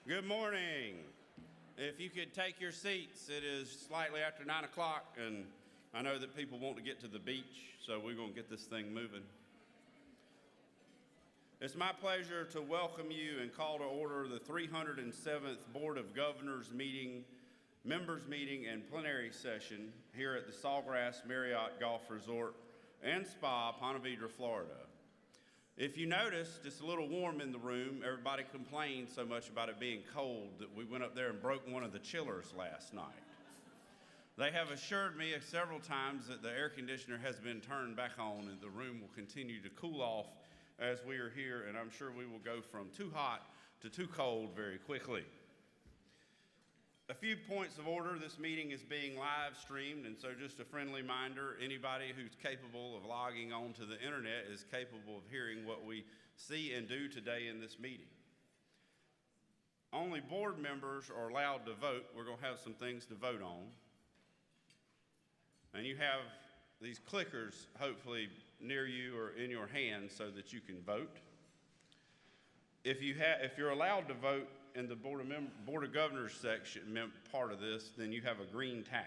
Good morning. If you could take your seats, it is slightly after 9 o'clock, and I know that people want to get to the beach, so we're going to get this thing moving. It's my pleasure to welcome you and call to order the 307th Board of Governors meeting, members meeting, and plenary session here at the Sawgrass Marriott Golf Resort and Spa, Ponte Vedra, Florida. If you noticed, it's a little warm in the room. Everybody complained so much about it being cold that we went up there and broke one of the chillers last night. They have assured me several times that the air conditioner has been turned back on and the room will continue to cool off as we are here, and I'm sure we will go from too hot to too cold very quickly. A few points of order. This meeting is being live streamed, and so just a friendly reminder, anybody who's capable of logging onto the internet is capable of hearing what we see and do today in this meeting. Only board members are allowed to vote. We're going to have some things to vote on. And you have these clickers hopefully near you or in your hand so that you can vote. If you're allowed to vote in the Board of Governors section part of this, then you have a green tag.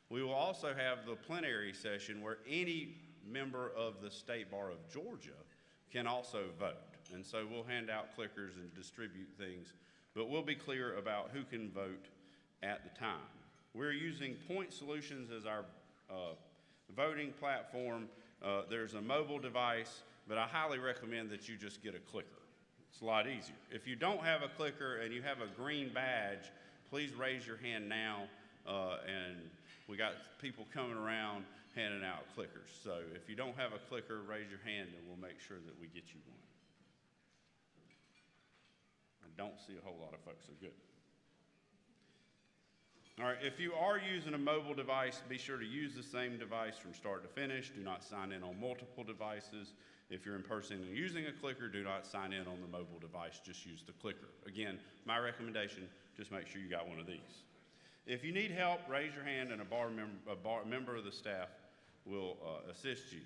We will also have the plenary session where any member of the State Bar of Georgia can also vote. And so we'll hand out clickers and distribute things, but we'll be clear about who can vote at the time. We're using Point Solutions as our voting platform. There's a mobile device, but I highly recommend that you just get a clicker. It's a lot easier. If you don't have a clicker and you have a green badge, please raise your hand now, and we got people coming around handing out clickers. So if you don't have a clicker, raise your hand and we'll make sure that we get you one. I don't see a whole lot of folks, so good. All right, if you are using a mobile device, be sure to use the same device from start to finish. Do not sign in on multiple devices. If you're in person and using a clicker, do not sign in on the mobile device, just use the clicker. Again, my recommendation, just make sure you got one of these. If you need help, raise your hand and a member of the staff will assist you.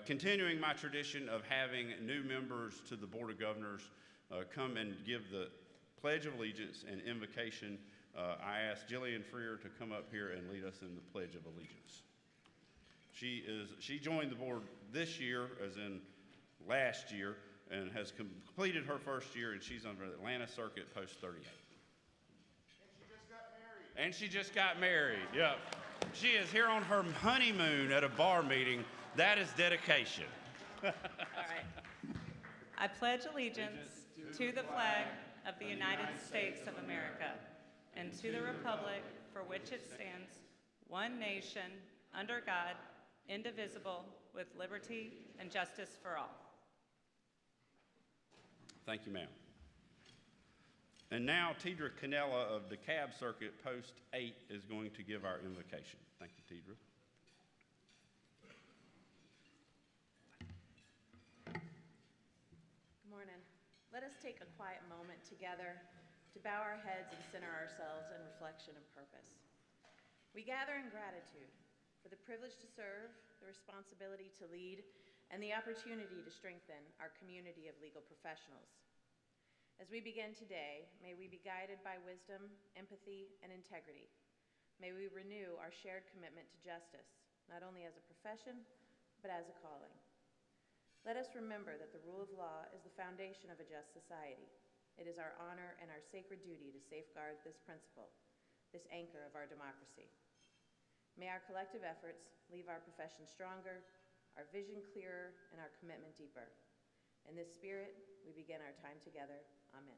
Continuing my tradition of having new members to the Board of Governors come and give the Pledge of Allegiance and invocation, I asked Jillian Freer to come up here and lead us in the Pledge of Allegiance. She joined the board this year, as in last year, and has completed her first year, and she's on the Atlanta Circuit Post 38. And she just got married. Yep. She is here on her honeymoon at a bar meeting. That is dedication. All right. I pledge allegiance to the flag of the United States of America and to the republic for which it stands, one nation, under God, indivisible, with liberty and justice for all. Thank you, ma'am. And now, Tidra Canella of DeKalb Circuit, Post 8, is going to give our invocation. Thank you, Tidra. Good morning. Let us take a quiet moment together to bow our heads and center ourselves in reflection and purpose. We gather in gratitude for the privilege to serve, the responsibility to lead, and the opportunity to strengthen our community of legal professionals. As we begin today, may we be guided by wisdom, empathy, and integrity. May we renew our shared commitment to justice, not only as a profession, but as a calling. Let us remember that the rule of law is the foundation of a just society. It is our honor and our sacred duty to safeguard this principle, this anchor of our democracy. May our collective efforts leave our profession stronger, our vision clearer, and our commitment deeper. In this spirit, we begin our time together. Amen.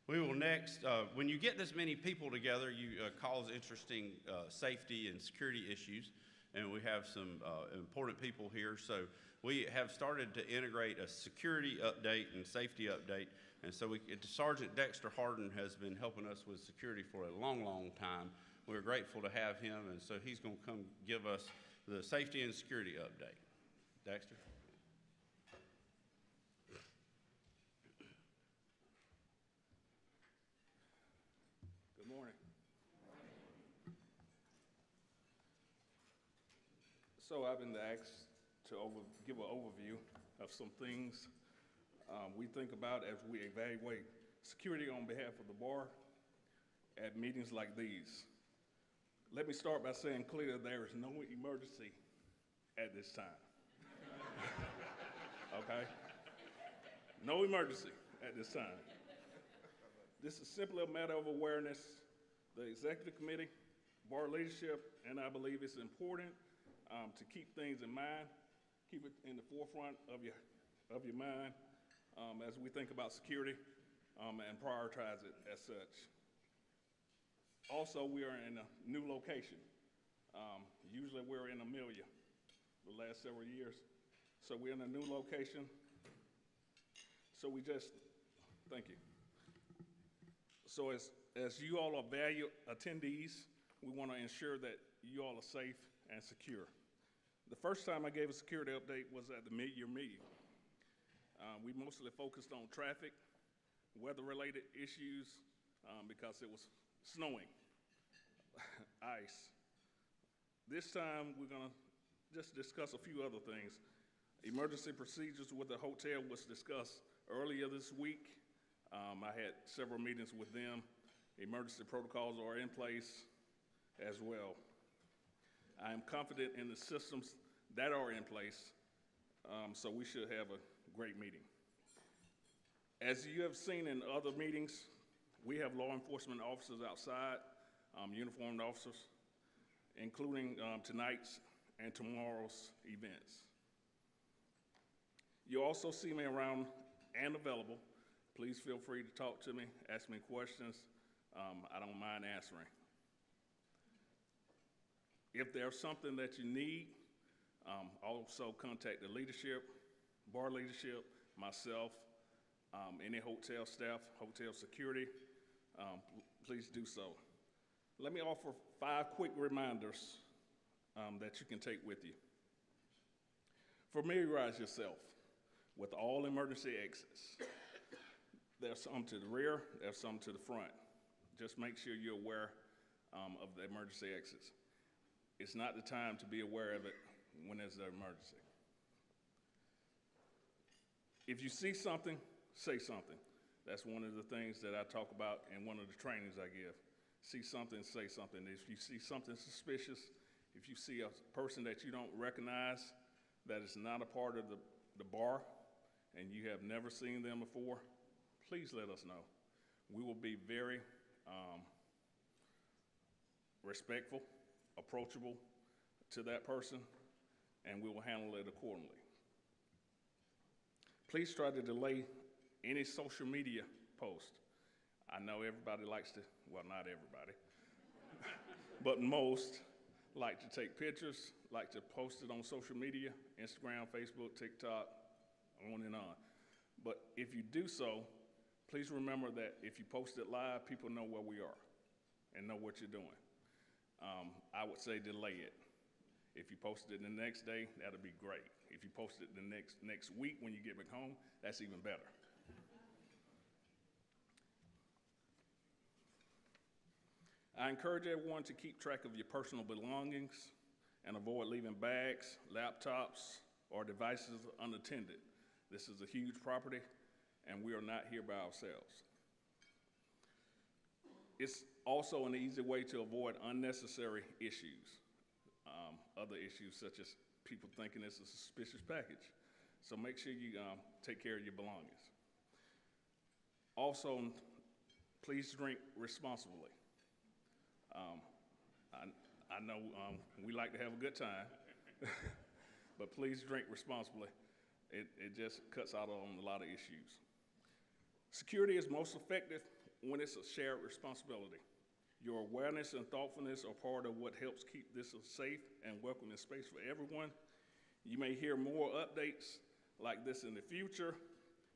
We will next, when you get this many people together, you cause interesting safety and security issues, and we have some important people here. So we have started to integrate a security update and safety update, and so Sergeant Dexter Harden has been helping us with security for a long, long time. We're grateful to have him, and so he's going to come give us the safety and security update. Dexter? Good morning. So I've been asked to give an overview of some things we think about as we evaluate security on behalf of the bar at meetings like these. Let me start by saying clearly there is no emergency at this time. Okay? No emergency at this time. This is simply a matter of awareness. The executive committee, bar leadership, and I believe it's important to keep things in mind, keep it in the forefront of your mind as we think about security and prioritize it as such. Also, we are in a new location. Usually we're in Amelia the last several years. So we're in a new location. So thank you. So as you all are valued attendees, we want to ensure that you all are safe and secure. The first time I gave a security update was at the mid-year meeting. We mostly focused on traffic, weather-related issues, because it was snowing, ice. This time, we're gonna just discuss a few other things. Emergency procedures with the hotel was discussed earlier this week. I had several meetings with them. Emergency protocols are in place as well. I am confident in the systems that are in place, so we should have a great meeting. As you have seen in other meetings, we have law enforcement officers outside, uniformed officers, including tonight's and tomorrow's events. You also see me around and available. Please feel free to talk to me, ask me questions. I don't mind answering. If there's something that you need, also contact the leadership, bar leadership, myself, any hotel staff, hotel security, please do so. Let me offer 5 quick reminders that you can take with you. Familiarize yourself with all emergency exits. There's some to the rear, there's some to the front. Just make sure you're aware of the emergency exits. It's not the time to be aware of it when there's an emergency. If you see something, say something. That's one of the things that I talk about in one of the trainings I give. See something, say something. If you see something suspicious, if you see a person that you don't recognize, that is not a part of the bar, and you have never seen them before, please let us know. We will be very respectful, approachable to that person, and we will handle it accordingly. Please try to delay any social media post. I know everybody likes to, well, not everybody, but most like to take pictures, like to post it on social media, Instagram, Facebook, TikTok, on and on. But if you do so, please remember that if you post it live, people know where we are and know what you're doing. I would say delay it. If you post it the next day, that'll be great. If you post it the next week when you get back home, that's even better. I encourage everyone to keep track of your personal belongings and avoid leaving bags, laptops, or devices unattended. This is a huge property, and we are not here by ourselves. It's also an easy way to avoid unnecessary issues, other issues such as people thinking it's a suspicious package. So make sure you take care of your belongings. Also, please drink responsibly. I know we like to have a good time, but please drink responsibly. It just cuts out on a lot of issues. Security is most effective when it's a shared responsibility. Your awareness and thoughtfulness are part of what helps keep this a safe and welcoming space for everyone. You may hear more updates like this in the future,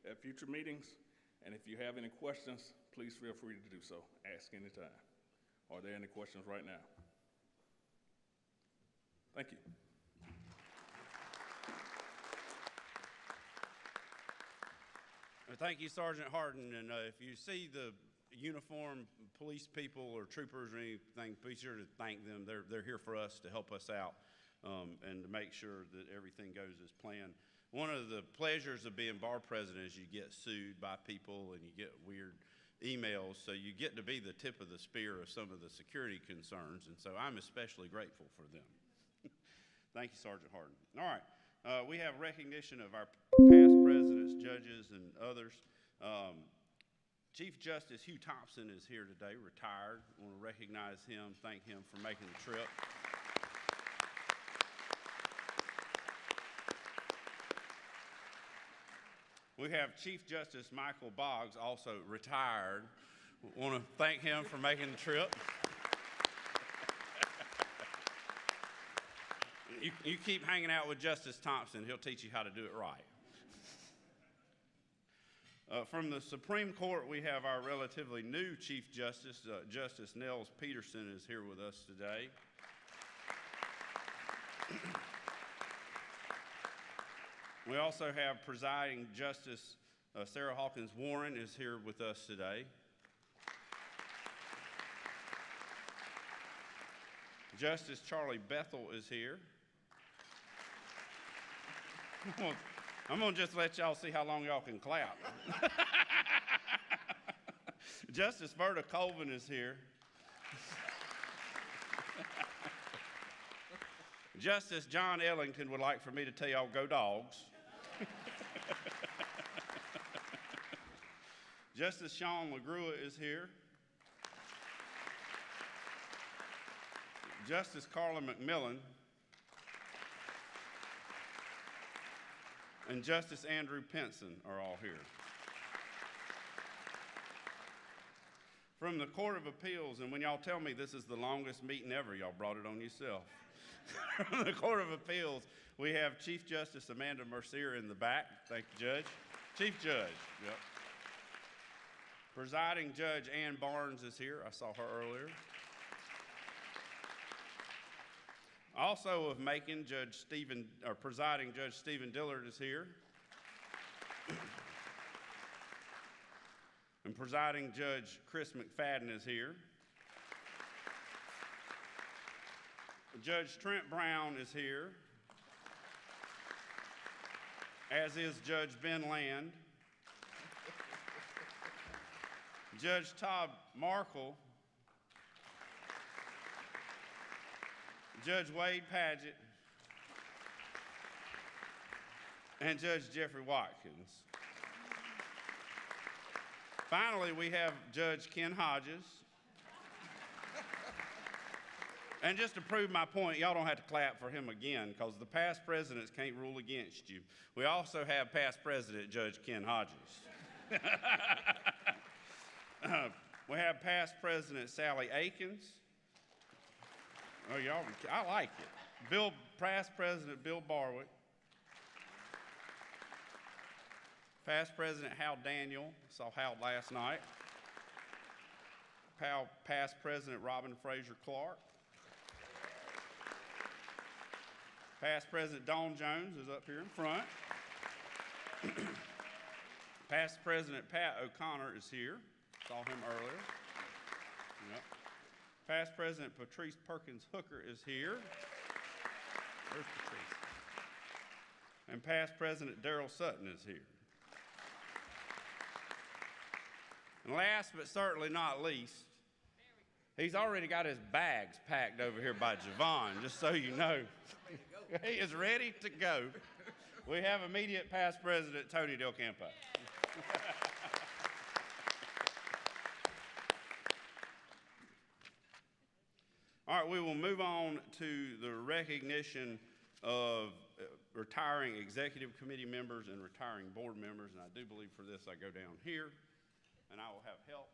at future meetings, and if you have any questions, please feel free to do so. Ask anytime. Are there any questions right now? Thank you. Thank you, Sergeant Harden. And if you see the uniformed police people or troopers or anything, be sure to thank them. They're here for us to help us out. and to make sure that everything goes as planned. One of the pleasures of being bar president is you get sued by people and you get weird emails, so you get to be the tip of the spear of some of the security concerns, and so I'm especially grateful for them. Thank you, Sergeant Harden. All right, we have recognition of our past presidents, judges, and others. Chief Justice Hugh Thompson is here today, retired. I want to recognize him, thank him for making the trip. We have Chief Justice Michael Boggs, also retired. I want to thank him for making the trip. You keep hanging out with Justice Thompson, he'll teach you how to do it right. From the Supreme Court, we have our relatively new Chief Justice, Justice Nels Peterson is here with us today. We also have Presiding Justice Sarah Hawkins Warren is here with us today. Justice Charlie Bethel is here. I'm going to just let y'all see how long y'all can clap. Justice Verda Colvin is here. Justice John Ellington would like for me to tell y'all, go Dogs. Justice Sean LaGrua is here. Justice Carla McMillan. And Justice Andrew Pinson are all here. From the Court of Appeals, and when y'all tell me this is the longest meeting ever, y'all brought it on yourself. From the Court of Appeals, we have Chief Justice Amanda Mercier in the back. Thank you, Judge. Chief Judge, yep. Presiding Judge Ann Barnes is here. I saw her earlier. Also of Macon, Presiding Judge Stephen Dillard is here. And Presiding Judge Chris McFadden is here. Judge Trent Brown is here, as is Judge Ben Land. Judge Todd Markle, Judge Wade Padgett, and Judge Jeffrey Watkins. Finally, we have Judge Ken Hodges. And just to prove my point, y'all don't have to clap for him again, because the past presidents can't rule against you. We also have past president Judge Ken Hodges. We have past president Sally Akins. Oh, y'all, I like it. Past president Bill Barwick. Past president Hal Daniel. Saw Hal last night. Past president Robin Fraser Clark. Past President Dawn Jones is up here in front. Past President Pat O'Connor is here. Saw him earlier. Yep. Past President Patrice Perkins Hooker is here. Where's Patrice? And past President Darrell Sutton is here. And last but certainly not least, he's already got his bags packed over here by Javon, just so you know. He is ready to go. We have immediate past president Tony Del Campo. All right, we will move on to the recognition of retiring executive committee members and retiring board members. And I do believe for this I go down here, and I will have help.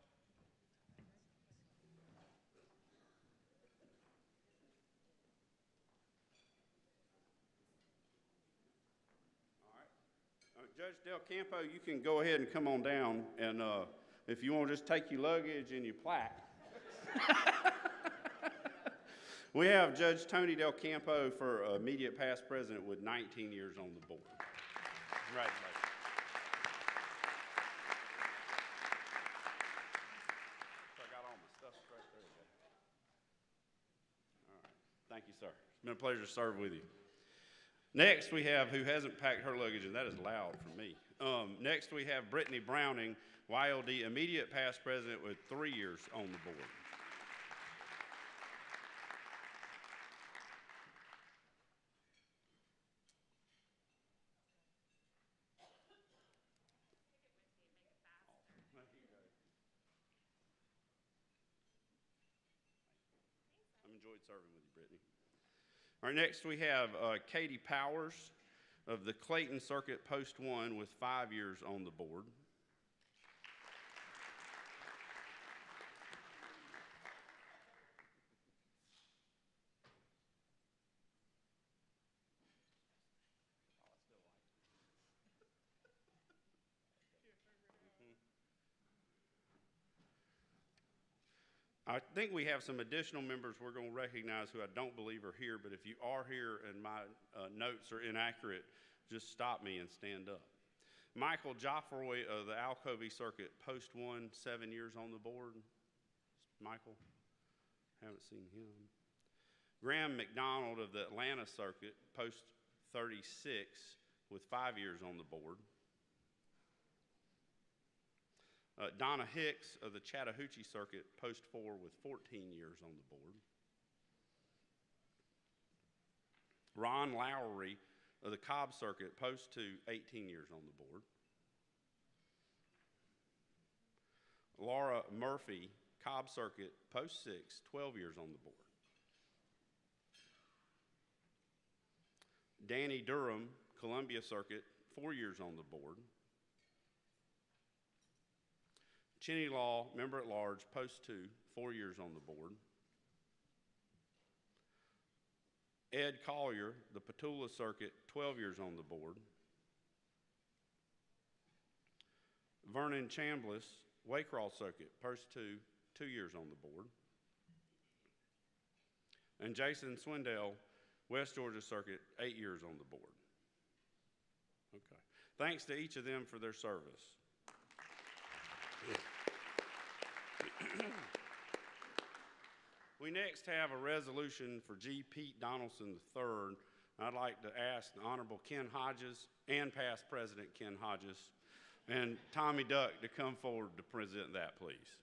Judge Del Campo, you can go ahead and come on down, and if you want to just take your luggage and your plaque. We have Judge Tony Del Campo for immediate past president with 19 years on the board. Congratulations. I got all my stuff right there. All right. Thank you, sir. sir. It's been a pleasure to serve with you. Next, we have, who hasn't packed her luggage, and that is loud for me. Next, we have Brittany Browning, YLD immediate past president with 3 years on the board. I've enjoyed serving with you, Brittany. All right, next we have Katie Powers of the Clayton Circuit Post 1 with 5 years on the board. I think we have some additional members we're going to recognize who I don't believe are here, but if you are here and my notes are inaccurate, just stop me and stand up. Michael Joffroy of the Alcovey Circuit, Post 1, 7 years on the board. Michael, haven't seen him. Graham McDonald of the Atlanta Circuit, Post 36, with 5 years on the board. Donna Hicks of the Chattahoochee Circuit, Post 4, with 14 years on the board. Ron Lowry of the Cobb Circuit, Post 2, 18 years on the board. Laura Murphy, Cobb Circuit, Post 6, 12 years on the board. Danny Durham, Columbia Circuit, 4 years on the board. Cheney Law, member at large, Post 2, 4 years on the board. Ed Collier, the Petula Circuit, 12 years on the board. Vernon Chambliss, Waycross Circuit, Post 2, 2 years on the board. And Jason Swindell, West Georgia Circuit, 8 years on the board. Okay. Thanks to each of them for their service. We next have a resolution for G. Pete Donaldson III. I'd like to ask the Honorable Ken Hodges and past President Ken Hodges and Tommy Duck to come forward to present that, please.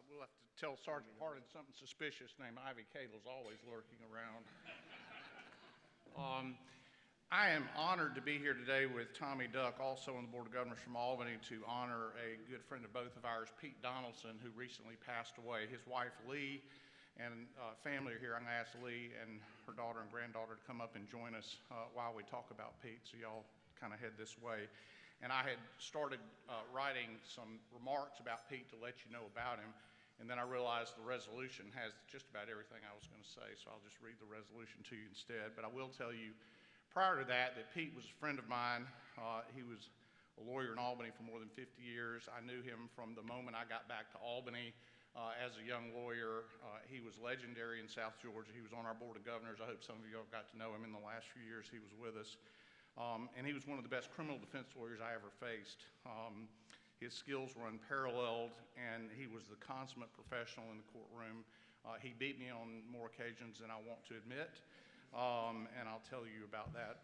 We'll have to tell Sergeant Hardin something suspicious named Ivy Cadle's always lurking around. I am honored to be here today with Tommy Duck, also on the Board of Governors from Albany, to honor a good friend of both of ours, Pete Donaldson, who recently passed away. His wife, Lee, and family are here. I'm going to ask Lee and her daughter and granddaughter to come up and join us while we talk about Pete, so y'all kind of head this way. And I had started writing some remarks about Pete to let you know about him, and then I realized the resolution has just about everything I was going to say, so I'll just read the resolution to you instead. But I will tell you, prior to that Pete was a friend of mine. He was a lawyer in Albany for more than 50 years. I knew him from the moment I got back to Albany as a young lawyer. He was legendary in South Georgia. He was on our Board of Governors. I hope some of you all got to know him in the last few years he was with us. And he was one of the best criminal defense lawyers I ever faced. His skills were unparalleled, and he was the consummate professional in the courtroom. He beat me on more occasions than I want to admit, and I'll tell you about that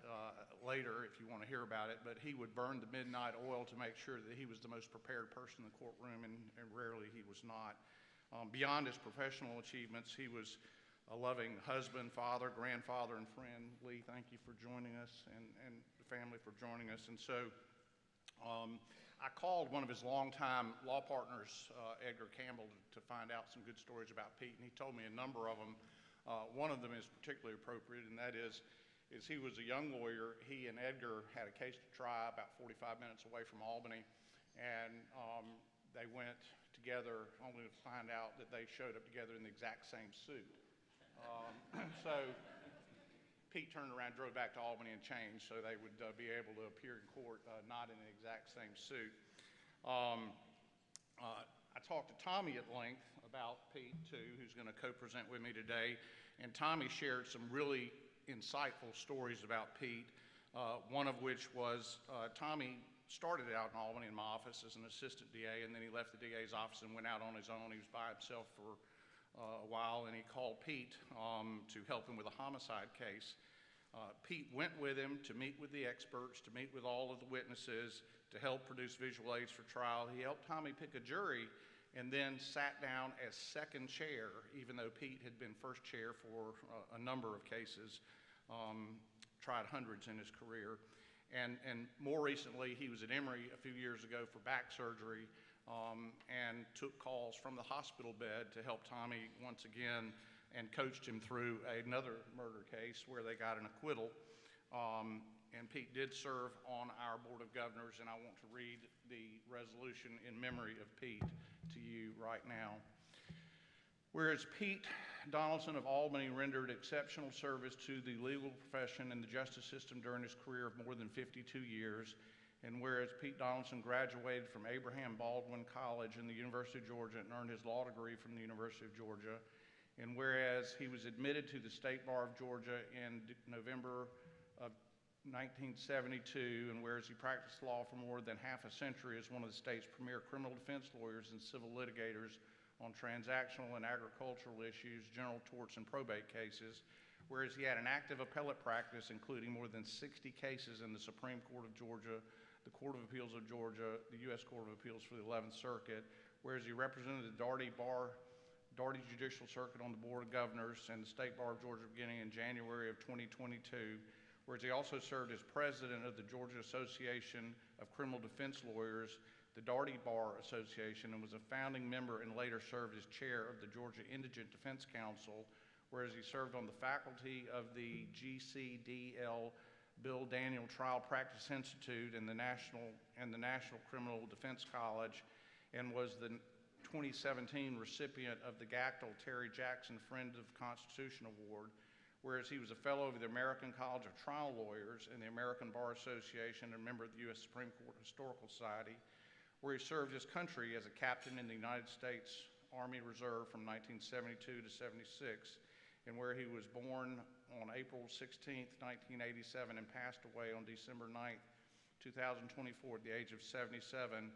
later if you want to hear about it. But he would burn the midnight oil to make sure that he was the most prepared person in the courtroom, and rarely he was not. Beyond his professional achievements, he was a loving husband, father, grandfather, and friend. Lee, thank you for joining us, and the family for joining us. And so I called one of his longtime law partners, Edgar Campbell, to find out some good stories about Pete, and he told me a number of them. One of them is particularly appropriate, and that is he was a young lawyer. He and Edgar had a case to try about 45 minutes away from Albany, and they went together only to find out that they showed up together in the exact same suit. So Pete turned around, drove back to Albany, and changed so they would be able to appear in court not in the exact same suit. I talked to Tommy at length about Pete, too, who's going to co-present with me today. And Tommy shared some really insightful stories about Pete, one of which was Tommy started out in Albany in my office as an assistant DA, and then he left the DA's office and went out on his own. He was by himself for a while, and he called Pete to help him with a homicide case. Pete went with him to meet with the experts, to meet with all of the witnesses, to help produce visual aids for trial. He helped Tommy pick a jury and then sat down as second chair, even though Pete had been first chair for a number of cases, tried hundreds in his career. And more recently, he was at Emory a few years ago for back surgery and took calls from the hospital bed to help Tommy once again and coached him through another murder case where they got an acquittal. And Pete did serve on our Board of Governors, and I want to read the resolution in memory of Pete to you right now. Whereas Pete Donaldson of Albany rendered exceptional service to the legal profession and the justice system during his career of more than 52 years, and whereas Pete Donaldson graduated from Abraham Baldwin College in the University of Georgia and earned his law degree from the University of Georgia, and whereas he was admitted to the State Bar of Georgia in November of 1972, and whereas he practiced law for more than half a century as one of the state's premier criminal defense lawyers and civil litigators on transactional and agricultural issues, general torts, and probate cases, whereas he had an active appellate practice including more than 60 cases in the Supreme Court of Georgia, the Court of Appeals of Georgia, the U.S. Court of Appeals for the 11th Circuit, whereas he represented the Daugherty Judicial Circuit on the Board of Governors and the State Bar of Georgia beginning in January of 2022, whereas he also served as president of the Georgia Association of Criminal Defense Lawyers, the Daugherty Bar Association, and was a founding member and later served as chair of the Georgia Indigent Defense Council, whereas he served on the faculty of the GCDL Bill Daniel Trial Practice Institute and the National Criminal Defense College, and was the 2017 recipient of the Gactel Terry Jackson Friend of the Constitution Award, whereas he was a fellow of the American College of Trial Lawyers and the American Bar Association and a member of the U.S. Supreme Court Historical Society, where he served his country as a captain in the United States Army Reserve from 1972 to 76, and where he was born on April 16, 1987, and passed away on December 9, 2024, at the age of 77,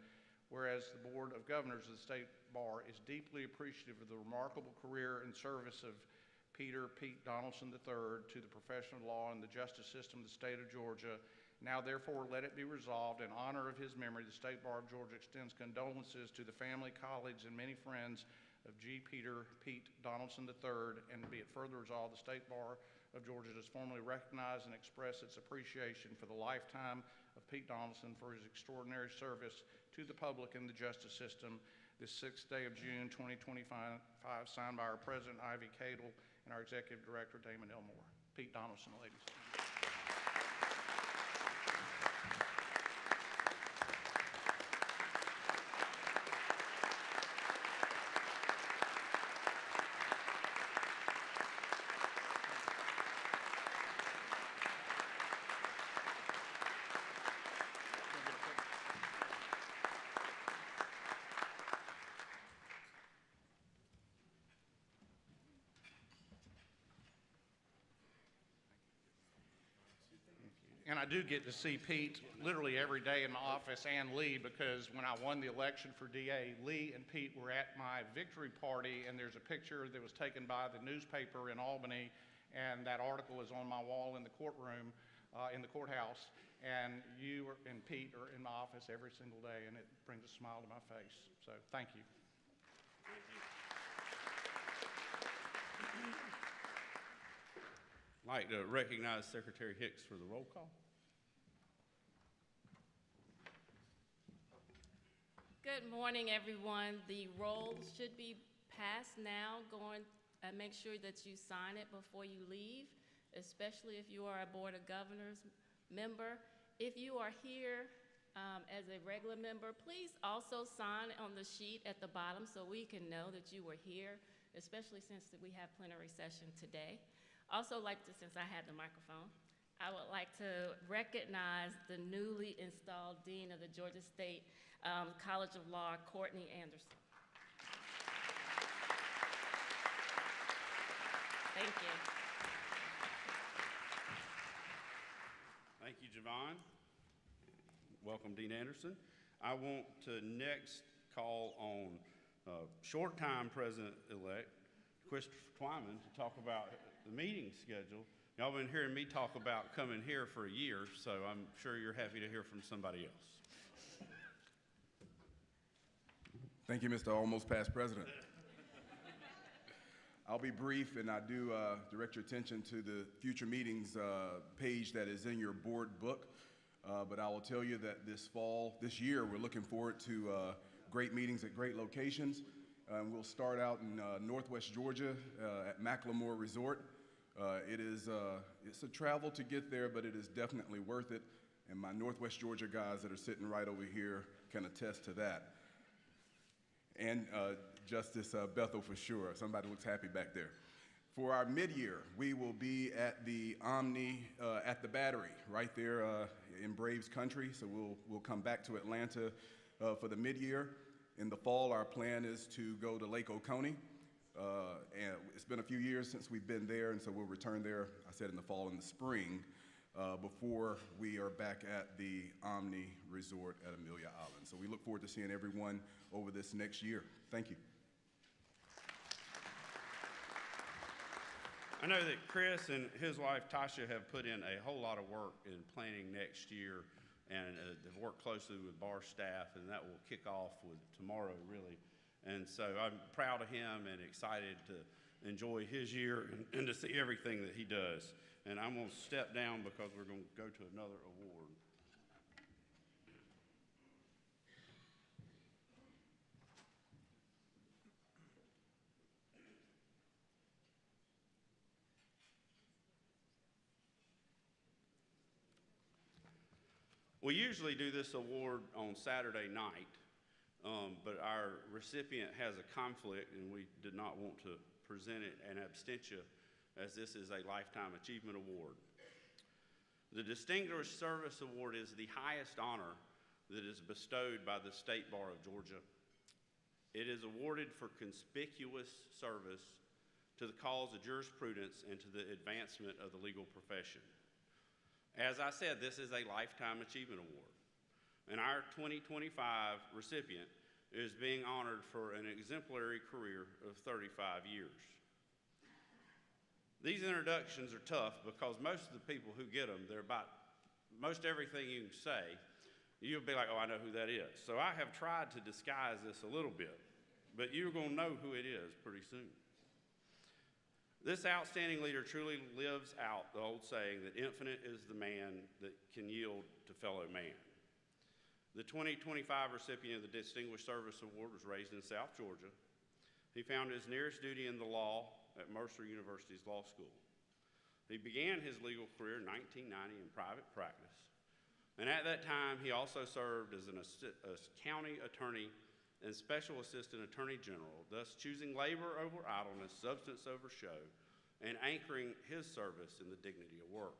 whereas the Board of Governors of the State Bar is deeply appreciative of the remarkable career and service of Pete Donaldson III to the profession of law and the justice system of the state of Georgia. Now, therefore, let it be resolved in honor of his memory, the State Bar of Georgia extends condolences to the family, colleagues, and many friends of Pete Donaldson III, and be it further resolved, the State Bar of Georgia does formally recognize and express its appreciation for the lifetime of Pete Donaldson for his extraordinary service to the public and the justice system this 6th day of June 2025, signed by our President, Ivy Cadle, and our Executive Director, Damon Elmore. Pete Donaldson, ladies. And I do get to see Pete literally every day in my office, and Lee, because when I won the election for DA, Lee and Pete were at my victory party, and there's a picture that was taken by the newspaper in Albany, and that article is on my wall in the courtroom, in the courthouse, and you and Pete are in my office every single day, and it brings a smile to my face. So thank you. I'd like to recognize Secretary Hicks for the roll call. Good morning, everyone. The roll should be passed now. Make sure that you sign it before you leave, especially if you are a Board of Governors member. If you are here as a regular member, please also sign on the sheet at the bottom so we can know that you were here, especially since we have plenary session today. Also since I have the microphone, I would like to recognize the newly installed Dean of the Georgia State College of Law, Courtney Anderson. Thank you. Thank you, Javon. Welcome, Dean Anderson. I want to next call on short-time President-elect Christopher Twyman to talk about the meeting schedule. Y'all been hearing me talk about coming here for a year, so I'm sure you're happy to hear from somebody else. Thank you, Mr. Almost Past President. I'll be brief, and I do direct your attention to the future meetings page that is in your board book. But I will tell you that this year, we're looking forward to great meetings at great locations. We'll start out in Northwest Georgia at Macklemore Resort. It's a travel to get there, but it is definitely worth it. And my Northwest Georgia guys that are sitting right over here can attest to that. And Justice Bethel for sure. Somebody looks happy back there. For our mid-year, we will be at the Omni at the Battery, right there in Braves country. So we'll come back to Atlanta for the mid-year. In the fall, our plan is to go to Lake Oconee. And it's been a few years since we've been there, and so we'll return there, I said in the fall and the spring, before we are back at the Omni Resort at Amelia Island. So we look forward to seeing everyone over this next year. Thank you. I know that Chris and his wife Tasha have put in a whole lot of work in planning next year, and they've worked closely with bar staff, and that will kick off with tomorrow, really. And so I'm proud of him and excited to enjoy his year and to see everything that he does. And I'm going to step down because we're going to go to another award. We usually do this award on Saturday night, but our recipient has a conflict and we did not want to present it in absentia, as this is a Lifetime Achievement Award. The Distinguished Service Award is the highest honor that is bestowed by the State Bar of Georgia. It is awarded for conspicuous service to the cause of jurisprudence and to the advancement of the legal profession. As I said, this is a Lifetime Achievement Award, and our 2025 recipient is being honored for an exemplary career of 35 years. These introductions are tough because most of the people who get them, they're about most everything you can say, you'll be like, oh, I know who that is. So I have tried to disguise this a little bit, but you're going to know who it is pretty soon. This outstanding leader truly lives out the old saying that infinite is the man that can yield to fellow man. The 2025 recipient of the Distinguished Service Award was raised in South Georgia. He found his nearest duty in the law at Mercer University's law school. He began his legal career in 1990 in private practice, and at that time he also served as a county attorney and Special Assistant Attorney General, thus choosing labor over idleness, substance over show, and anchoring his service in the dignity of work.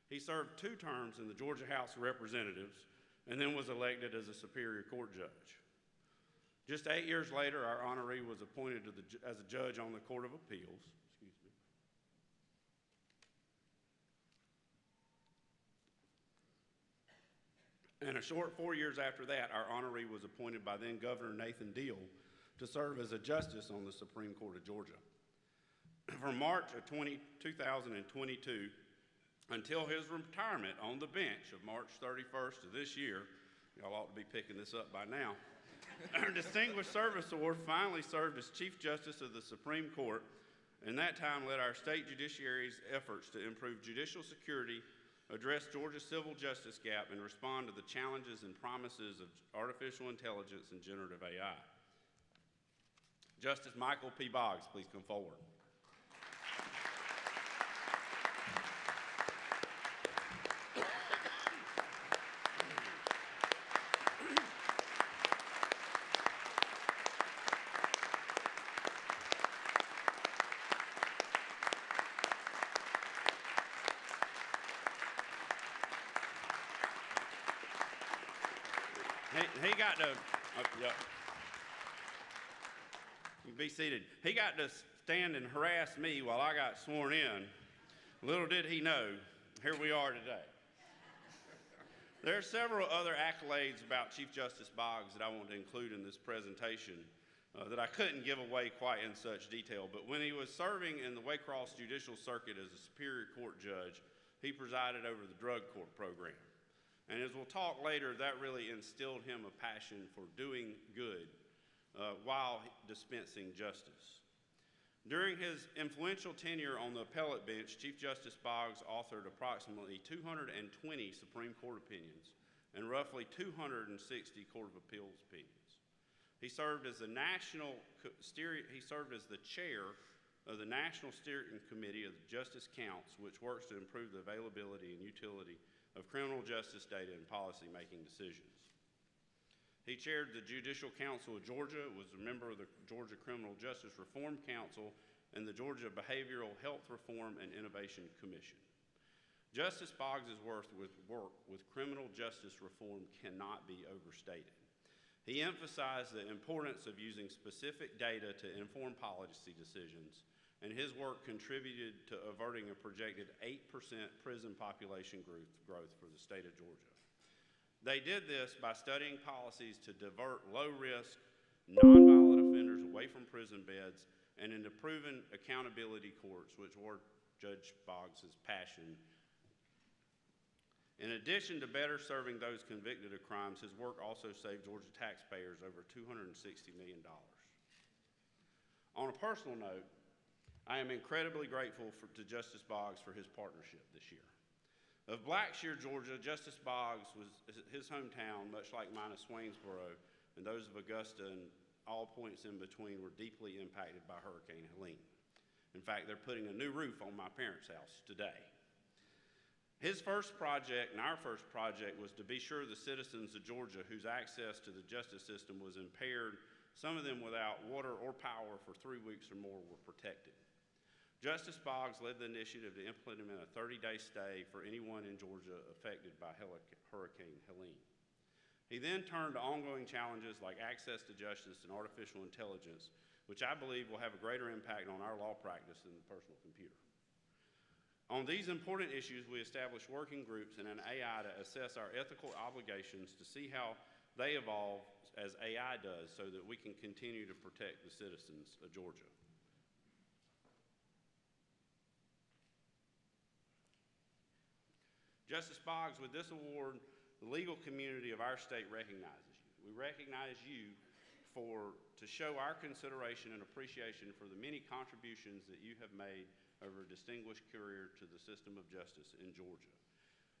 He served 2 terms in the Georgia House of Representatives and then was elected as a Superior Court judge. Just 8 years later, our honoree was appointed as a judge on the Court of Appeals. And a short 4 years after that, our honoree was appointed by then Governor Nathan Deal to serve as a justice on the Supreme Court of Georgia. From March of 2022 until his retirement on the bench of March 31st of this year, y'all ought to be picking this up by now, our Distinguished Service Award finally served as Chief Justice of the Supreme Court, and that time led our state judiciary's efforts to improve judicial security, address Georgia's civil justice gap, and respond to the challenges and promises of artificial intelligence and generative AI. Justice Michael P. Boggs, please come forward. He got to, you can be seated. He got to stand and harass me while I got sworn in. Little did he know, here we are today. There are several other accolades about Chief Justice Boggs that I want to include in this presentation that I couldn't give away quite in such detail, but when he was serving in the Waycross Judicial Circuit as a Superior Court judge, he presided over the drug court program. And as we'll talk later, that really instilled him a passion for doing good while dispensing justice. During his influential tenure on the appellate bench, Chief Justice Boggs authored approximately 220 Supreme Court opinions and roughly 260 Court of Appeals opinions. He served as the chair of the National Steering Committee of the Justice Counts, which works to improve the availability and utility of criminal justice data and policy-making decisions. He chaired the Judicial Council of Georgia, was a member of the Georgia Criminal Justice Reform Council, and the Georgia Behavioral Health Reform and Innovation Commission. Justice Boggs' work with criminal justice reform cannot be overstated. He emphasized the importance of using specific data to inform policy decisions, and his work contributed to averting a projected 8% prison population growth for the state of Georgia. They did this by studying policies to divert low-risk, nonviolent offenders away from prison beds and into proven accountability courts, which were Judge Boggs' passion. In addition to better serving those convicted of crimes, his work also saved Georgia taxpayers over $260 million. On a personal note, I am incredibly grateful to Justice Boggs for his partnership this year. Of Blackshear, Georgia, Justice Boggs was his hometown, much like mine of Swainsboro, and those of Augusta and all points in between were deeply impacted by Hurricane Helene. In fact, they're putting a new roof on my parents' house today. His first project and our first project was to be sure the citizens of Georgia whose access to the justice system was impaired, some of them without water or power for 3 weeks or more, were protected. Justice Boggs led the initiative to implement a 30-day stay for anyone in Georgia affected by Hurricane Helene. He then turned to ongoing challenges like access to justice and artificial intelligence, which I believe will have a greater impact on our law practice than the personal computer. On these important issues, we established working groups and an AI to assess our ethical obligations to see how they evolve as AI does so that we can continue to protect the citizens of Georgia. Justice Boggs, with this award, the legal community of our state recognizes you. We recognize you to show our consideration and appreciation for the many contributions that you have made over a distinguished career to the system of justice in Georgia.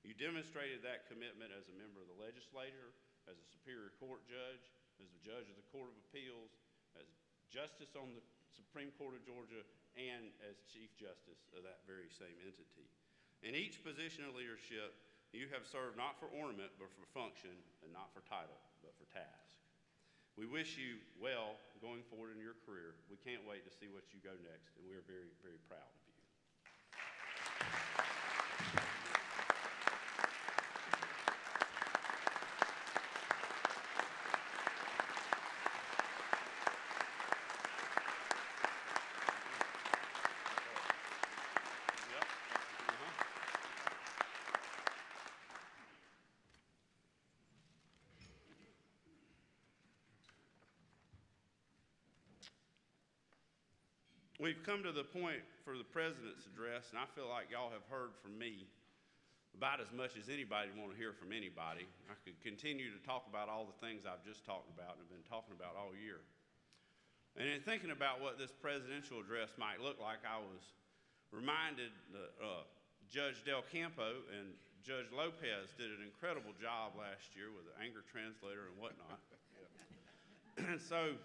You demonstrated that commitment as a member of the legislature, as a Superior Court judge, as a judge of the Court of Appeals, as justice on the Supreme Court of Georgia, and as Chief Justice of that very same entity. In each position of leadership, you have served not for ornament, but for function, and not for title, but for task. We wish you well going forward in your career. We can't wait to see what you go next, and we are very, very proud of you. We've come to the point for the President's address, and I feel like y'all have heard from me about as much as anybody want to hear from anybody. I could continue to talk about all the things I've just talked about and have been talking about all year. And in thinking about what this presidential address might look like, I was reminded that Judge Del Campo and Judge Lopez did an incredible job last year with the anger translator and whatnot. And so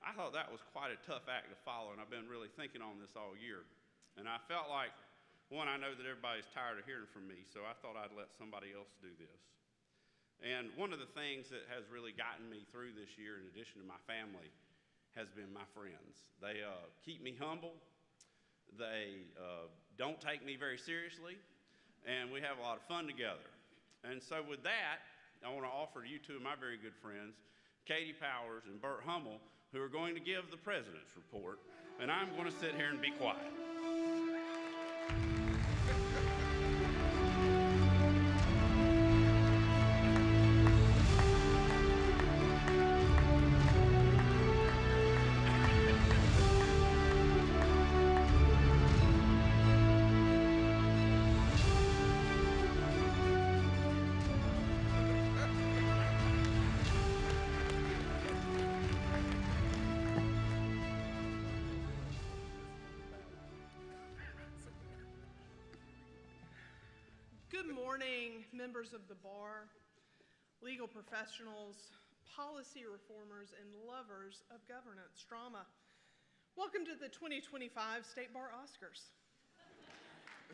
I thought that was quite a tough act to follow, and I've been really thinking on this all year. And I felt like, one, I know that everybody's tired of hearing from me, so I thought I'd let somebody else do this. And one of the things that has really gotten me through this year, in addition to my family, has been my friends. They keep me humble. They don't take me very seriously, and we have a lot of fun together. And so with that, I want to offer you two of my very good friends, Katie Powers and Bert Hummel, who are going to give the president's report, and I'm going to sit here and be quiet. Good morning, members of the bar, legal professionals, policy reformers, and lovers of governance drama. Welcome to the 2025 State Bar Oscars,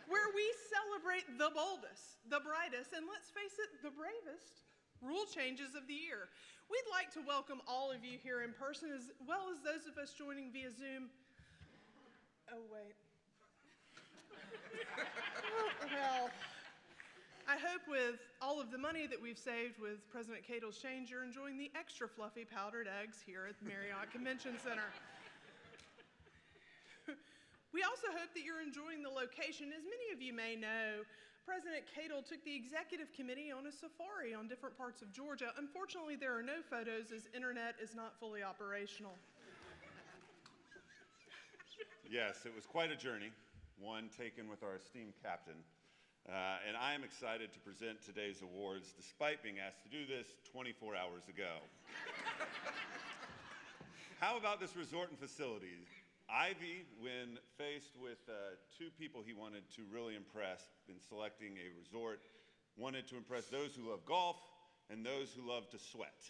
where we celebrate the boldest, the brightest, and let's face it, the bravest rule changes of the year. We'd like to welcome all of you here in person as well as those of us joining via Zoom. Oh, wait. Well, I hope with all of the money that we've saved with President Cato's change, you're enjoying the extra fluffy powdered eggs here at the Marriott Convention Center. We also hope that you're enjoying the location. As many of you may know, President Cato took the executive committee on a safari on different parts of Georgia. Unfortunately, there are no photos as internet is not fully operational. Yes, it was quite a journey, one taken with our esteemed captain. And I am excited to present today's awards despite being asked to do this 24 hours ago. How about this resort and facility? Ivy, when faced with two people he wanted to really impress in selecting a resort, wanted to impress those who love golf and those who love to sweat.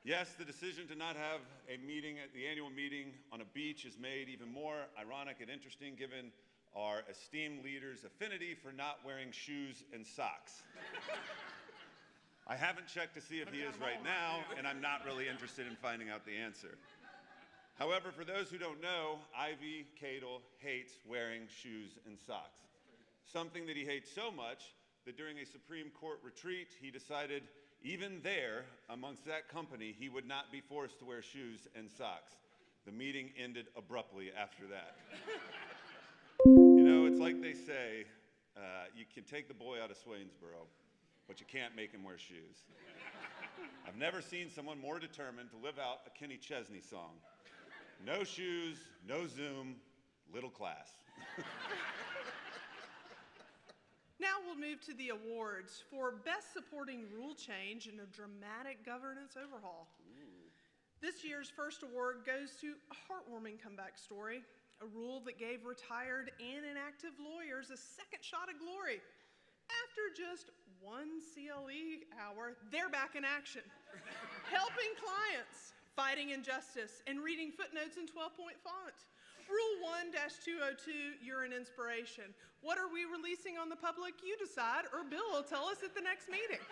Yes, the decision to not have a meeting at the annual meeting on a beach is made even more ironic and interesting given our esteemed leader's affinity for not wearing shoes and socks. I haven't checked to see if he is right now, and I'm not really interested in finding out the answer. However, for those who don't know, Ivy Cato hates wearing shoes and socks, something that he hates so much that during a Supreme Court retreat, he decided even there, amongst that company, he would not be forced to wear shoes and socks. The meeting ended abruptly after that. You know, it's like they say, you can take the boy out of Swainsboro, but you can't make him wear shoes. I've never seen someone more determined to live out a Kenny Chesney song. No shoes, no Zoom, little class. Now we'll move to the awards for Best Supporting Rule Change in a Dramatic Governance Overhaul. This year's first award goes to a heartwarming comeback story, a rule that gave retired and inactive lawyers a second shot at glory. After just one CLE hour, they're back in action, helping clients, fighting injustice, and reading footnotes in 12-point font. Rule 1-202, you're an inspiration. What are we releasing on the public? You decide, or Bill will tell us at the next meeting.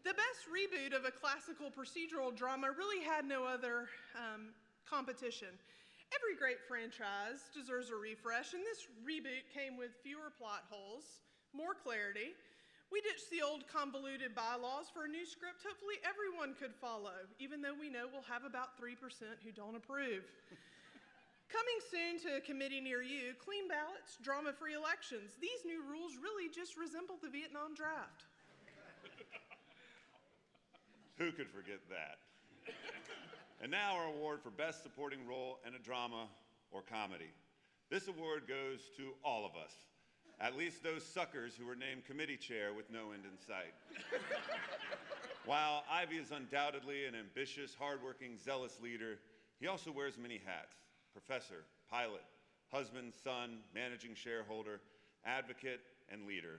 The best reboot of a classical procedural drama really had no other competition. Every great franchise deserves a refresh, and this reboot came with fewer plot holes, more clarity. We ditched the old convoluted bylaws for a new script hopefully everyone could follow, even though we know we'll have about 3% who don't approve. Coming soon to a committee near you, clean ballots, drama-free elections. These new rules really just resemble the Vietnam draft. Who could forget that? And now our award for Best Supporting Role in a Drama or Comedy. This award goes to all of us, at least those suckers who were named committee chair with no end in sight. While Ivy is undoubtedly an ambitious, hardworking, zealous leader, he also wears many hats: professor, pilot, husband, son, managing shareholder, advocate, and leader,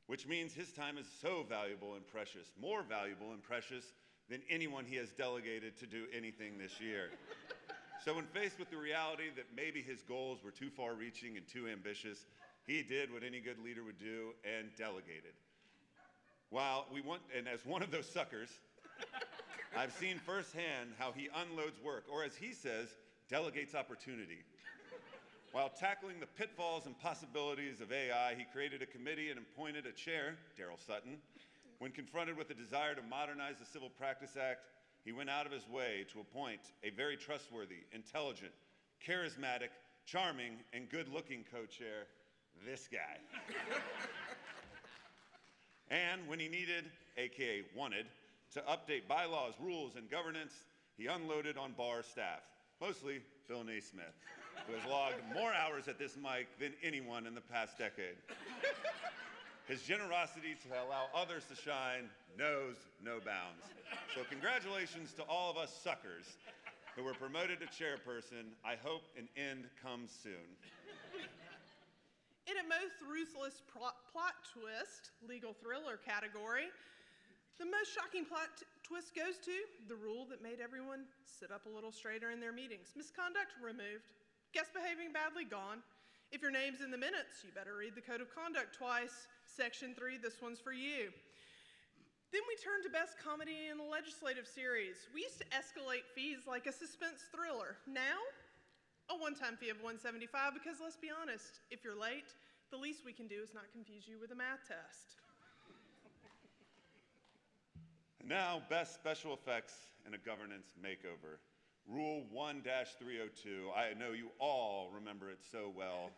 which means his time is so valuable and precious, more valuable and precious than anyone he has delegated to do anything this year. So when faced with the reality that maybe his goals were too far-reaching and too ambitious, he did what any good leader would do and delegated. And as one of those suckers, I've seen firsthand how he unloads work, or as he says, delegates opportunity. While tackling the pitfalls and possibilities of AI, he created a committee and appointed a chair, Daryl Sutton, When confronted with the desire to modernize the Civil Practice Act, he went out of his way to appoint a very trustworthy, intelligent, charismatic, charming, and good-looking co-chair, this guy. And when he needed, AKA wanted, to update bylaws, rules, and governance, he unloaded on bar staff, mostly Bill Naismith, who has logged more hours at this mic than anyone in the past decade. His generosity to allow others to shine knows no bounds. So congratulations to all of us suckers who were promoted to chairperson. I hope an end comes soon. In a most ruthless plot twist, legal thriller category, the most shocking plot twist goes to the rule that made everyone sit up a little straighter in their meetings. Misconduct removed. Guest behaving badly gone. If your name's in the minutes, you better read the Code of Conduct twice. Section 3, this one's for you. Then we turn to best comedy in a legislative series. We used to escalate fees like a suspense thriller. Now, a one-time fee of $175 because let's be honest, if you're late, the least we can do is not confuse you with a math test. And now, best special effects in a governance makeover. Rule 1-302, I know you all remember it so well.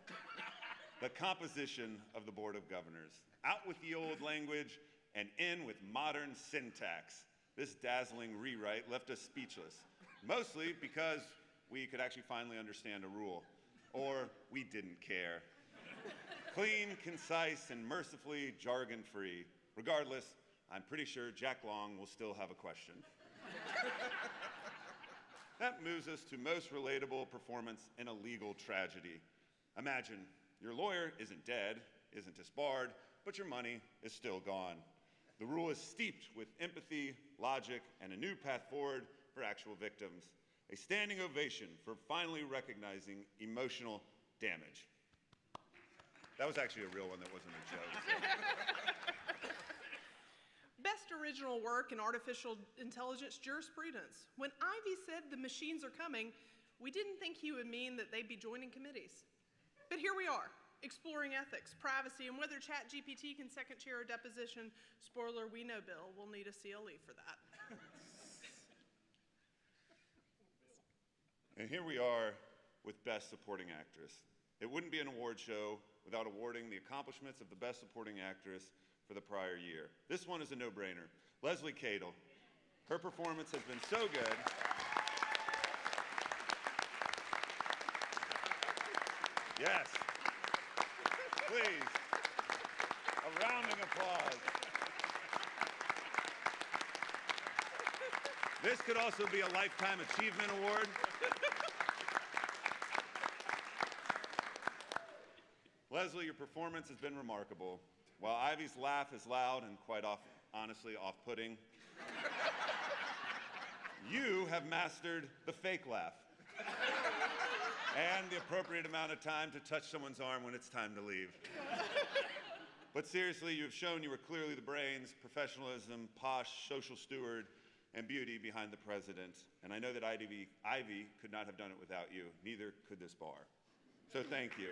The composition of the Board of Governors. Out with the old language and in with modern syntax. This dazzling rewrite left us speechless, mostly because we could actually finally understand a rule, or we didn't care. Clean, concise, and mercifully jargon-free. Regardless, I'm pretty sure Jack Long will still have a question. That moves us to most relatable performance in a legal tragedy. Imagine your lawyer isn't dead, isn't disbarred, but your money is still gone. The rule is steeped with empathy, logic, and a new path forward for actual victims. A standing ovation for finally recognizing emotional damage. That was actually a real one, that wasn't a joke. Best original work in artificial intelligence jurisprudence. When Ivy said the machines are coming, we didn't think he would mean that they'd be joining committees. But here we are, exploring ethics, privacy, and whether ChatGPT can second chair a deposition. Spoiler, we know Bill will need a CLE for that. And here we are with Best Supporting Actress. It wouldn't be an award show without awarding the accomplishments of the Best Supporting Actress for the prior year. This one is a no-brainer. Leslie Cadle. Her performance has been so good. Yes. Please. A rounding applause. This could also be a Lifetime Achievement Award. Leslie, your performance has been remarkable. While Ivy's laugh is loud and quite honestly off-putting, you have mastered the fake laugh and the appropriate amount of time to touch someone's arm when it's time to leave. But seriously, you have shown you were clearly the brains, professionalism, posh, social steward, and beauty behind the president. And I know that Ivy could not have done it without you. Neither could this bar. So thank you.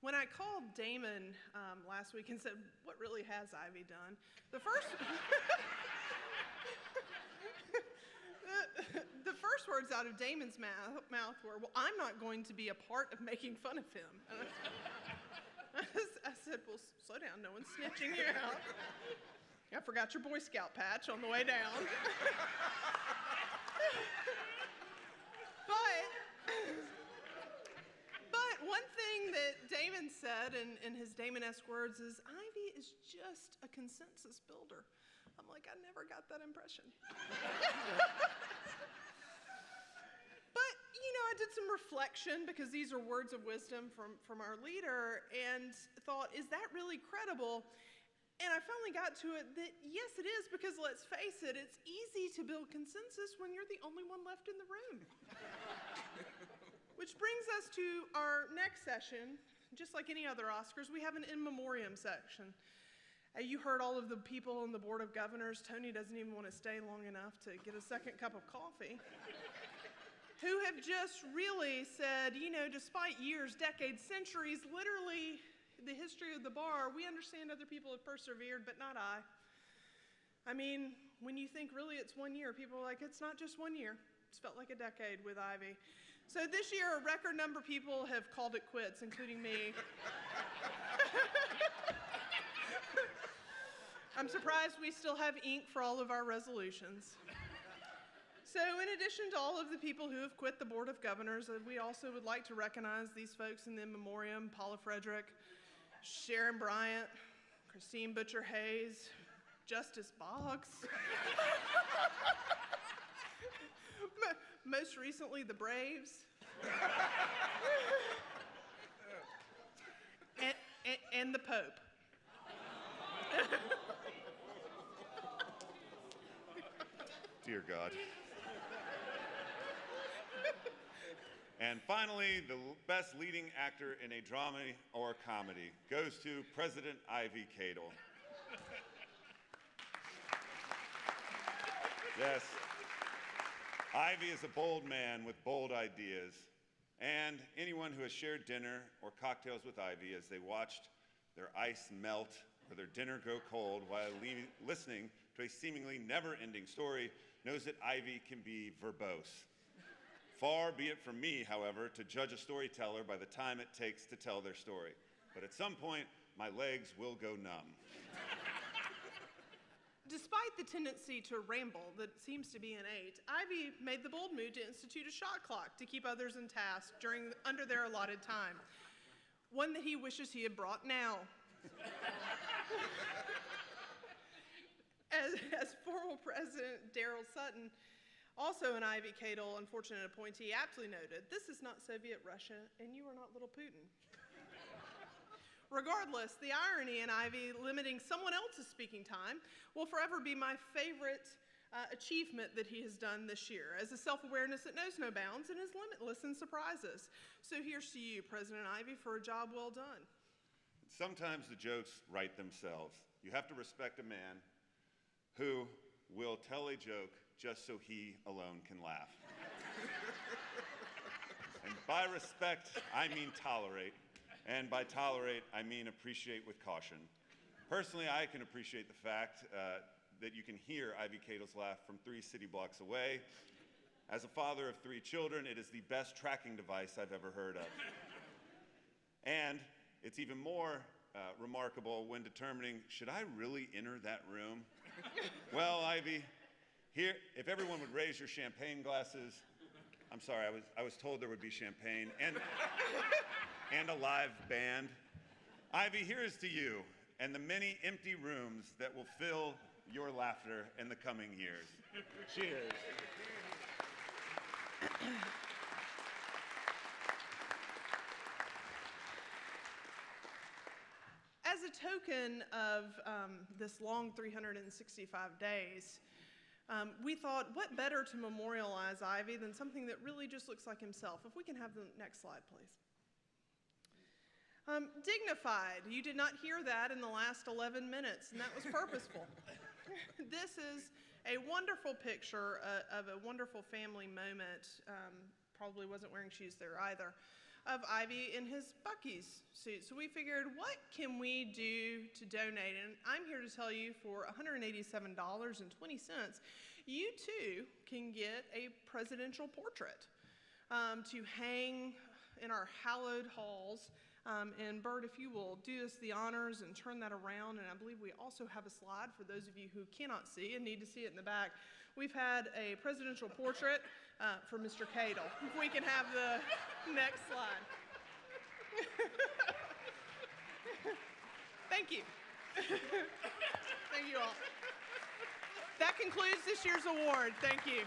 When I called Damon last week and said, what really has Ivy done? The first words out of Damon's mouth were, well, I'm not going to be a part of making fun of him. And I said, well, slow down, no one's snitching you out. I forgot your Boy Scout patch on the way down. But one thing that Damon said in his Damon-esque words is, Ivy is just a consensus builder. I'm like, I never got that impression. But, you know, I did some reflection because these are words of wisdom from our leader and thought, is that really credible? And I finally got to it that, yes, it is, because let's face it, it's easy to build consensus when you're the only one left in the room. Which brings us to our next session. Just like any other Oscars, we have an in memoriam section. You heard all of the people on the Board of Governors. Tony doesn't even want to stay long enough to get a second cup of coffee. who have just really said, you know, despite years, decades, centuries, literally the history of the bar, we understand other people have persevered, but not I. I mean, when you think really it's 1 year, people are like, it's not just 1 year. It's felt like a decade with Ivy. So this year, a record number of people have called it quits, including me. I'm surprised we still have ink for all of our resolutions. So in addition to all of the people who have quit the Board of Governors, we also would like to recognize these folks in the in memoriam: Paula Frederick, Sharon Bryant, Christine Butcher Hayes, Justice Boggs. Most recently, the Braves. and the Pope. Dear God. And finally, the best leading actor in a drama or comedy goes to President Ivy Cadle. Yes, Ivy is a bold man with bold ideas, and anyone who has shared dinner or cocktails with Ivy as they watched their ice melt or their dinner go cold while listening to a seemingly never-ending story knows that Ivy can be verbose. Far be it from me, however, to judge a storyteller by the time it takes to tell their story. But at some point, my legs will go numb. Despite the tendency to ramble that seems to be innate, Ivy made the bold move to institute a shot clock to keep others in task under their allotted time, one that he wishes he had brought now. As former President Darrell Sutton, also an Ivy Cadle unfortunate appointee, aptly noted, this is not Soviet Russia, and you are not little Putin. Regardless, the irony in Ivy limiting someone else's speaking time will forever be my favorite achievement that he has done this year, as a self-awareness that knows no bounds and is limitless in surprises. So here's to you, President Ivy, for a job well done. Sometimes the jokes write themselves. You have to respect a man who will tell a joke just so he alone can laugh. And by respect, I mean tolerate. And by tolerate, I mean appreciate with caution. Personally, I can appreciate the fact that you can hear Ivy Cadle's laugh from 3 city blocks away. As a father of 3 children, it is the best tracking device I've ever heard of. And it's even more remarkable when determining, should I really enter that room? Well, Ivy, here, if everyone would raise your champagne glasses. I'm sorry, I was told there would be champagne and a live band. Ivy, here's to you and the many empty rooms that will fill your laughter in the coming years. Cheers. As a token of this long 365 days, we thought, what better to memorialize Ivy than something that really just looks like himself? If we can have the next slide, please. Dignified. You did not hear that in the last 11 minutes, and that was purposeful. This is a wonderful picture of a wonderful family moment. Probably wasn't wearing shoes there either. Of Ivy in his Buc-ee's suit. So we figured, what can we do to donate? And I'm here to tell you, for $187.20, you too can get a presidential portrait to hang in our hallowed halls. And Bert, if you will do us the honors and turn that around, and I believe we also have a slide for those of you who cannot see and need to see it in the back. We've had a presidential portrait for Mr. Cadle. If we can have the next slide. Thank you. Thank you all. That concludes this year's award. Thank you.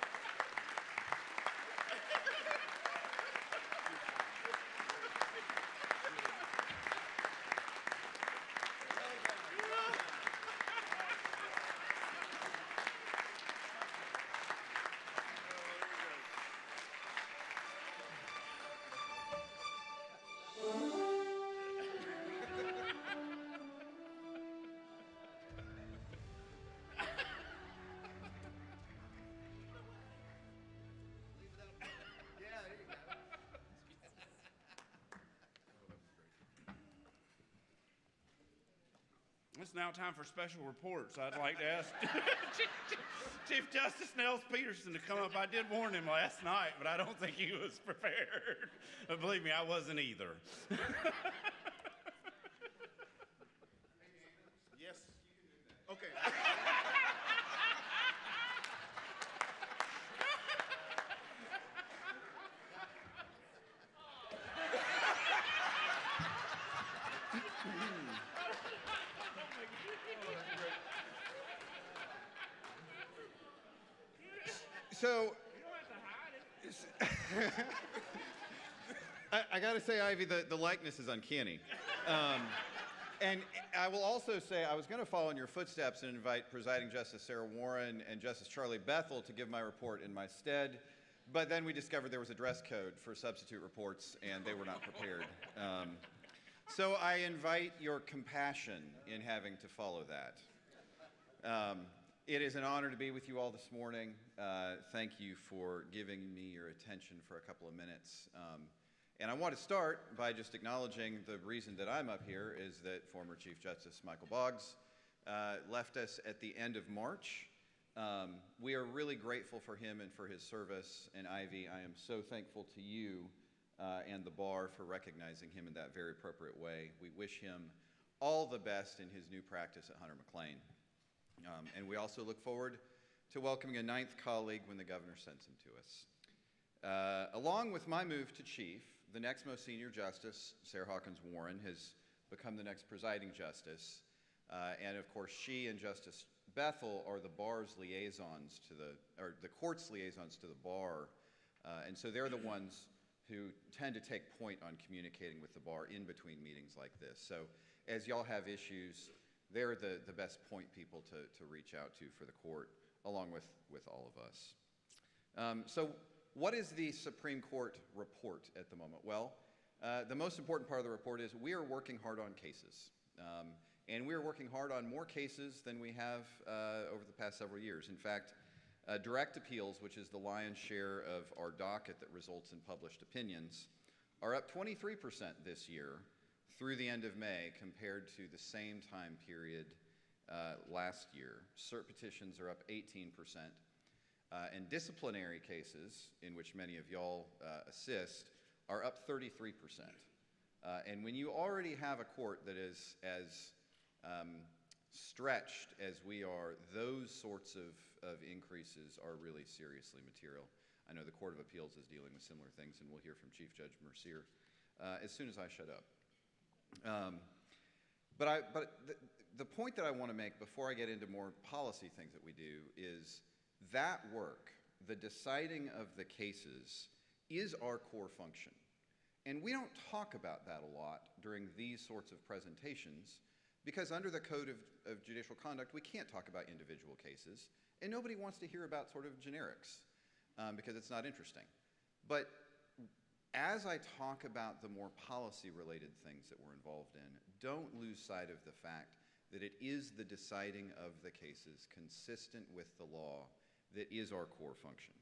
It's now time for special reports. I'd like to ask Chief Justice Nels Peterson to come up. I did warn him last night, but I don't think he was prepared. But believe me, I wasn't either. Yes. Okay. So, I got to say, Ivy, the likeness is uncanny. And I will also say, I was going to follow in your footsteps and invite Presiding Justice Sarah Warren and Justice Charlie Bethel to give my report in my stead, but then we discovered there was a dress code for substitute reports, and they were not prepared. So I invite your compassion in having to follow that. It is an honor to be with you all this morning. Thank you for giving me your attention for a couple of minutes. And I want to start by just acknowledging the reason that I'm up here is that former Chief Justice Michael Boggs left us at the end of March. We are really grateful for him and for his service. And Ivy, I am so thankful to you and the bar for recognizing him in that very appropriate way. We wish him all the best in his new practice at Hunter McLean. And we also look forward to welcoming a ninth colleague when the governor sends him to us. Along with my move to chief, the next most senior justice, Sarah Hawkins Warren, has become the next presiding justice. And of course, she and Justice Bethel are the bar's liaisons to or the court's liaisons to the bar. And so they're the ones who tend to take point on communicating with the bar in between meetings like this. So as y'all have issues, they're the best point people to reach out to for the court, along with all of us. So what is the Supreme Court report at the moment? Well, the most important part of the report is we are working hard on cases. And we are working hard on more cases than we have over the past several years. In fact, direct appeals, which is the lion's share of our docket that results in published opinions, are up 23% this year through the end of May compared to the same time period last year. Cert petitions are up 18%. And disciplinary cases, in which many of y'all assist, are up 33%. And when you already have a court that is as stretched as we are, those sorts of increases are really seriously material. I know the Court of Appeals is dealing with similar things, and we'll hear from Chief Judge Mercier as soon as I shut up. But the point that I want to make before I get into more policy things that we do is that work, the deciding of the cases, is our core function. And we don't talk about that a lot during these sorts of presentations because under the Code of Judicial Conduct, we can't talk about individual cases, and nobody wants to hear about sort of generics because it's not interesting. But as I talk about the more policy-related things that we're involved in, don't lose sight of the fact that it is the deciding of the cases consistent with the law that is our core function.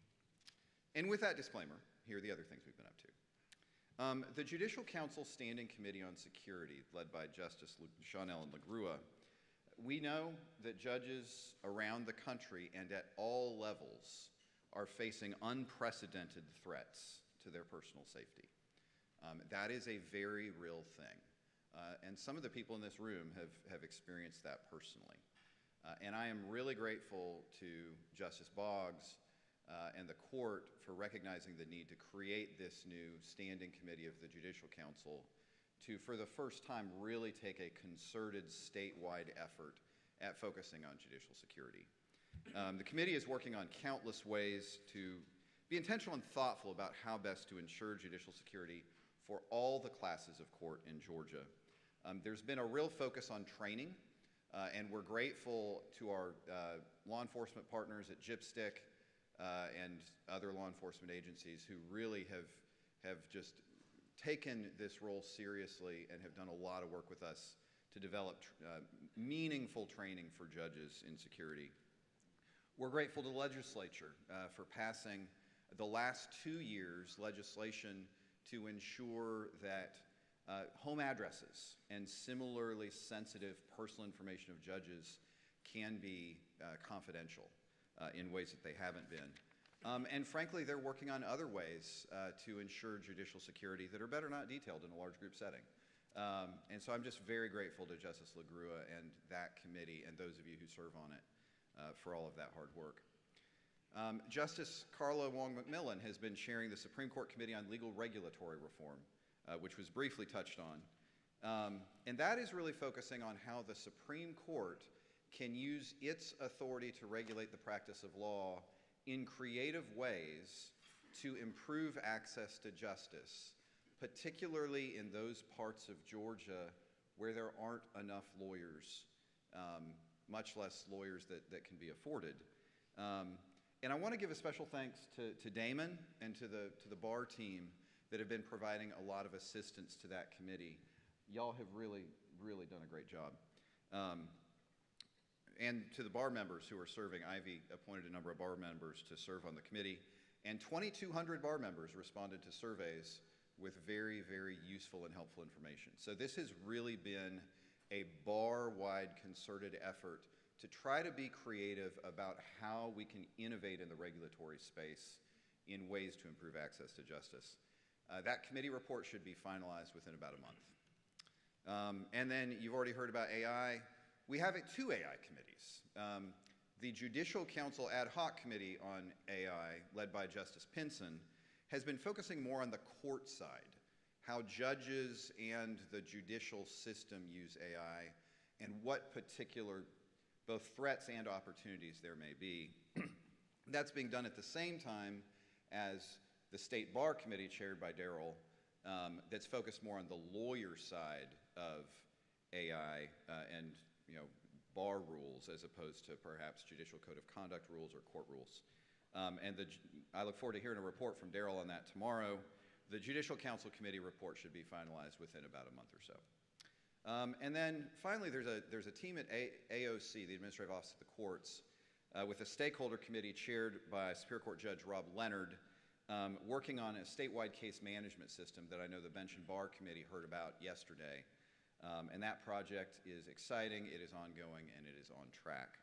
And with that disclaimer, here are the other things we've been up to. The Judicial Council Standing Committee on Security, led by Justice Sean Ellen LaGrua, we know that judges around the country and at all levels are facing unprecedented threats to their personal safety. That is a very real thing. And some of the people in this room have experienced that personally. And I am really grateful to Justice Boggs and the court for recognizing the need to create this new standing committee of the Judicial Council to, for the first time, really take a concerted statewide effort at focusing on judicial security. The committee is working on countless ways to be intentional and thoughtful about how best to ensure judicial security for all the classes of court in Georgia. There's been a real focus on training, and we're grateful to our law enforcement partners at JIPSTIC and other law enforcement agencies who really have just taken this role seriously and have done a lot of work with us to develop meaningful training for judges in security. We're grateful to the legislature for passing the last 2 years legislation to ensure that home addresses and similarly sensitive personal information of judges can be confidential in ways that they haven't been. And frankly, they're working on other ways to ensure judicial security that are better not detailed in a large group setting. And so I'm just very grateful to Justice LaGrua and that committee and those of you who serve on it for all of that hard work. Justice Carla Wong McMillan has been chairing the Supreme Court Committee on Legal Regulatory Reform, which was briefly touched on. And that is really focusing on how the Supreme Court can use its authority to regulate the practice of law in creative ways to improve access to justice, particularly in those parts of Georgia where there aren't enough lawyers, much less lawyers that can be afforded. And I want to give a special thanks to Damon and to the bar team that have been providing a lot of assistance to that committee. Y'all have really, really done a great job. And to the bar members who are serving, Ivy appointed a number of bar members to serve on the committee, and 2,200 bar members responded to surveys with very, very useful and helpful information. So this has really been a bar-wide concerted effort to try to be creative about how we can innovate in the regulatory space in ways to improve access to justice. That committee report should be finalized within about a month. And then you've already heard about AI. We have two AI committees. The Judicial Council Ad Hoc Committee on AI, led by Justice Pinson, has been focusing more on the court side, how judges and the judicial system use AI, and what particular both threats and opportunities there may be. That's being done at the same time as the State Bar Committee, chaired by Daryl, that's focused more on the lawyer side of AI and bar rules as opposed to perhaps judicial code of conduct rules or court rules. I look forward to hearing a report from Daryl on that tomorrow. The Judicial Council Committee report should be finalized within about a month or so. And then finally, there's a team at AOC, the Administrative Office of the Courts, with a stakeholder committee chaired by Superior Court Judge Rob Leonard, working on a statewide case management system that I know the Bench and Bar Committee heard about yesterday. And that project is exciting, it is ongoing, and it is on track.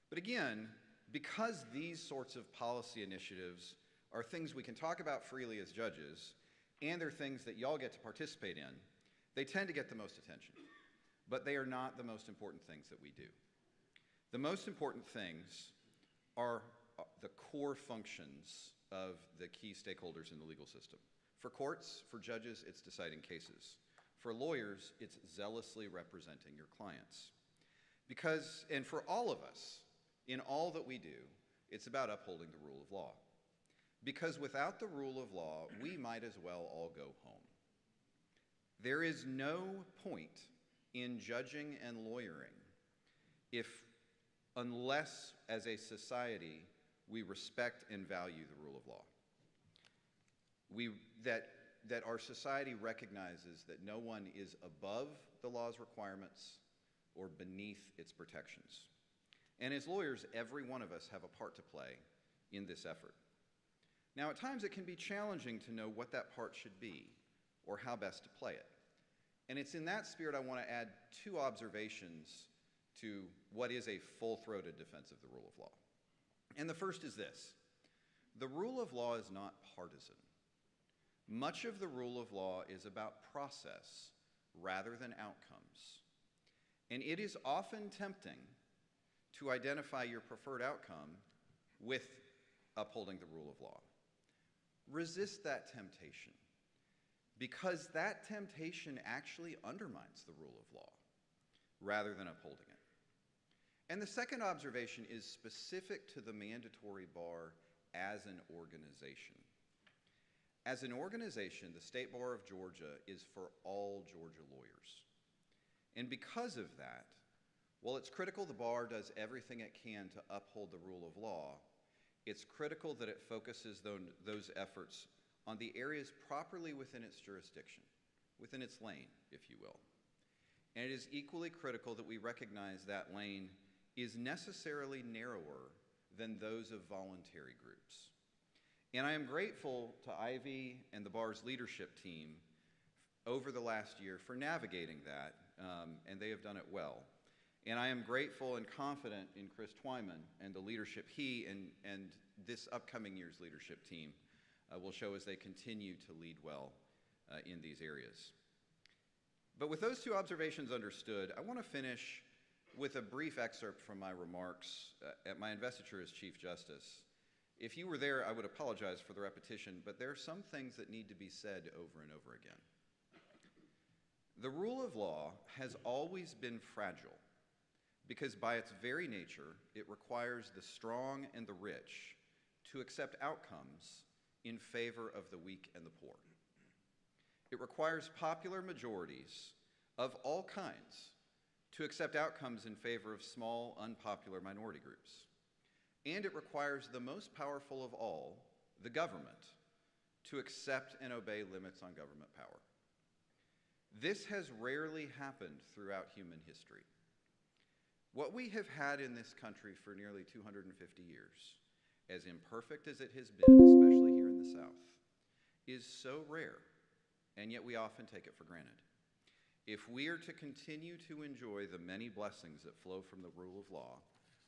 But again, because these sorts of policy initiatives are things we can talk about freely as judges, and they're things that y'all get to participate in, they tend to get the most attention. But they are not the most important things that we do. The most important things are the core functions of the key stakeholders in the legal system. For courts, for judges, it's deciding cases. For lawyers, it's zealously representing your clients. Because, and for all of us, in all that we do, it's about upholding the rule of law. Because without the rule of law, we might as well all go home. There is no point in judging and lawyering unless, as a society, we respect and value the rule of law. That our society recognizes that no one is above the law's requirements or beneath its protections. And as lawyers, every one of us have a part to play in this effort. Now, at times it can be challenging to know what that part should be or how best to play it. And it's in that spirit I want to add two observations to what is a full-throated defense of the rule of law. And the first is this: the rule of law is not partisan. Much of the rule of law is about process rather than outcomes. And it is often tempting to identify your preferred outcome with upholding the rule of law. Resist that temptation, because that temptation actually undermines the rule of law rather than upholding it. And the second observation is specific to the mandatory bar as an organization. As an organization, the State Bar of Georgia is for all Georgia lawyers. And because of that, while it's critical the bar does everything it can to uphold the rule of law, it's critical that it focuses those efforts on the areas properly within its jurisdiction, within its lane, if you will. And it is equally critical that we recognize that lane is necessarily narrower than those of voluntary groups. And I am grateful to Ivy and the bar's leadership team over the last year for navigating that, and they have done it well. And I am grateful and confident in Chris Twyman and the leadership he and this upcoming year's leadership team will show as they continue to lead well in these areas. But with those two observations understood, I want to finish with a brief excerpt from my remarks at my investiture as Chief Justice. If you were there, I would apologize for the repetition, but there are some things that need to be said over and over again. The rule of law has always been fragile because by its very nature, it requires the strong and the rich to accept outcomes in favor of the weak and the poor. It requires popular majorities of all kinds to accept outcomes in favor of small, unpopular minority groups. And it requires the most powerful of all, the government, to accept and obey limits on government power. This has rarely happened throughout human history. What we have had in this country for nearly 250 years, as imperfect as it has been, especially here in the South, is so rare, and yet we often take it for granted. If we are to continue to enjoy the many blessings that flow from the rule of law,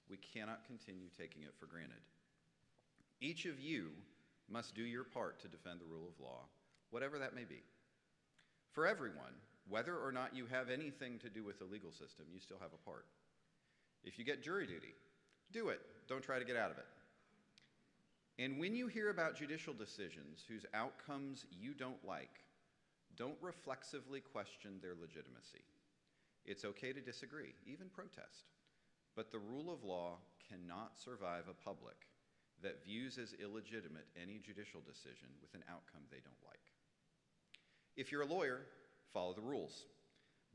we cannot continue taking it for granted. Each of you must do your part to defend the rule of law, whatever that may be. For everyone, whether or not you have anything to do with the legal system, you still have a part. If you get jury duty, do it. Don't try to get out of it. And when you hear about judicial decisions whose outcomes you don't like, don't reflexively question their legitimacy. It's okay to disagree, even protest. But the rule of law cannot survive a public that views as illegitimate any judicial decision with an outcome they don't like. If you're a lawyer, follow the rules,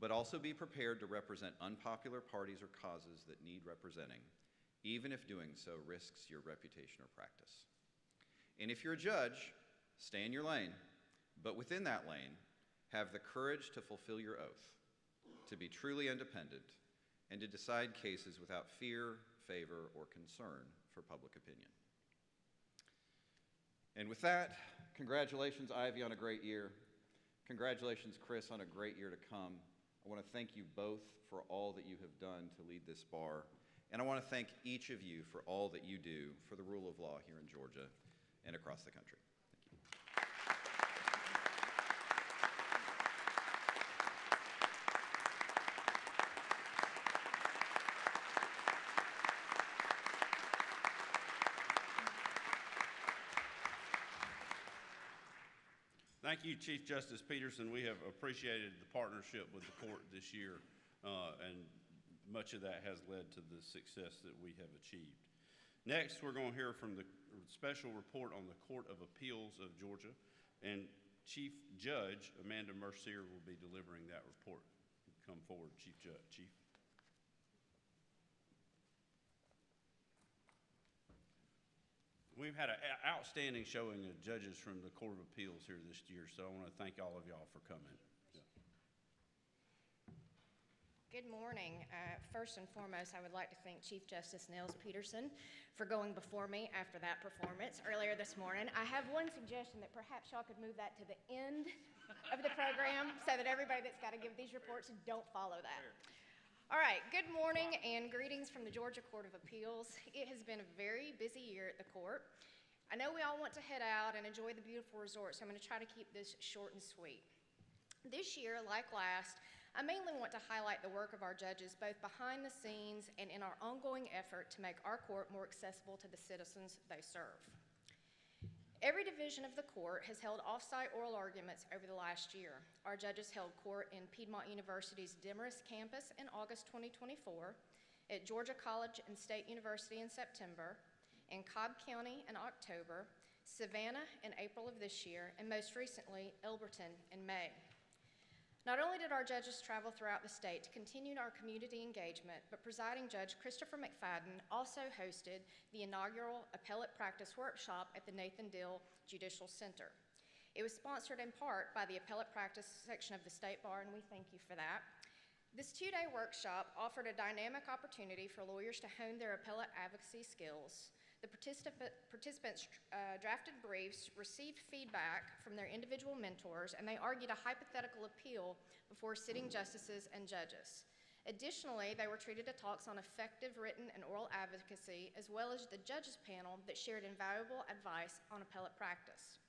but also be prepared to represent unpopular parties or causes that need representing, even if doing so risks your reputation or practice. And if you're a judge, stay in your lane, but within that lane, have the courage to fulfill your oath, to be truly independent, and to decide cases without fear, favor, or concern for public opinion. And with that, congratulations, Ivy, on a great year. Congratulations, Chris, on a great year to come. I want to thank you both for all that you have done to lead this bar. And I want to thank each of you for all that you do for the rule of law here in Georgia and across the country. Thank you, Chief Justice Peterson. We have appreciated the partnership with the court this year, and much of that has led to the success that we have achieved. Next, we're going to hear from the special report on the Court of Appeals of Georgia, and Chief Judge Amanda Mercier will be delivering that report. Come forward, Chief Judge. Chief. We've had an outstanding showing of judges from the Court of Appeals here this year, so I want to thank all of y'all for coming. Good morning. First and foremost, I would like to thank Chief Justice Nels Peterson for going before me after that performance earlier this morning. I have one suggestion that perhaps y'all could move that to the end of the program so that everybody that's got to give these reports don't follow that. All right, good morning and greetings from the Georgia Court of Appeals. It has been a very busy year at the court. I know we all want to head out and enjoy the beautiful resort, so I'm going to try to keep this short and sweet. This year, like last, I mainly want to highlight the work of our judges both behind the scenes and in our ongoing effort to make our court more accessible to the citizens they serve. Every division of the court has held off-site oral arguments over the last year. Our judges held court in Piedmont University's Demorest campus in August 2024, at Georgia College and State University in September, in Cobb County in October, Savannah in April of this year, and most recently, Elberton in May. Not only did our judges travel throughout the state to continue our community engagement, but presiding Judge Christopher McFadden also hosted the inaugural Appellate Practice Workshop at the Nathan Dill Judicial Center. It was sponsored in part by the Appellate Practice section of the State Bar, and we thank you for that. This two-day workshop offered a dynamic opportunity for lawyers to hone their appellate advocacy skills, The participants drafted briefs, received feedback from their individual mentors, and they argued a hypothetical appeal before sitting justices and judges. Additionally, they were treated to talks on effective written and oral advocacy, as well as the judges panel that shared invaluable advice on appellate practice.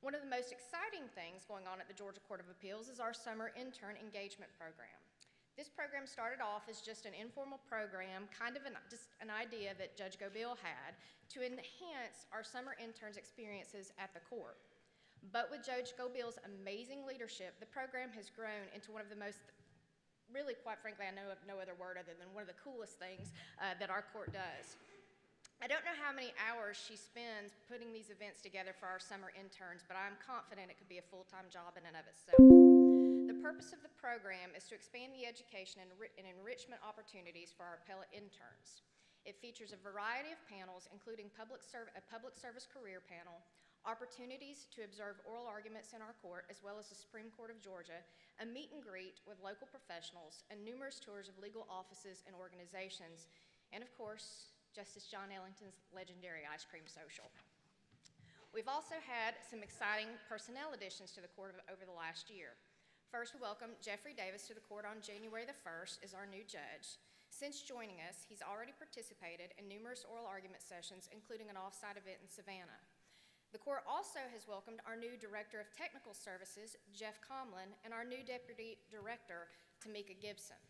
One of the most exciting things going on at the Georgia Court of Appeals is our summer intern engagement program. This program started off as just an informal program, kind of just an idea that Judge Gobill had to enhance our summer interns' experiences at the court. But with Judge Gobill's amazing leadership, the program has grown into one of the most, really, quite frankly, I know of no other word other than one of the coolest things that our court does. I don't know how many hours she spends putting these events together for our summer interns, but I'm confident it could be a full-time job in and of itself. The purpose of the program is to expand the education and enrichment opportunities for our appellate interns. It features a variety of panels, including a public service career panel, opportunities to observe oral arguments in our court, as well as the Supreme Court of Georgia, a meet and greet with local professionals, and numerous tours of legal offices and organizations, and of course, Justice John Ellington's legendary ice cream social. We've also had some exciting personnel additions to the court over the last year. First, we welcome Jeffrey Davis to the court on January the 1st as our new judge. Since joining us, he's already participated in numerous oral argument sessions, including an off-site event in Savannah. The court also has welcomed our new Director of Technical Services, Jeff Comlin, and our new Deputy Director, Tamika Gibson.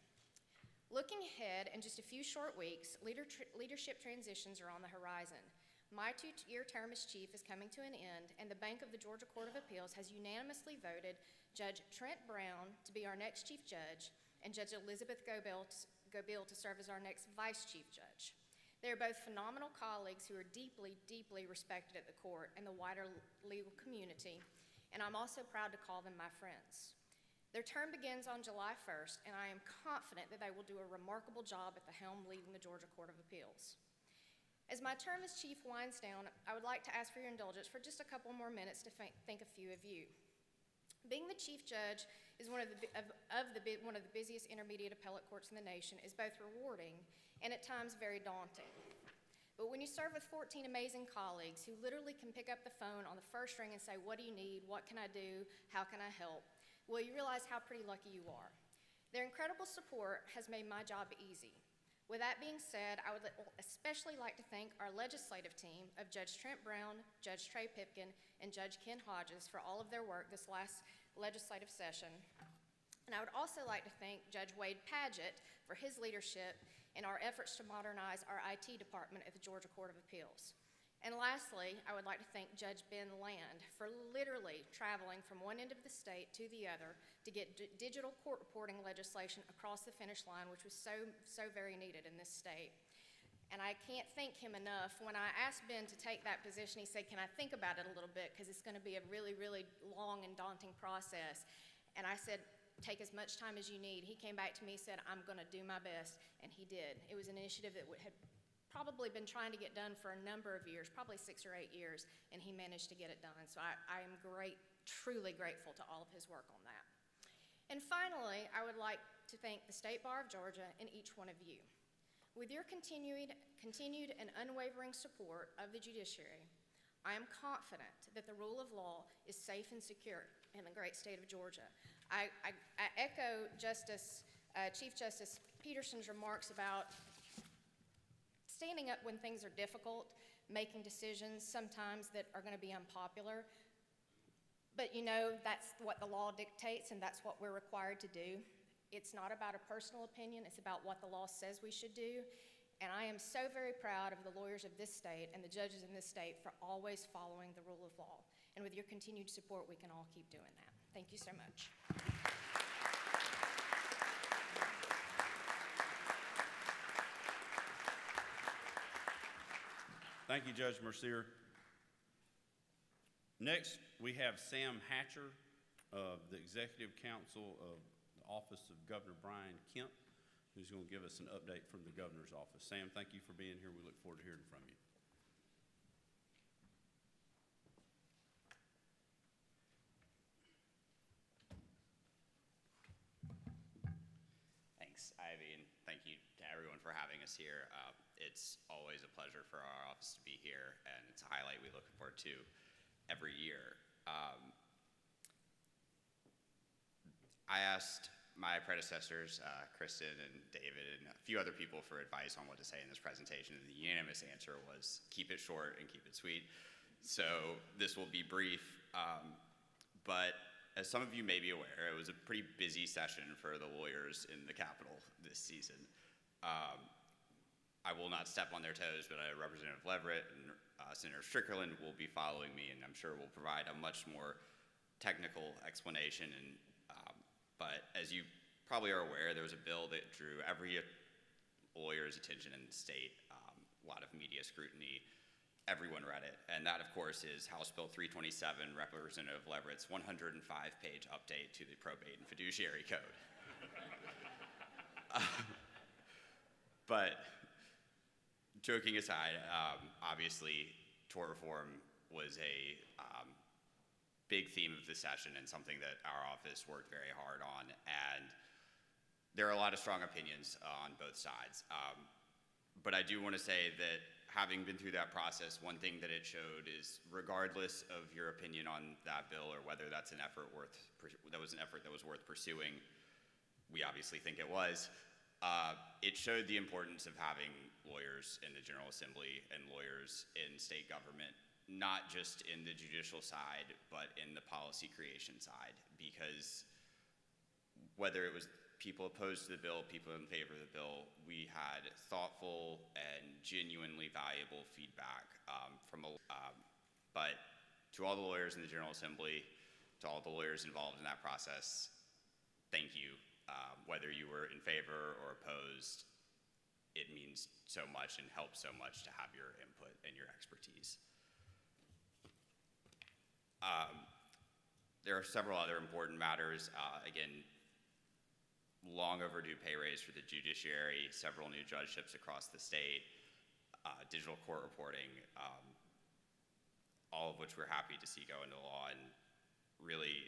Looking ahead, in just a few short weeks, leadership transitions are on the horizon. My two-year term as chief is coming to an end, and the Bank of the Georgia Court of Appeals has unanimously voted Judge Trent Brown to be our next chief judge and Judge Elizabeth Gobill to serve as our next vice chief judge. They are both phenomenal colleagues who are deeply, deeply respected at the court and the wider legal community, and I'm also proud to call them my friends. Their term begins on July 1st, and I am confident that they will do a remarkable job at the helm leading the Georgia Court of Appeals. As my term as chief winds down, I would like to ask for your indulgence for just a couple more minutes to thank a few of you. Being the chief judge is one of the busiest intermediate appellate courts in the nation is both rewarding and at times very daunting. But when you serve with 14 amazing colleagues who literally can pick up the phone on the first ring and say, "What do you need? What can I do? How can I help?" well, you realize how pretty lucky you are. Their incredible support has made my job easy. With that being said, I would especially like to thank our legislative team of Judge Trent Brown, Judge Trey Pipkin, and Judge Ken Hodges for all of their work this last legislative session. And I would also like to thank Judge Wade Padgett for his leadership in our efforts to modernize our IT department at the Georgia Court of Appeals. And lastly, I would like to thank Judge Ben Land for literally traveling from one end of the state to the other to get digital court reporting legislation across the finish line, which was so very needed in this state. And I can't thank him enough. When I asked Ben to take that position, he said, "Can I think about it a little bit, because it's going to be a really, really long and daunting process." And I said, "Take as much time as you need." He came back to me and said, "I'm going to do my best," and he did. It was an initiative that had probably been trying to get done for a number of years, probably 6 or 8 years, and he managed to get it done. So I am truly grateful to all of his work on that. And finally, I would like to thank the State Bar of Georgia and each one of you. With your continued and unwavering support of the judiciary, I am confident that the rule of law is safe and secure in the great state of Georgia. I echo Chief Justice Peterson's remarks about standing up when things are difficult, making decisions sometimes that are going to be unpopular. But you know, that's what the law dictates, and that's what we're required to do. It's not about a personal opinion, it's about what the law says we should do. And I am so very proud of the lawyers of this state and the judges in this state for always following the rule of law. And with your continued support, we can all keep doing that. Thank you so much. Thank you, Judge Mercier. Next, we have Sam Hatcher of the Executive Council of the Office of Governor Brian Kemp, who's going to give us an update from the governor's office. Sam, thank you for being here. We look forward to hearing from you. Thanks. Thanks, Ivy, and thank you to everyone for having us here. It's always a pleasure for our office to be here, and it's a highlight we look forward to every year. I asked my predecessors, Kristen and David, and a few other people for advice on what to say in this presentation, and the unanimous answer was keep it short and keep it sweet. So this will be brief, but as some of you may be aware, it was a pretty busy session for the lawyers in the Capitol this season. I will not step on their toes, but Representative Leverett and Senator Strickland will be following me, and I'm sure will provide a much more technical explanation. But as you probably are aware, there was a bill that drew every lawyer's attention in the state, a lot of media scrutiny. Everyone read it, and that, of course, is House Bill 327, Representative Leverett's 105-page update to the Probate and Fiduciary Code. But joking aside, obviously, tort reform was a big theme of the session and something that our office worked very hard on, and there are a lot of strong opinions on both sides. But I do want to say that having been through that process, one thing that it showed is regardless of your opinion on that bill or whether that's an effort that was worth pursuing, we obviously think it was, it showed the importance of having lawyers in the General Assembly and lawyers in state government, not just in the judicial side, but in the policy creation side, because whether it was people opposed to the bill, people in favor of the bill, we had thoughtful and genuinely valuable feedback but to all the lawyers in the General Assembly, to all the lawyers involved in that process, thank you. Whether you were in favor or opposed, it means so much and helps so much to have your input and your expertise. There are several other important matters. Again, long overdue pay raise for the judiciary, several new judgeships across the state, digital court reporting, all of which we're happy to see go into law. And really,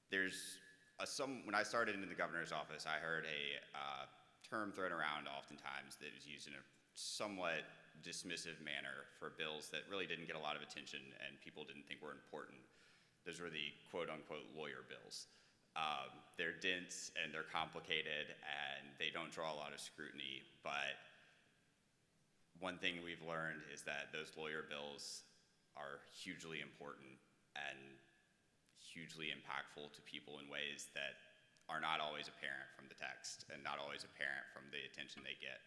when I started in the governor's office, I heard a term thrown around oftentimes that was used in a somewhat dismissive manner for bills that really didn't get a lot of attention and people didn't think were important. Those were the quote-unquote lawyer bills. They're dense and they're complicated and they don't draw a lot of scrutiny, but one thing we've learned is that those lawyer bills are hugely important and hugely impactful to people in ways that are not always apparent from the text and not always apparent from the attention they get.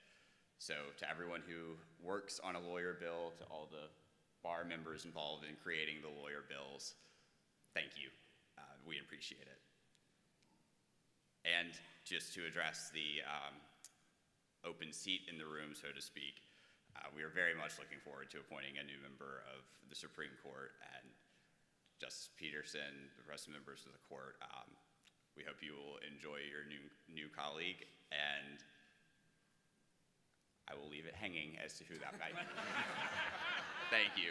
So to everyone who works on a lawyer bill, to all the bar members involved in creating the lawyer bills, thank you. We appreciate it. And just to address the open seat in the room, so to speak, we are very much looking forward to appointing a new member of the Supreme Court, and Justice Peterson, the rest of the members of the court, we hope you will enjoy your new colleague, and I will leave it hanging as to who that might be. Thank you.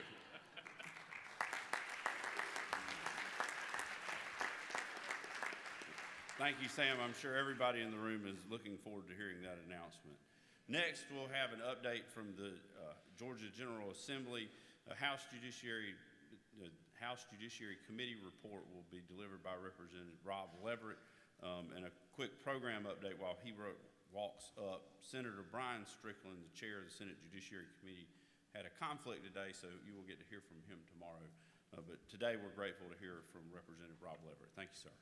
Thank you, Sam. I'm sure everybody in the room is looking forward to hearing that announcement. Next, we'll have an update from the Georgia General Assembly. The House Judiciary Committee report will be delivered by Representative Rob Leverett. And a quick program update while he walks up. Senator Brian Strickland, the chair of the Senate Judiciary Committee, had a conflict today, so you will get to hear from him tomorrow. But today we're grateful to hear from Representative Rob Leverett. Thank you, sir.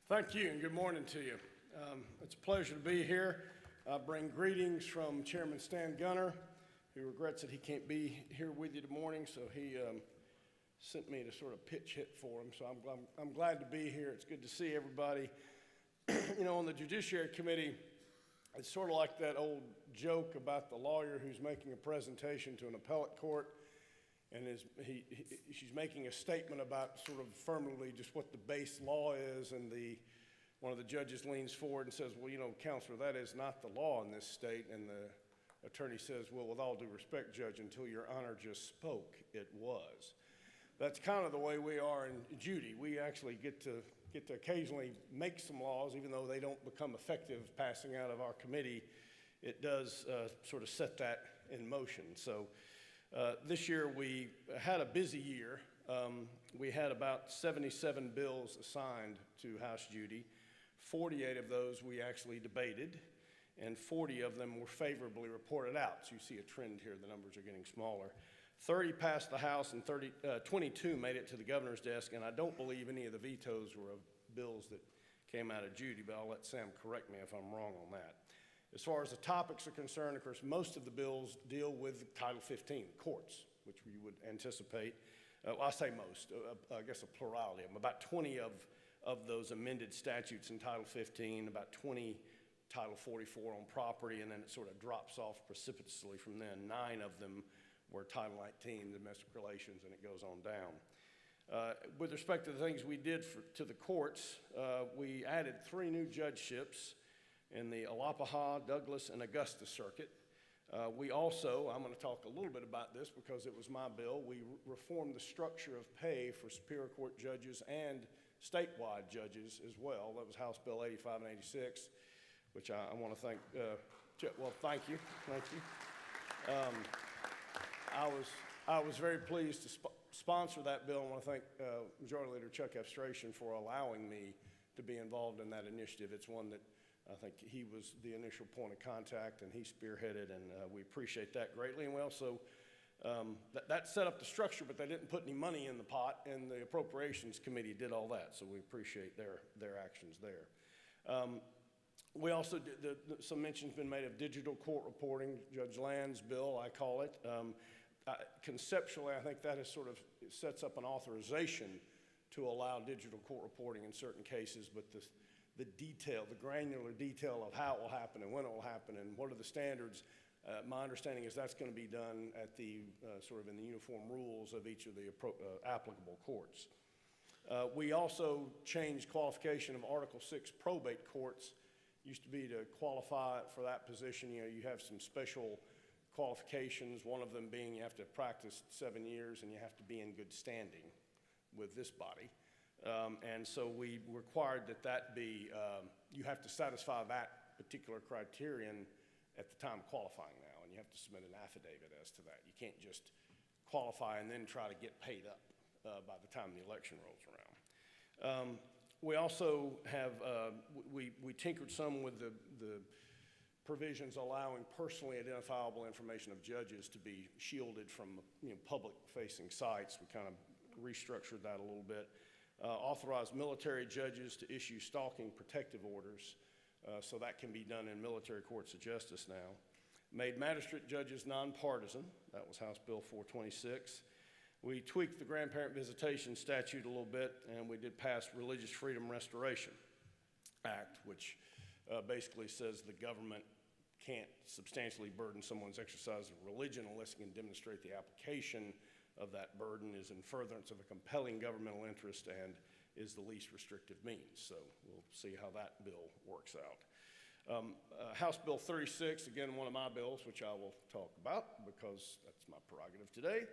Thank you, and good morning to you. It's a pleasure to be here. I bring greetings from Chairman Stan Gunner, who regrets that he can't be here with you this morning, so he sent me to sort of pitch hit for him. So I'm glad to be here. It's good to see everybody. You know, on the Judiciary Committee, it's sort of like that old joke about the lawyer who's making a presentation to an appellate court, and she's making a statement about sort of affirmatively just what the base law is, and one of the judges leans forward and says, well, you know, counselor, that is not the law in this state, and the attorney says, well, with all due respect, Judge, until your honor just spoke, it was. That's kind of the way we are in Judy. We actually get to get to occasionally make some laws, even though they don't become effective passing out of our committee. It does sort of set that in motion. So this year we had a busy year. We had about 77 bills assigned to House duty. 48 of those we actually debated, and 40 of them were favorably reported out. So you see a trend here, the numbers are getting smaller. 30 passed the House and 22 made it to the governor's desk, and I don't believe any of the vetoes were of bills that came out of duty, but I'll let Sam correct me if I'm wrong on that. As far as the topics are concerned, of course, most of the bills deal with Title 15, courts, which we would anticipate. Well, I say most, I guess a plurality of them. About 20 of those amended statutes in Title 15, about 20 Title 44 on property, and then it sort of drops off precipitously from then. 9 of them were Title 19, domestic relations, and it goes on down. With respect to the things we did to the courts, we added 3 new judgeships in the Alapaha, Douglas, and Augusta circuit. We also, I'm going to talk a little bit about this because it was my bill, we reformed the structure of pay for Superior Court judges and statewide judges as well. That was House Bill 85 and 86, which I want to thank, well, thank you. I was very pleased to sponsor that bill. I want to thank Majority Leader Chuck Efstration for allowing me to be involved in that initiative. It's one that I think he was the initial point of contact, and he spearheaded, and we appreciate that greatly. And we also, that set up the structure, but they didn't put any money in the pot, and the Appropriations Committee did all that, so we appreciate their actions there. We also did, some mention's been made of digital court reporting, Judge Land's bill, I call it. Conceptually, I think that is sort of, it sets up an authorization to allow digital court reporting in certain cases, but the detail, the granular detail of how it will happen and when it will happen and what are the standards, my understanding is that's going to be done at the sort of in the uniform rules of each of the applicable courts. We also changed qualification of Article 6 probate courts. Used to be to qualify for that position, you know, you have some special qualifications, one of them being you have to practice 7 years and you have to be in good standing with this body. And so we required that be, you have to satisfy that particular criterion at the time of qualifying now, and you have to submit an affidavit as to that. You can't just qualify and then try to get paid up by the time the election rolls around. We also have, we tinkered some with the provisions allowing personally identifiable information of judges to be shielded from, you know, public-facing sites. We kind of restructured that a little bit. Authorized military judges to issue stalking protective orders, so that can be done in military courts of justice now. Made magistrate judges nonpartisan. That was House Bill 426. We tweaked the grandparent visitation statute a little bit, and we did pass Religious Freedom Restoration Act, which basically says the government can't substantially burden someone's exercise of religion unless it can demonstrate the application of that burden is in furtherance of a compelling governmental interest and is the least restrictive means. So we'll see how that bill works out. House Bill 36, again, one of my bills, which I will talk about because that's my prerogative today.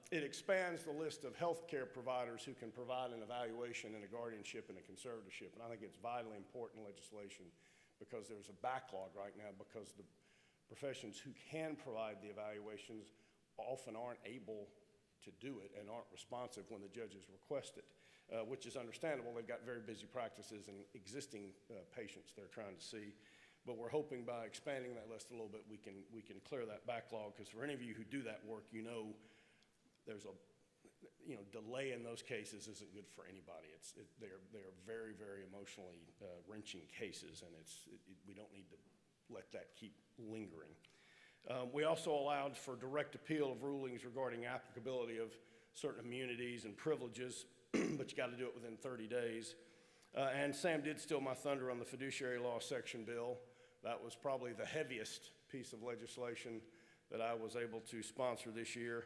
It expands the list of healthcare providers who can provide an evaluation and a guardianship and a conservatorship. And I think it's vitally important legislation because there's a backlog right now because the professions who can provide the evaluations often aren't able to do it and aren't responsive when the judges request it, which is understandable. They've got very busy practices and existing patients they're trying to see. But we're hoping by expanding that list a little bit, we can clear that backlog, because for any of you who do that work, you know there's a, you know, delay in those cases isn't good for anybody. They are very, very emotionally wrenching cases, and we don't need to let that keep lingering. We also allowed for direct appeal of rulings regarding applicability of certain immunities and privileges, but you got to do it within 30 days. And Sam did steal my thunder on the fiduciary law section bill. That was probably the heaviest piece of legislation that I was able to sponsor this year.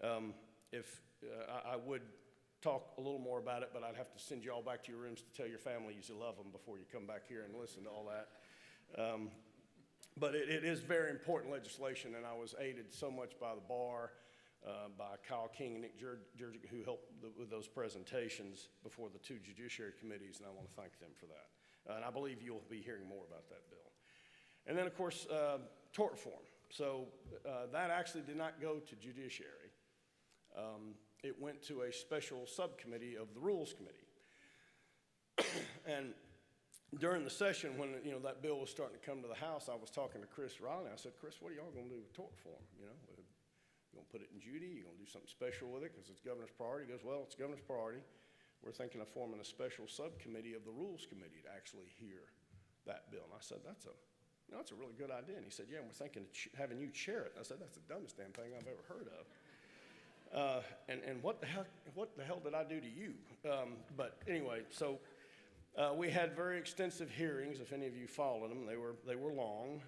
I would talk a little more about it, but I'd have to send you all back to your rooms to tell your families you love them before you come back here and listen to all that. But it is very important legislation, and I was aided so much by the bar. by Kyle King and Nick Jurgic, who helped with those presentations before the two judiciary committees, and I want to thank them for that. And I believe you'll be hearing more about that bill. And then, of course, tort reform. So that actually did not go to judiciary. It went to a special subcommittee of the Rules Committee. And during the session, when that bill was starting to come to the House, I was talking to Chris Riley. I said, Chris, what are y'all going to do with tort reform? You going to put it in Judy? You going to do something special with it because it's governor's priority? He goes, well, it's governor's priority. We're thinking of forming a special subcommittee of the Rules Committee to actually hear that bill. And I said, that's a really good idea. And he said, yeah, and we're thinking of having you chair it. And I said, that's the dumbest damn thing I've ever heard of. And what the hell did I do to you? But anyway, so we had very extensive hearings. If any of you followed them, they were long.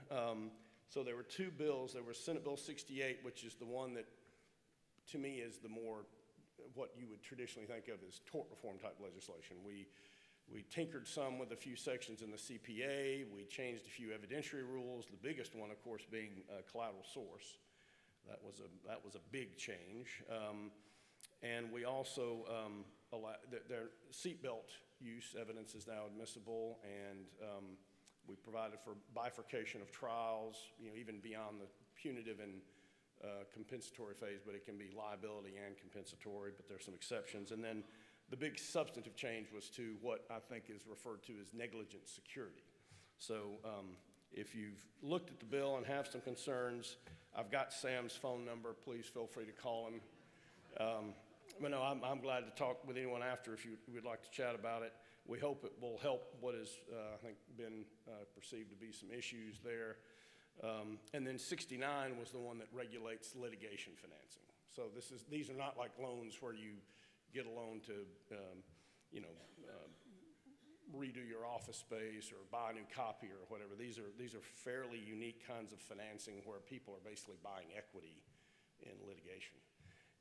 So there were two bills. There was Senate Bill 68, which is the one that, to me, is the more what you would traditionally think of as tort reform type legislation. We tinkered some with a few sections in the CPA. We changed a few evidentiary rules. The biggest one, of course, being collateral source. That was a big change. And we also their seatbelt use evidence is now admissible, and we provided for bifurcation of trials, even beyond the punitive and compensatory phase, but it can be liability and compensatory, but there's some exceptions. And then the big substantive change was to what I think is referred to as negligent security. So if you've looked at the bill and have some concerns, I've got Sam's phone number. Please feel free to call him. But no, I'm glad to talk with anyone after if you would like to chat about it. We hope it will help what has, I think, been perceived to be some issues there. And then 69 was the one that regulates litigation financing. So these are not like loans where you get a loan to, redo your office space or buy a new copy or whatever. These are fairly unique kinds of financing where people are basically buying equity in litigation.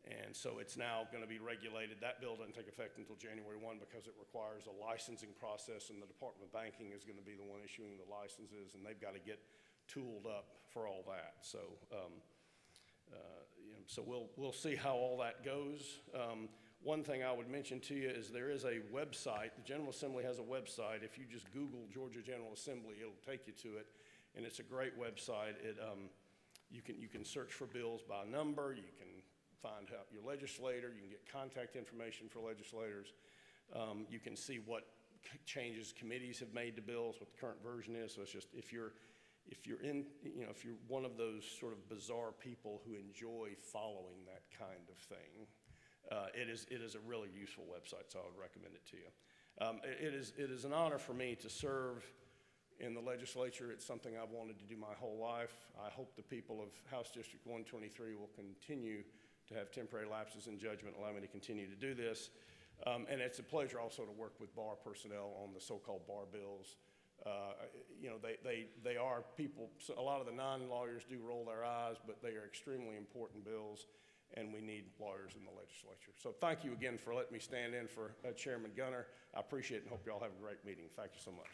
And so it's now going to be regulated. That bill doesn't take effect until January 1 because it requires a licensing process, and the Department of Banking is going to be the one issuing the licenses, and they've got to get tooled up for all that. So, so we'll see how all that goes. One thing I would mention to you is there is a website. The General Assembly has a website. If you just Google Georgia General Assembly, it'll take you to it, and it's a great website. You can search for bills by number. You can find out your legislator. You can get contact information for legislators. You can see what changes committees have made to bills, what the current version is. So it's just if you're one of those sort of bizarre people who enjoy following that kind of thing, it is a really useful website, so I would recommend it to you. It is an honor for me to serve in the legislature. It's something I've wanted to do my whole life. I hope the people of House District 123 will continue to have temporary lapses in judgment, allow me to continue to do this. And it's a pleasure also to work with bar personnel on the so-called bar bills. They are people, so a lot of the non-lawyers do roll their eyes, but they are extremely important bills, and we need lawyers in the legislature. So thank you again for letting me stand in for Chairman Gunner. I appreciate it and hope you all have a great meeting. Thank you so much.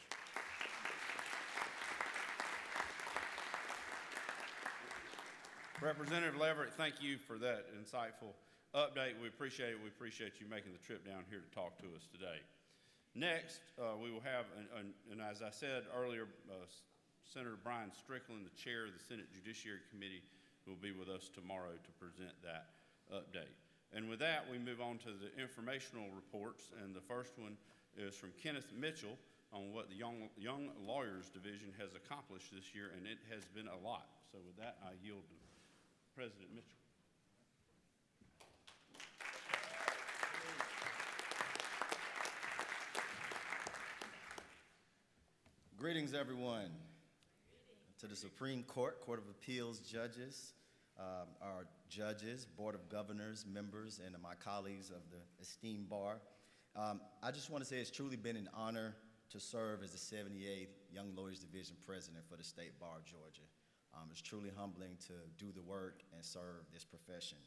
Representative Leverett, thank you for that insightful update. We appreciate it. We appreciate you making the trip down here to talk to us today. Next, we will have, and as I said earlier, Senator Brian Strickland, the chair of the Senate Judiciary Committee, will be with us tomorrow to present that update. And with that, we move on to the informational reports, and the first one is from Kenneth Mitchell on what the Young Lawyers Division has accomplished this year, and it has been a lot. So with that, I yield to President Mitchell. Greetings, everyone. To the Supreme Court, Court of Appeals judges, our judges, Board of Governors, members, and my colleagues of the esteemed bar. I just want to say it's truly been an honor to serve as the 78th Young Lawyers Division President for the State Bar of Georgia. It's truly humbling to do the work and serve this profession.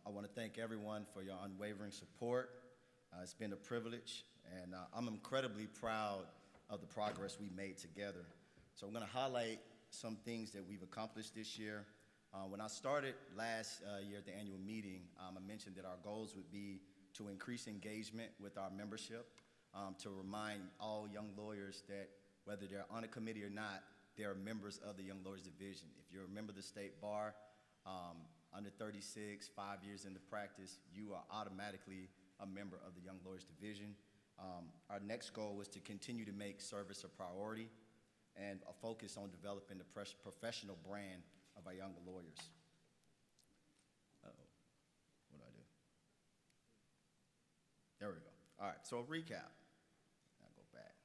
I want to thank everyone for your unwavering support. It's been a privilege, and I'm incredibly proud of the progress we made together. So I'm going to highlight some things that we've accomplished this year. When I started last year at the annual meeting, I mentioned that our goals would be to increase engagement with our membership, to remind all young lawyers that whether they're on a committee or not, they are members of the Young Lawyers Division. If you're a member of the State Bar, under 36, 5 years into practice, you are automatically a member of the Young Lawyers Division. Our next goal was to continue to make service a priority and a focus on developing the professional brand of our younger lawyers. Uh-oh, what do I do? There we go. All right, so a recap. I'll go back.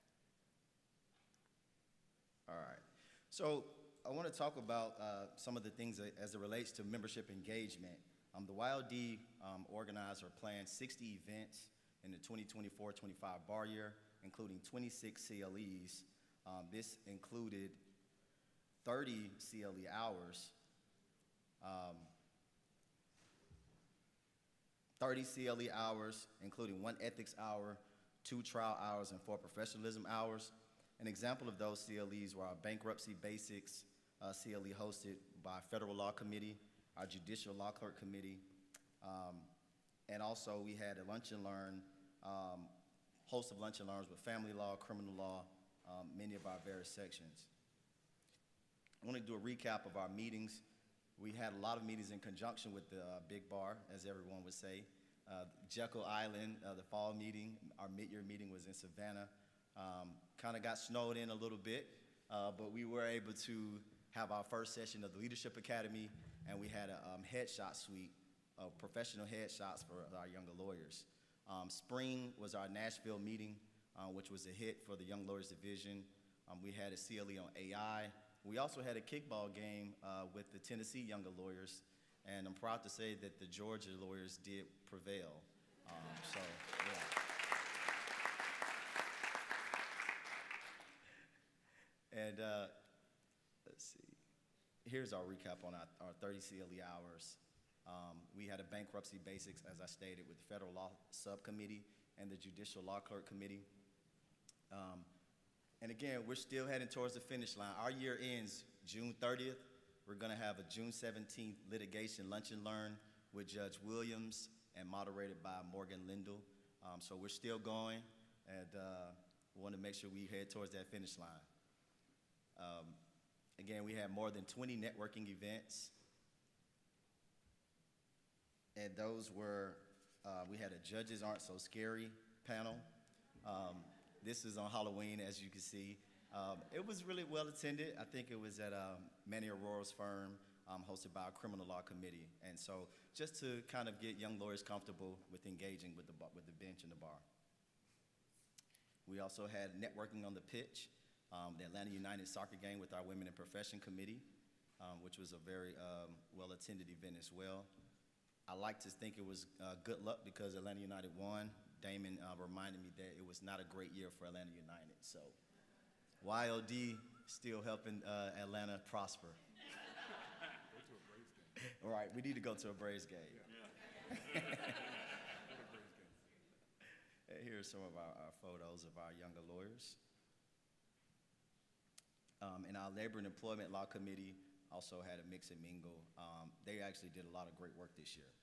All right, so I want to talk about some of the things as it relates to membership engagement. The YLD organized or planned 60 events in the 2024-25 bar year, including 26 CLEs. This included 30 CLE hours, 30 CLE hours, including 1 ethics hour, 2 trial hours, and 4 professionalism hours. An example of those CLEs were our bankruptcy basics CLE hosted by Federal Law Committee, our Judicial Law Clerk Committee, and also we had a lunch and learn, host of lunch and learns with family law, criminal law, many of our various sections. I want to do a recap of our meetings. We had a lot of meetings in conjunction with the Big Bar, as everyone would say. Jekyll Island, the fall meeting, our mid-year meeting was in Savannah. Kind of got snowed in a little bit, but we were able to have our first session of the Leadership Academy, and we had a headshot suite of professional headshots for our younger lawyers. Spring was our Nashville meeting, which was a hit for the Young Lawyers Division. We had a CLE on AI. We also had a kickball game with the Tennessee younger lawyers, and I'm proud to say that the Georgia lawyers did prevail. So, yeah. And let's see. Here's our recap on our 30 CLE hours. We had a bankruptcy basics, as I stated, with the Federal Law Subcommittee and the Judicial Law Clerk Committee. And again, we're still heading towards the finish line. Our year ends June 30th. We're going to have a June 17th litigation lunch and learn with Judge Williams and moderated by Morgan Lindell. So we're still going, and we want to make sure we head towards that finish line. Again, we had more than 20 networking events, and those were, we had a Judges Aren't So Scary panel. This is on Halloween, as you can see. It was really well attended. I think it was at Manny Aurora's firm, hosted by our criminal law committee. And so just to kind of get young lawyers comfortable with engaging with the bench and the bar. We also had networking on the pitch, the Atlanta United soccer game with our Women in Profession Committee, which was a very well-attended event as well. I like to think it was good luck because Atlanta United won. Damon reminded me that it was not a great year for Atlanta United. So YLD still helping Atlanta prosper. Go to a Braves game. All right, we need to go to a Braves game. Yeah. Here are some of our photos of our younger lawyers. And our Labor and Employment Law Committee also had a mix and mingle. They actually did a lot of great work this year.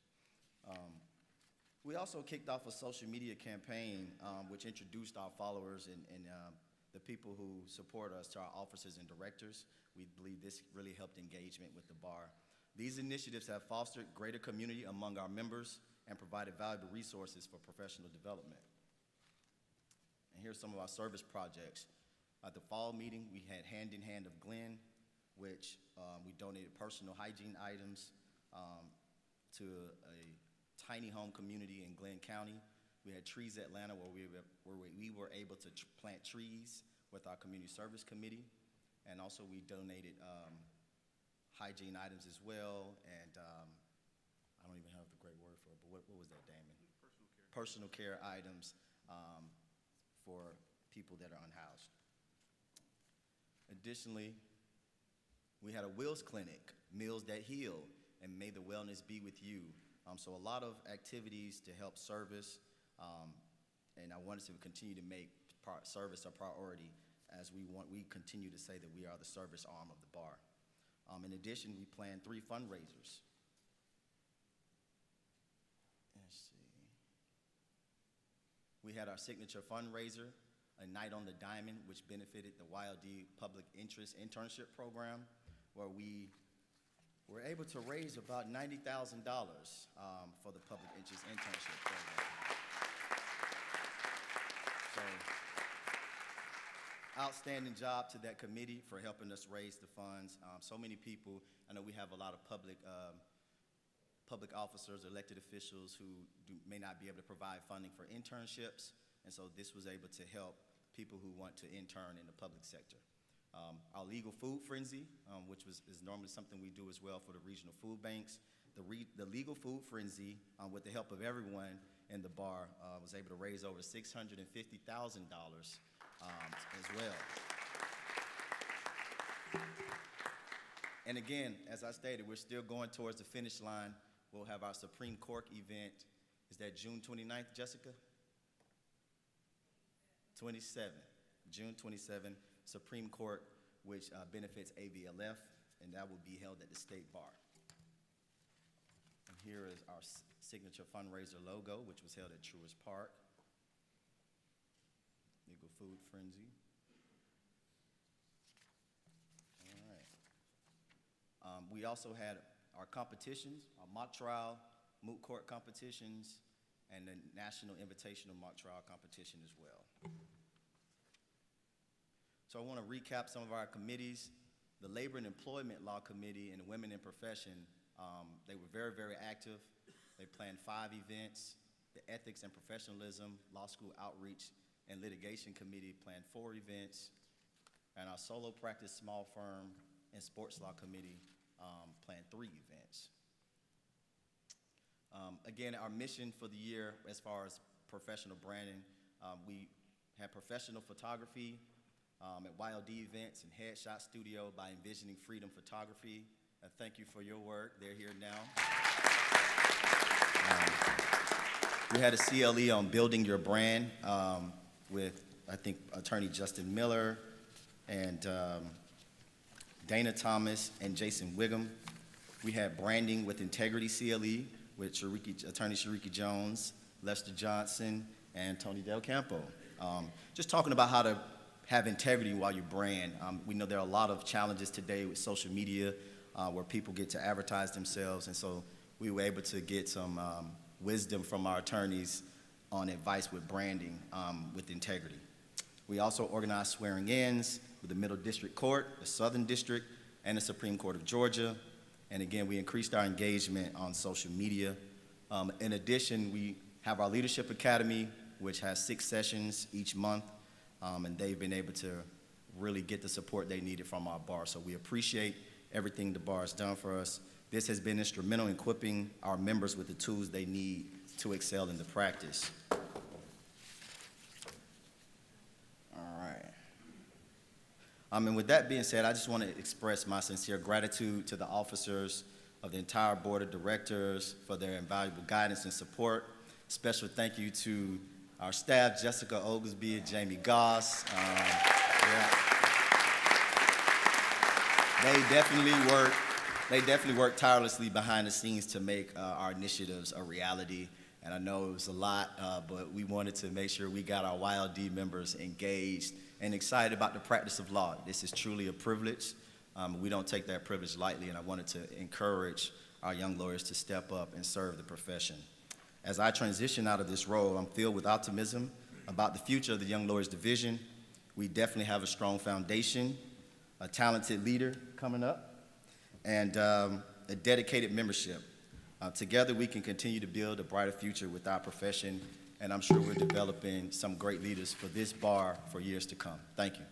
We also kicked off a social media campaign which introduced our followers and the people who support us to our officers and directors. We believe this really helped engagement with the bar. These initiatives have fostered greater community among our members and provided valuable resources for professional development. And here's some of our service projects. At the fall meeting, we had Hand in Hand of Glenn, which we donated personal hygiene items to a tiny home community in Glenn County. We had Trees Atlanta, where we were able to plant trees with our community service committee, and also we donated hygiene items as well, and I don't even have the great word for it, but what was that, Damon? Personal care items for people that are unhoused. Additionally, we had a Wills Clinic, Meals That Heal, and May the Wellness Be With You. So a lot of activities to help service, and I wanted to continue to make service a priority as we continue to say that we are the service arm of the bar. In addition, we plan 3 fundraisers. Let's see. We had our signature fundraiser, a night on the diamond, which benefited the YLD Public Interest Internship Program, where we were able to raise about $90,000 for the Public Interest Internship Program. So, outstanding job to that committee for helping us raise the funds. So many people, I know we have a lot of public officers, elected officials who may not be able to provide funding for internships, and so this was able to help people who want to intern in the public sector. Our legal food frenzy, which is normally something we do as well for the regional food banks. The legal food frenzy, with the help of everyone in the bar, was able to raise over $650,000 as well. And again, as I stated, we're still going towards the finish line. We'll have our Supreme Court event. Is that June 29th, Jessica? 27th, June 27th, Supreme Court, which benefits AVLF, and that will be held at the State Bar. And here is our signature fundraiser logo, which was held at Truist Park. Legal Food Frenzy. All right. We also had our competitions, our mock trial, moot court competitions, and the National Invitational Mock Trial competition as well. So I want to recap some of our committees. The Labor and Employment Law Committee and the Women in Profession, they were very, very active. They planned 5 events. The Ethics and Professionalism, Law School Outreach, and Litigation Committee planned 4 events. And our Solo Practice Small Firm and Sports Law Committee planned 3 events. Again, our mission for the year as far as professional branding, we had professional photography at YLD events and Headshot Studio by Envisioning Freedom Photography. Thank you for your work. They're here now. We had a CLE on building your brand with, I think, Attorney Justin Miller and Dana Thomas and Jason Wiggum. We had branding with integrity CLE with Attorney Shariki Jones, Lester Johnson, and Tony Del Campo. Just talking about how to have integrity while you brand. We know there are a lot of challenges today with social media where people get to advertise themselves, and so we were able to get some wisdom from our attorneys on advice with branding with integrity. We also organized swearing-ins with the Middle District Court, the Southern District, and the Supreme Court of Georgia. And again, we increased our engagement on social media. In addition, we have our Leadership Academy, which has 6 sessions each month, and they've been able to really get the support they needed from our bar. So we appreciate everything the bar has done for us. This has been instrumental in equipping our members with the tools they need to excel in the practice. All right. And with that being said, I just want to express my sincere gratitude to the officers of the entire board of directors for their invaluable guidance and support. Special thank you to our staff, Jessica Oglesby and Jamie Goss. They definitely worked tirelessly behind the scenes to make our initiatives a reality. And I know it was a lot, but we wanted to make sure we got our YLD members engaged and excited about the practice of law. This is truly a privilege. We don't take that privilege lightly, and I wanted to encourage our young lawyers to step up and serve the profession. As I transition out of this role, I'm filled with optimism about the future of the Young Lawyers Division. We definitely have a strong foundation, a talented leader coming up, and a dedicated membership. Together, we can continue to build a brighter future with our profession, and I'm sure we're developing some great leaders for this bar for years to come. Thank you.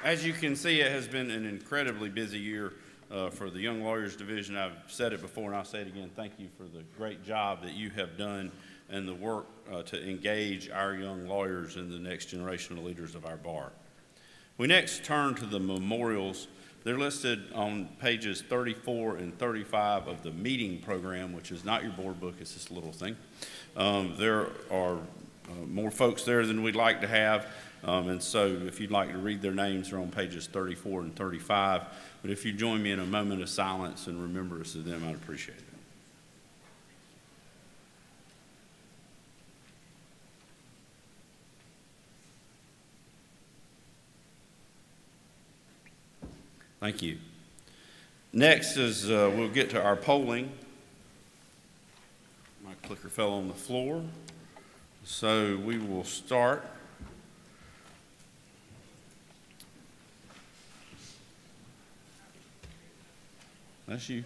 As you can see, it has been an incredibly busy year for the Young Lawyers Division. I've said it before and I'll say it again. Thank you for the great job that you have done and the work to engage our young lawyers in the next generation of leaders of our bar. We next turn to the memorials. They're listed on pages 34 and 35 of the meeting program, which is not your board book, it's this little thing. There are more folks there than we'd like to have. And so if you'd like to read their names, they're on pages 34 and 35. But if you join me in a moment of silence and remembrance of them, I'd appreciate it. Thank you. Next is we'll get to our polling. My clicker fell on the floor. So we will start. That's you.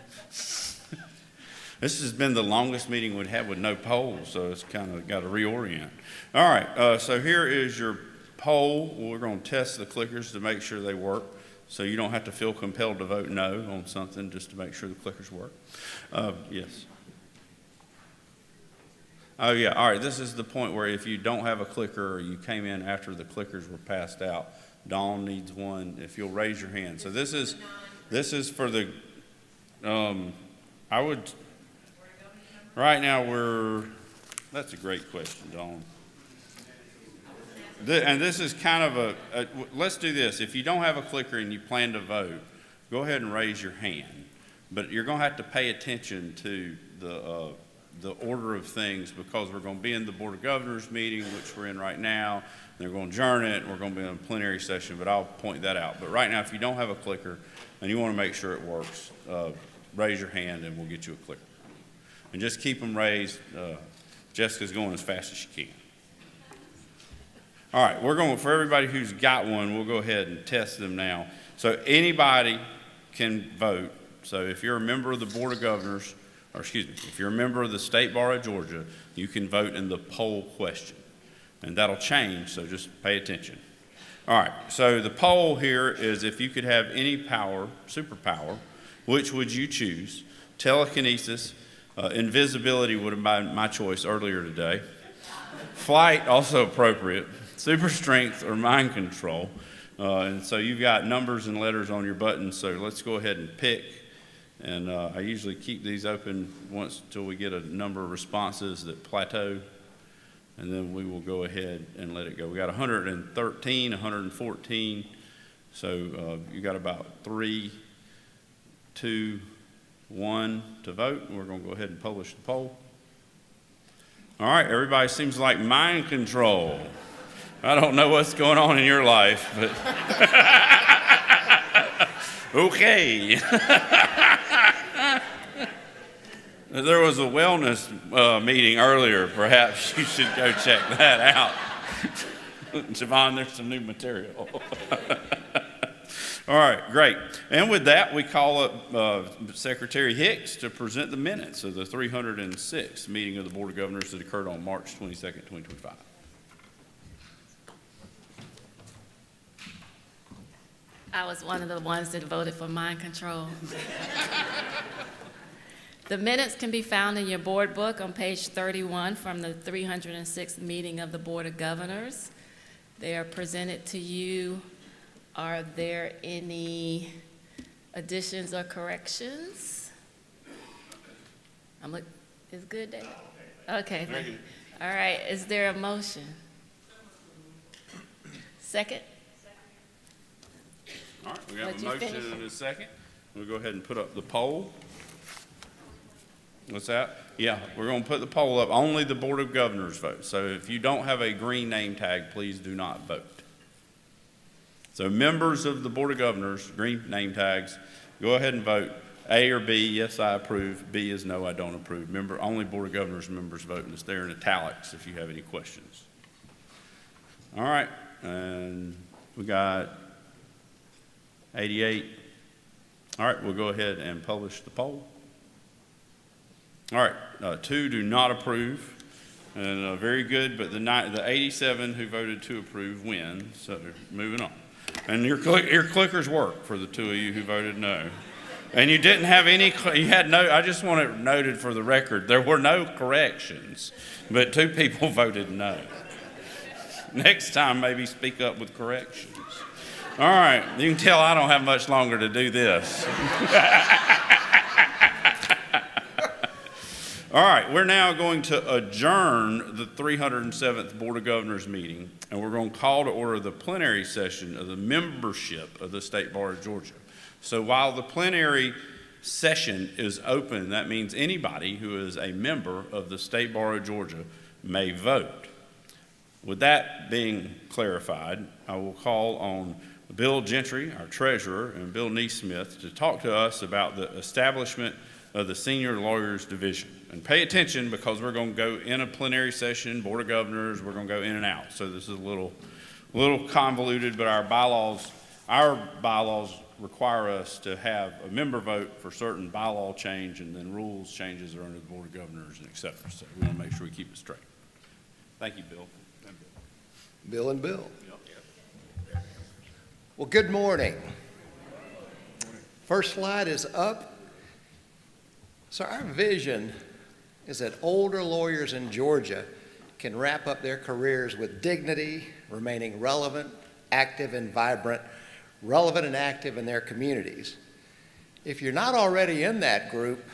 This has been the longest meeting we've had with no polls, so it's kind of got to reorient. All right, so here is your poll. We're going to test the clickers to make sure they work, so you don't have to feel compelled to vote no on something just to make sure the clickers work. Yes. Oh, yeah, all right, this is the point where if you don't have a clicker or you came in after the clickers were passed out, Dawn needs one, if you'll raise your hand. So this is for the, right now that's a great question, Dawn. And this is kind of let's do this. If you don't have a clicker and you plan to vote, go ahead and raise your hand. But you're going to have to pay attention to the order of things, because we're going to be in the Board of Governors meeting, which we're in right now. They're going to adjourn it, and we're going to be in a plenary session, but I'll point that out. But right now, if you don't have a clicker and you want to make sure it works, raise your hand and we'll get you a clicker. And just keep them raised. Jessica's going as fast as she can. All right, we're going, for everybody who's got one, we'll go ahead and test them now. So anybody can vote. So if you're a member of the Board of Governors, or excuse me, if you're a member of the State Bar of Georgia, you can vote in the poll question. And that'll change, so just pay attention. All right, so the poll here is, if you could have any power, superpower, which would you choose? Telekinesis, invisibility would have been my choice earlier today. Flight, also appropriate. Super strength or mind control. And so you've got numbers and letters on your buttons, so let's go ahead and pick. And I usually keep these open once until we get a number of responses that plateau, and then we will go ahead and let it go. We got 113, 114, so you got about 3, 2, 1 to vote, and we're going to go ahead and publish the poll. All right, everybody seems like mind control. I don't know what's going on in your life, but okay. There was a wellness meeting earlier. Perhaps you should go check that out. Javon, there's some new material. All right, great. And with that, we call up Secretary Hicks to present the minutes of the 306th meeting of the Board of Governors that occurred on March 22nd, 2025. I was one of the ones that voted for mind control. The minutes can be found in your board book on page 31 from the 306th meeting of the Board of Governors. They are presented to you. Are there any additions or corrections? Is good, David? Okay, thank you. All right, is there a motion? Second? All right, we got a motion and a second. We'll go ahead and put up the poll. What's that? Yeah, we're going to put the poll up. Only the Board of Governors vote. So if you don't have a green name tag, please do not vote. So members of the Board of Governors, green name tags, go ahead and vote. A or B, yes, I approve. B is no, I don't approve. Only Board of Governors members vote, and it's there in italics if you have any questions. All right, and we got 88. All right, we'll go ahead and publish the poll. All right, 2 do not approve, and very good, but the 87 who voted to approve win, so moving on. And your clickers work for the 2 of you who voted no. And you didn't have any, I just want it noted for the record, there were no corrections, but 2 people voted no. Next time, maybe speak up with corrections. All right, you can tell I don't have much longer to do this. All right, we're now going to adjourn the 307th Board of Governors meeting, and we're going to call to order the plenary session of the membership of the State Bar of Georgia. So while the plenary session is open, that means anybody who is a member of the State Bar of Georgia may vote. With that being clarified, I will call on Bill Gentry, our treasurer, and Bill Neesmith to talk to us about the establishment of the Senior Lawyers Division. And pay attention, because we're going to go in a plenary session, Board of Governors, we're going to go in and out. So this is a little convoluted, but our bylaws require us to have a member vote for certain bylaw change, and then rules changes are under the Board of Governors and et cetera. So we want to make sure we keep it straight. Thank you, Bill. Bill and Bill. Well, good morning. First slide is up. So our vision is that older lawyers in Georgia can wrap up their careers with dignity, remaining relevant, active, and vibrant, relevant and active in their communities. If you're not already in that group,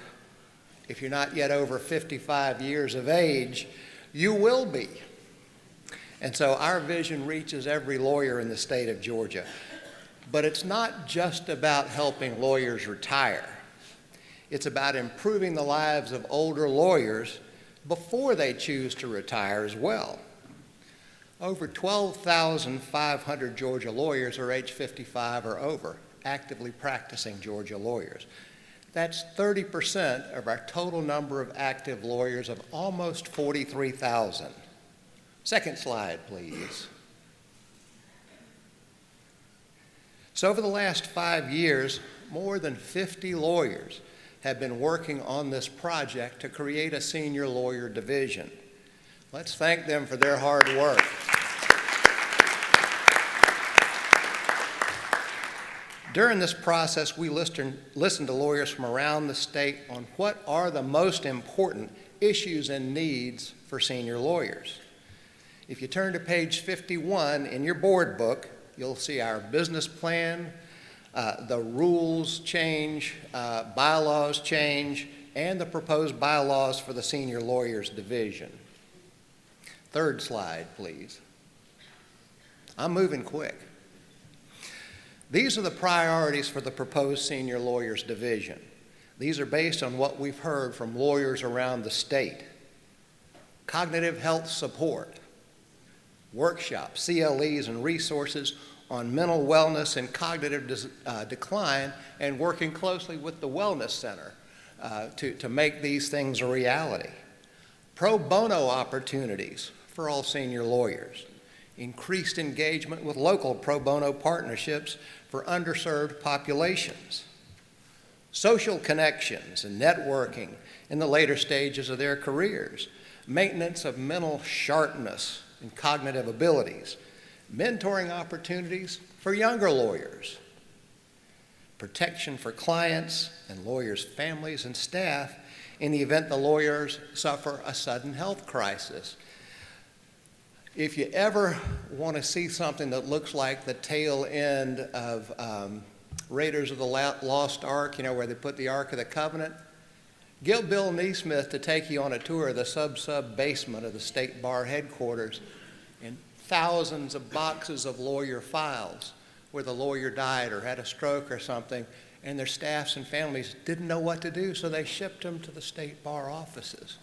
if you're not yet over 55 years of age, you will be. And so our vision reaches every lawyer in the state of Georgia. But it's not just about helping lawyers retire. It's about improving the lives of older lawyers before they choose to retire as well. Over 12,500 Georgia lawyers are age 55 or over, actively practicing Georgia lawyers. That's 30% of our total number of active lawyers of almost 43,000. Second slide, please. So over the last 5 years, more than 50 lawyers have been working on this project to create a senior lawyer division. Let's thank them for their hard work. During this process, we listened to lawyers from around the state on what are the most important issues and needs for senior lawyers. If you turn to page 51 in your board book, you'll see our business plan, the rules change, bylaws change, and the proposed bylaws for the Senior Lawyers Division. Third slide, please. I'm moving quick. These are the priorities for the proposed Senior Lawyers Division. These are based on what we've heard from lawyers around the state. Cognitive health support, workshops, CLEs, and resources on mental wellness and cognitive decline, and working closely with the Wellness Center to make these things a reality. Pro bono opportunities for all senior lawyers. Increased engagement with local pro bono partnerships for underserved populations. Social connections and networking in the later stages of their careers. Maintenance of mental sharpness and cognitive abilities. Mentoring opportunities for younger lawyers, protection for clients and lawyers' families and staff in the event the lawyers suffer a sudden health crisis. If you ever want to see something that looks like the tail end of Raiders of the Lost Ark, you know, where they put the Ark of the Covenant, get Bill Neesmith to take you on a tour of the sub basement of the State Bar headquarters, and thousands of boxes of lawyer files where the lawyer died or had a stroke or something, and their staffs and families didn't know what to do, so they shipped them to the State Bar offices,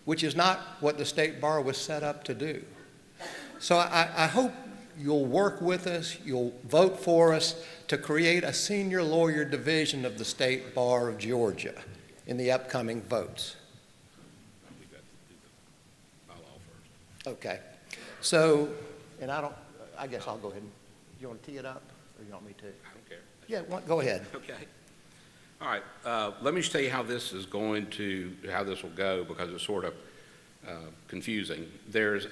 which is not what the State Bar was set up to do. So I hope you'll work with us, you'll vote for us to create a senior lawyer division of the State Bar of Georgia in the upcoming votes. Okay. So, and I guess I'll go ahead. You want to tee it up, or you want me to? I don't care. Yeah, go ahead. Okay. All right. Let me just tell you how this will go, because it's sort of confusing. There's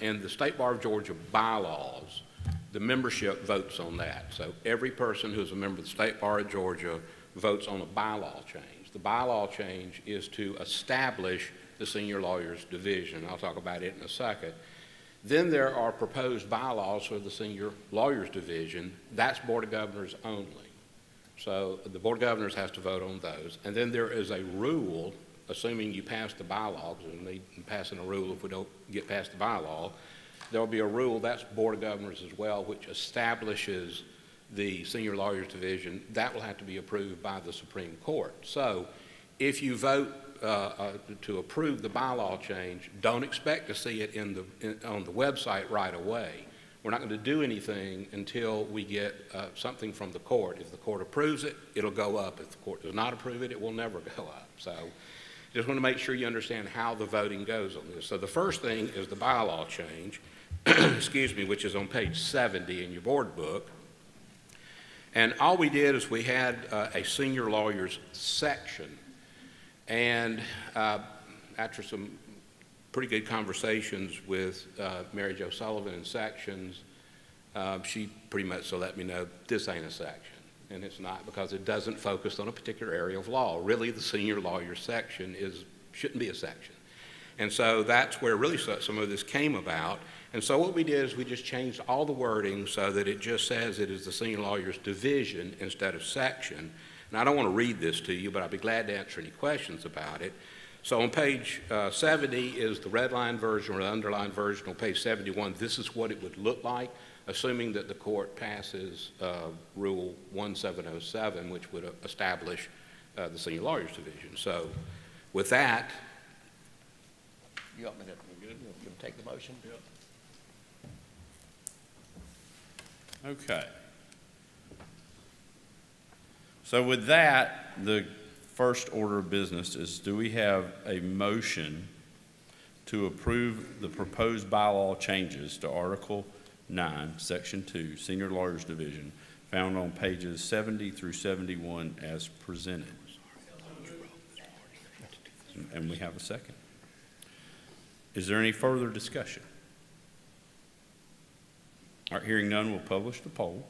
in the State Bar of Georgia bylaws, the membership votes on that. So every person who's a member of the State Bar of Georgia votes on a bylaw change. The bylaw change is to establish the Senior Lawyers Division. I'll talk about it in a second. Then there are proposed bylaws for the Senior Lawyers Division. That's Board of Governors only. So the Board of Governors has to vote on those. And then there is a rule assuming you pass the bylaws, and they passing a rule if we don't get past the bylaw, there'll be a rule, that's Board of Governors as well, which establishes the Senior Lawyers Division. That will have to be approved by the Supreme Court. So if you vote to approve the bylaw change, don't expect to see it on the website right away. We're not going to do anything until we get something from the court. If the court approves it, it'll go up. If the court does not approve it, it will never go up. So just want to make sure you understand how the voting goes on this. So the first thing is the bylaw change, excuse me, which is on page 70 in your board book. And all we did is we had a senior lawyers section. And after some pretty good conversations with Mary Jo Sullivan in sections, she pretty much so let me know this ain't a section. And it's not, because it doesn't focus on a particular area of law. Really, the senior lawyer section shouldn't be a section. And so that's where really some of this came about. And so what we did is we just changed all the wording so that it just says it is the senior lawyers division instead of section. And I don't want to read this to you, but I'd be glad to answer any questions about it. So on page 70 is the red line version or the underlined version. On page 71, this is what it would look like, assuming that the court passes Rule 1707, which would establish the Senior Lawyers Division. So with that. You want me to take the motion? Okay. So with that, the first order of business is, do we have a motion to approve the proposed bylaw changes to Article 9, Section 2, Senior Lawyers Division, found on pages 70 through 71 as presented? And we have a second. Is there any further discussion? All right, hearing none, we'll publish the poll.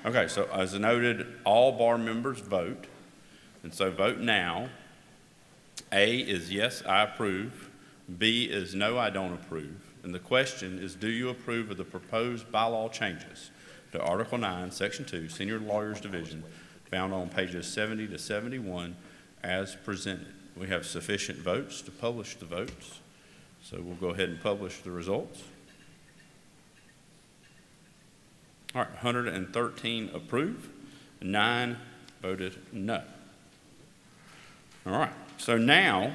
Okay, so as noted, all bar members vote, and so vote now. A is yes, I approve. B is no, I don't approve. And the question is, do you approve of the proposed bylaw changes to Article 9, Section 2, Senior Lawyers Division, found on pages 70 to 71 as presented? We have sufficient votes to publish the votes, so we'll go ahead and publish the results. All right, 113 approve, 9 voted no. All right, so now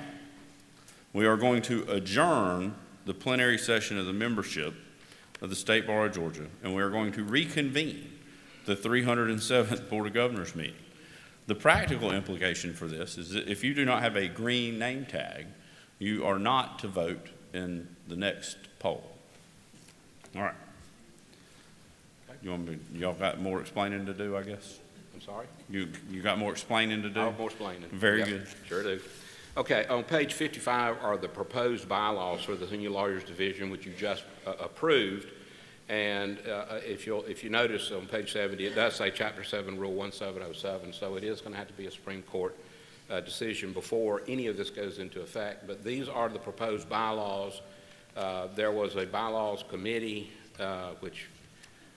we are going to adjourn the plenary session of the membership of the State Bar of Georgia, and we are going to reconvene the 307th Board of Governors meeting. The practical implication for this is that if you do not have a green name tag, you are not to vote in the next poll. All right. Y'all got more explaining to do, I guess? I'm sorry? You got more explaining to do? Oh, more explaining. Very Yep, good. Sure do. Okay, on page 55 are the proposed bylaws for the Senior Lawyers Division, which you just approved. And if you notice on page 70, it does say Chapter 7, Rule 1707, so it is going to have to be a Supreme Court decision before any of this goes into effect. But these are the proposed bylaws. There was a bylaws committee, which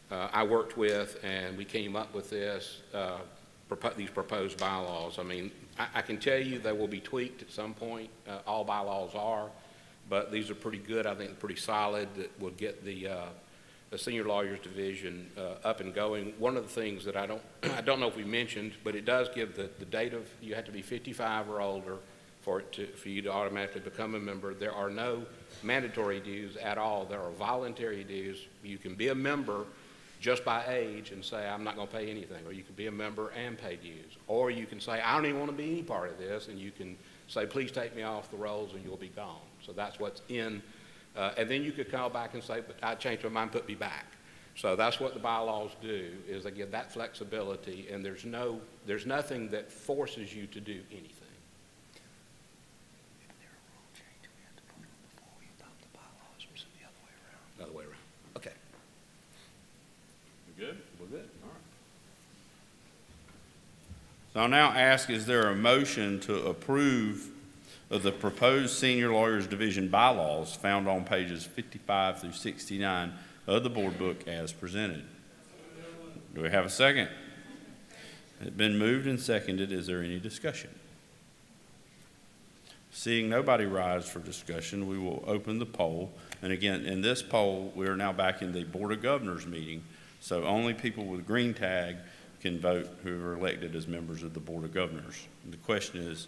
I worked with, and we came up with these proposed bylaws. I mean, I can tell you they will be tweaked at some point. All bylaws are, but these are pretty good. I think pretty solid that will get the Senior Lawyers Division up and going. One of the things that I don't know if we mentioned, but it does give the date of, you have to be 55 or older for you to automatically become a member. There are no mandatory dues at all. There are voluntary dues. You can be a member just by age and say, I'm not going to pay anything, or you can be a member and pay dues, or you can say, I don't even want to be any part of this, and you can say, please take me off the rolls and you'll be gone. So that's what's in, and then you could call back and say, but I changed my mind, put me back. So that's what the bylaws do, is they give that flexibility, and there's nothing that forces you to do anything. The other way around. Okay. Good? We're good. All right. So I'll now ask, is there a motion to approve of the proposed Senior Lawyers Division bylaws found on pages 55 through 69 of the board book as presented? Do we have a second? It's been moved and seconded. Is there any discussion? Seeing nobody rise for discussion, we will open the poll. And again, in this poll, we are now back in the Board of Governors meeting, so only people with green tag can vote who are elected as members of the Board of Governors. And the question is,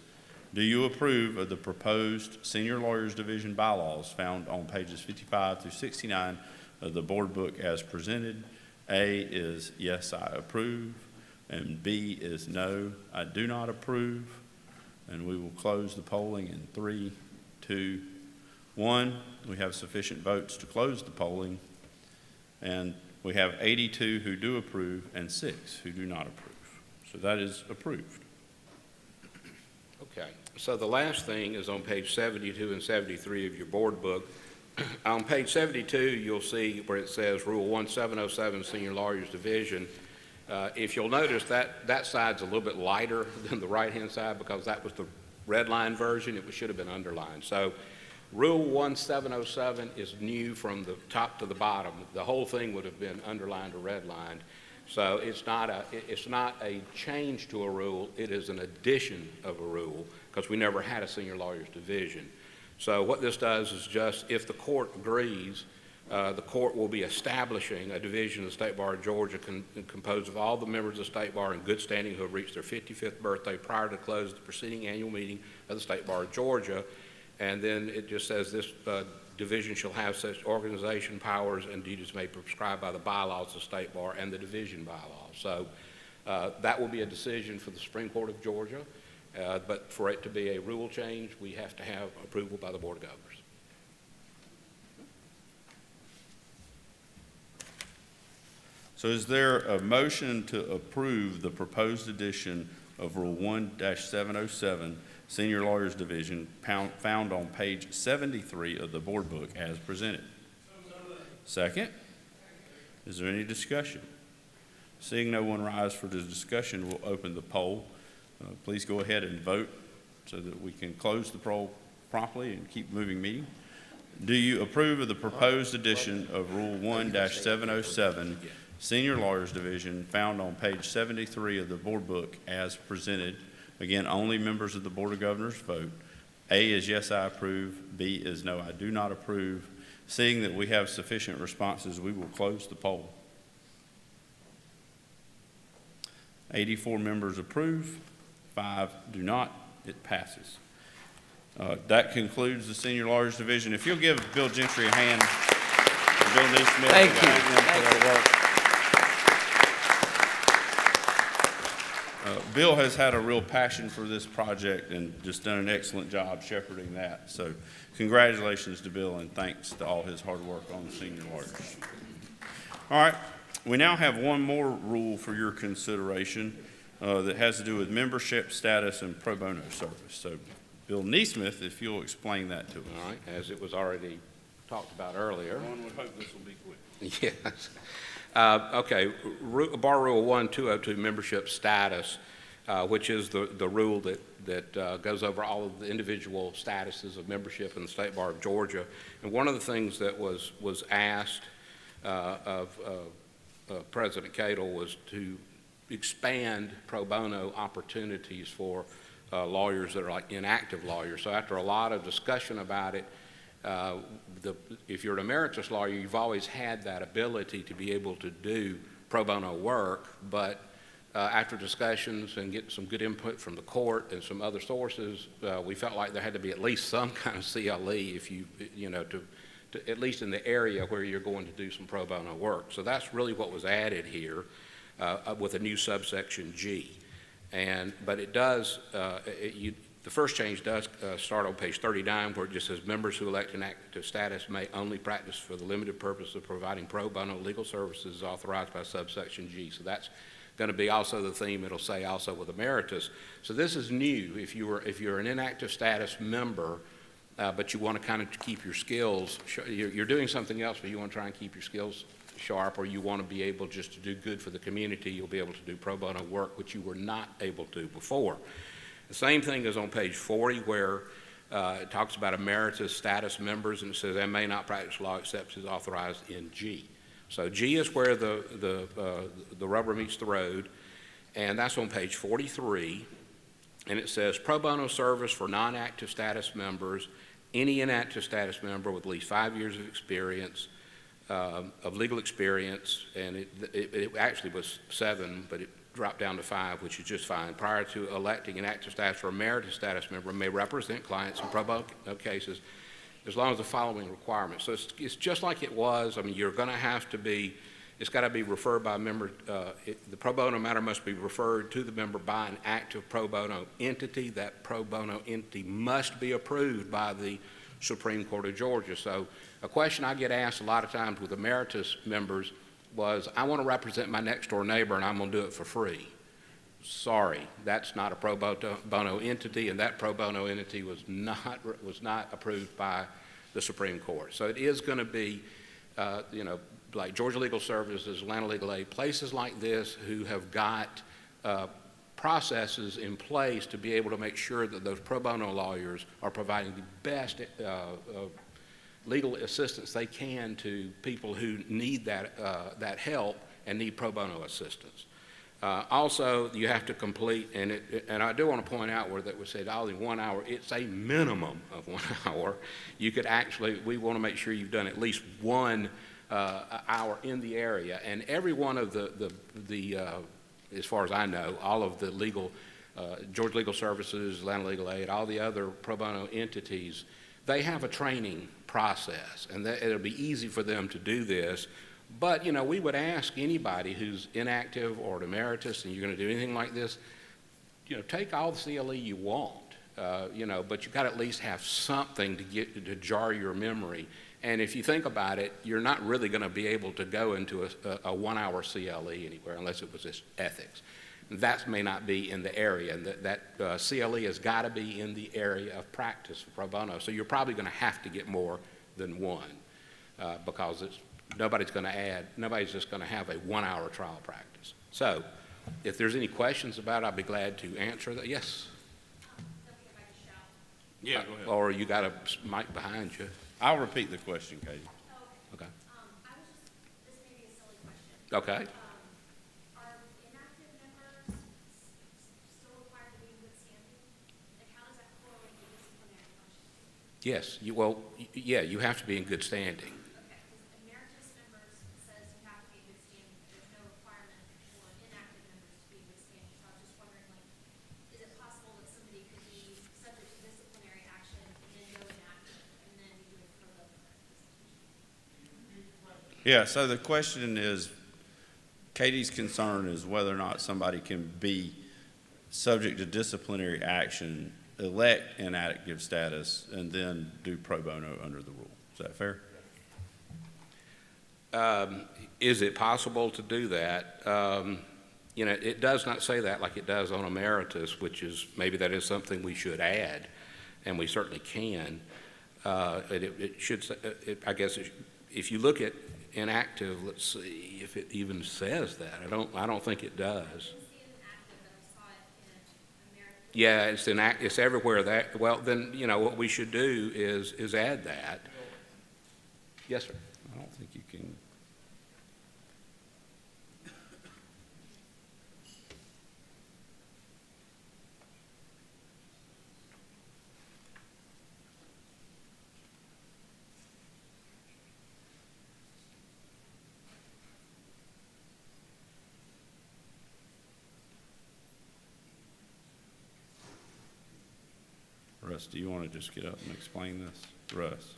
do you approve of the proposed Senior Lawyers Division bylaws found on pages 55 through 69 of the board book as presented? A is yes, I approve, and B is no, I do not approve. And we will close the polling in 3, 2, 1. We have sufficient votes to close the polling, and we have 82 who do approve and 6 who do not approve. So that is approved. Okay, so the last thing is on page 72 and 73 of your board book. On page 72, you'll see where it says Rule 1707, Senior Lawyers Division. If you'll notice, that side's a little bit lighter than the right-hand side because that was the red line version. It should have been underlined. So Rule 1707 is new from the top to the bottom. The whole thing would have been underlined or redlined. So it's not a change to a rule. It is an addition of a rule because we never had a Senior Lawyers Division. So what this does is just, if the court agrees, the court will be establishing a division of the State Bar of Georgia composed of all the members of the State Bar in good standing who have reached their 55th birthday prior to the close of the preceding annual meeting of the State Bar of Georgia. And then it just says this division shall have such organization powers and duties made prescribed by the bylaws of the State Bar and the division bylaws. So that will be a decision for the Supreme Court of Georgia. But for it to be a rule change, we have to have approval by the Board of Governors. So is there a motion to approve the proposed addition of Rule 1-707, Senior Lawyers Division, found on page 73 of the board book as presented? Second? Is there any discussion? Seeing no one rise for the discussion, we'll open the poll. Please go ahead and vote so that we can close the poll promptly and keep moving meeting. Do you approve of the proposed addition of Rule 1-707, Senior Lawyers Division, found on page 73 of the board book as presented? Again, only members of the Board of Governors vote. A is yes, I approve. B is no, I do not approve. Seeing that we have sufficient responses, we will close the poll. 84 members approve, 5 do not. It passes. That concludes the Senior Lawyers Division. If you'll give Bill Gentry a hand, and Bill Neesmith. Thank you. Thank you. Bill has had a real passion for this project and just done an excellent job shepherding that. So congratulations to Bill and thanks to all his hard work on the Senior Lawyers. All right, we now have one more rule for your consideration that has to do with membership status and pro bono service. So Bill Neesmith, if you'll explain that to us. All right, as it was already talked about earlier. One would hope this will be quick. Yes. Okay, Bar Rule 1202, membership status, which is the rule that goes over all of the individual statuses of membership in the State Bar of Georgia. And one of the things that was asked of President Cadle was to expand pro bono opportunities for lawyers that are like inactive lawyers. So after a lot of discussion about it, if you're an emeritus lawyer, you've always had that ability to be able to do pro bono work, but after discussions and getting some good input from the court and some other sources, we felt like there had to be at least some kind of CLE if you know, to at least in the area where you're going to do some pro bono work. So that's really what was added here with a new subsection G. But it does, the first change does start on page 39 where it just says members who elect inactive status may only practice for the limited purpose of providing pro bono legal services authorized by subsection G. So that's going to be also the theme. It'll say also with emeritus. So this is new. If you're an inactive status member, but you want to kind of keep your skills, you're doing something else, but you want to try and keep your skills sharp, or you want to be able just to do good for the community, you'll be able to do pro bono work, which you were not able to before. The same thing is on page 40 where it talks about emeritus status members, and it says they may not practice law except as authorized in G. So G is where the rubber meets the road, and that's on page 43. And it says, pro bono service for non-active status members, any inactive status member with at least 5 years of experience, of legal experience, and it actually was 7, but it dropped down to 5, which is just fine. Prior to electing an active status or emeritus status member, may represent clients in pro bono cases as long as the following requirements. So it's just like it was. I mean, you're going to have to be, it's got to be referred by a member. The pro bono matter must be referred to the member by an active pro bono entity. That pro bono entity must be approved by the Supreme Court of Georgia. So a question I get asked a lot of times with emeritus members was, I want to represent my next door neighbor and I'm going to do it for free. Sorry, that's not a pro bono entity, and that pro bono entity was not approved by the Supreme Court. So it is going to be, like Georgia Legal Services, Atlanta Legal Aid, places like this who have got processes in place to be able to make sure that those pro bono lawyers are providing the best legal assistance they can to people who need that help and need pro bono assistance. Also, you have to complete, and I do want to point out where that was said, only 1 hour. It's a minimum of 1 hour. You could actually, we want to make sure you've done at least 1 hour in the area, and every one of the as far as I know, all of the legal, Georgia Legal Services, Atlanta Legal Aid, all the other pro bono entities, they have a training process, and it'll be easy for them to do this. But, we would ask anybody who's inactive or emeritus and you're going to do anything like this, take all the CLE you want, but you've got to at least have something to jar your memory. And if you think about it, you're not really going to be able to go into a 1 hour CLE anywhere unless it was just ethics. That may not be in the area, and that CLE has got to be in the area of practice for pro bono. So you're probably going to have to get more than 1 because nobody's just going to have a 1 hour trial practice. So if there's any questions about it, I'll be glad to answer that. Yes? Yeah, go ahead. Or you got a mic behind you. I'll repeat the question, Katie. Okay. Okay. Yes, you have to be in good standing. Yeah, so the question is, Katie's concern is whether or not somebody can be subject to disciplinary action, elect inactive status, and then do pro bono under the rule. Is that fair? Is it possible to do that? It does not say that like it does on emeritus, which is, maybe that is something we should add, and we certainly can. It should, I guess, if you look at inactive, let's see if it even says that. I don't think it does. Yeah, it's everywhere. Well, then, what we should do is add that. Yes, sir. I don't think you can. Russ, do you want to just get up and explain this? Russ.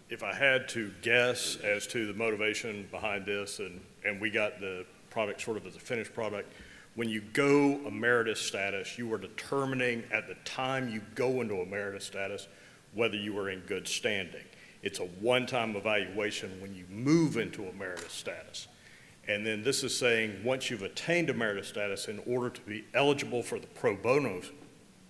If I had to guess as to the motivation behind this, and we got the product sort of as a finished product, when you go emeritus status, you are determining at the time you go into emeritus status whether you are in good standing. It's a one-time evaluation when you move into emeritus status. And then this is saying once you've attained emeritus status, in order to be eligible for the pro bono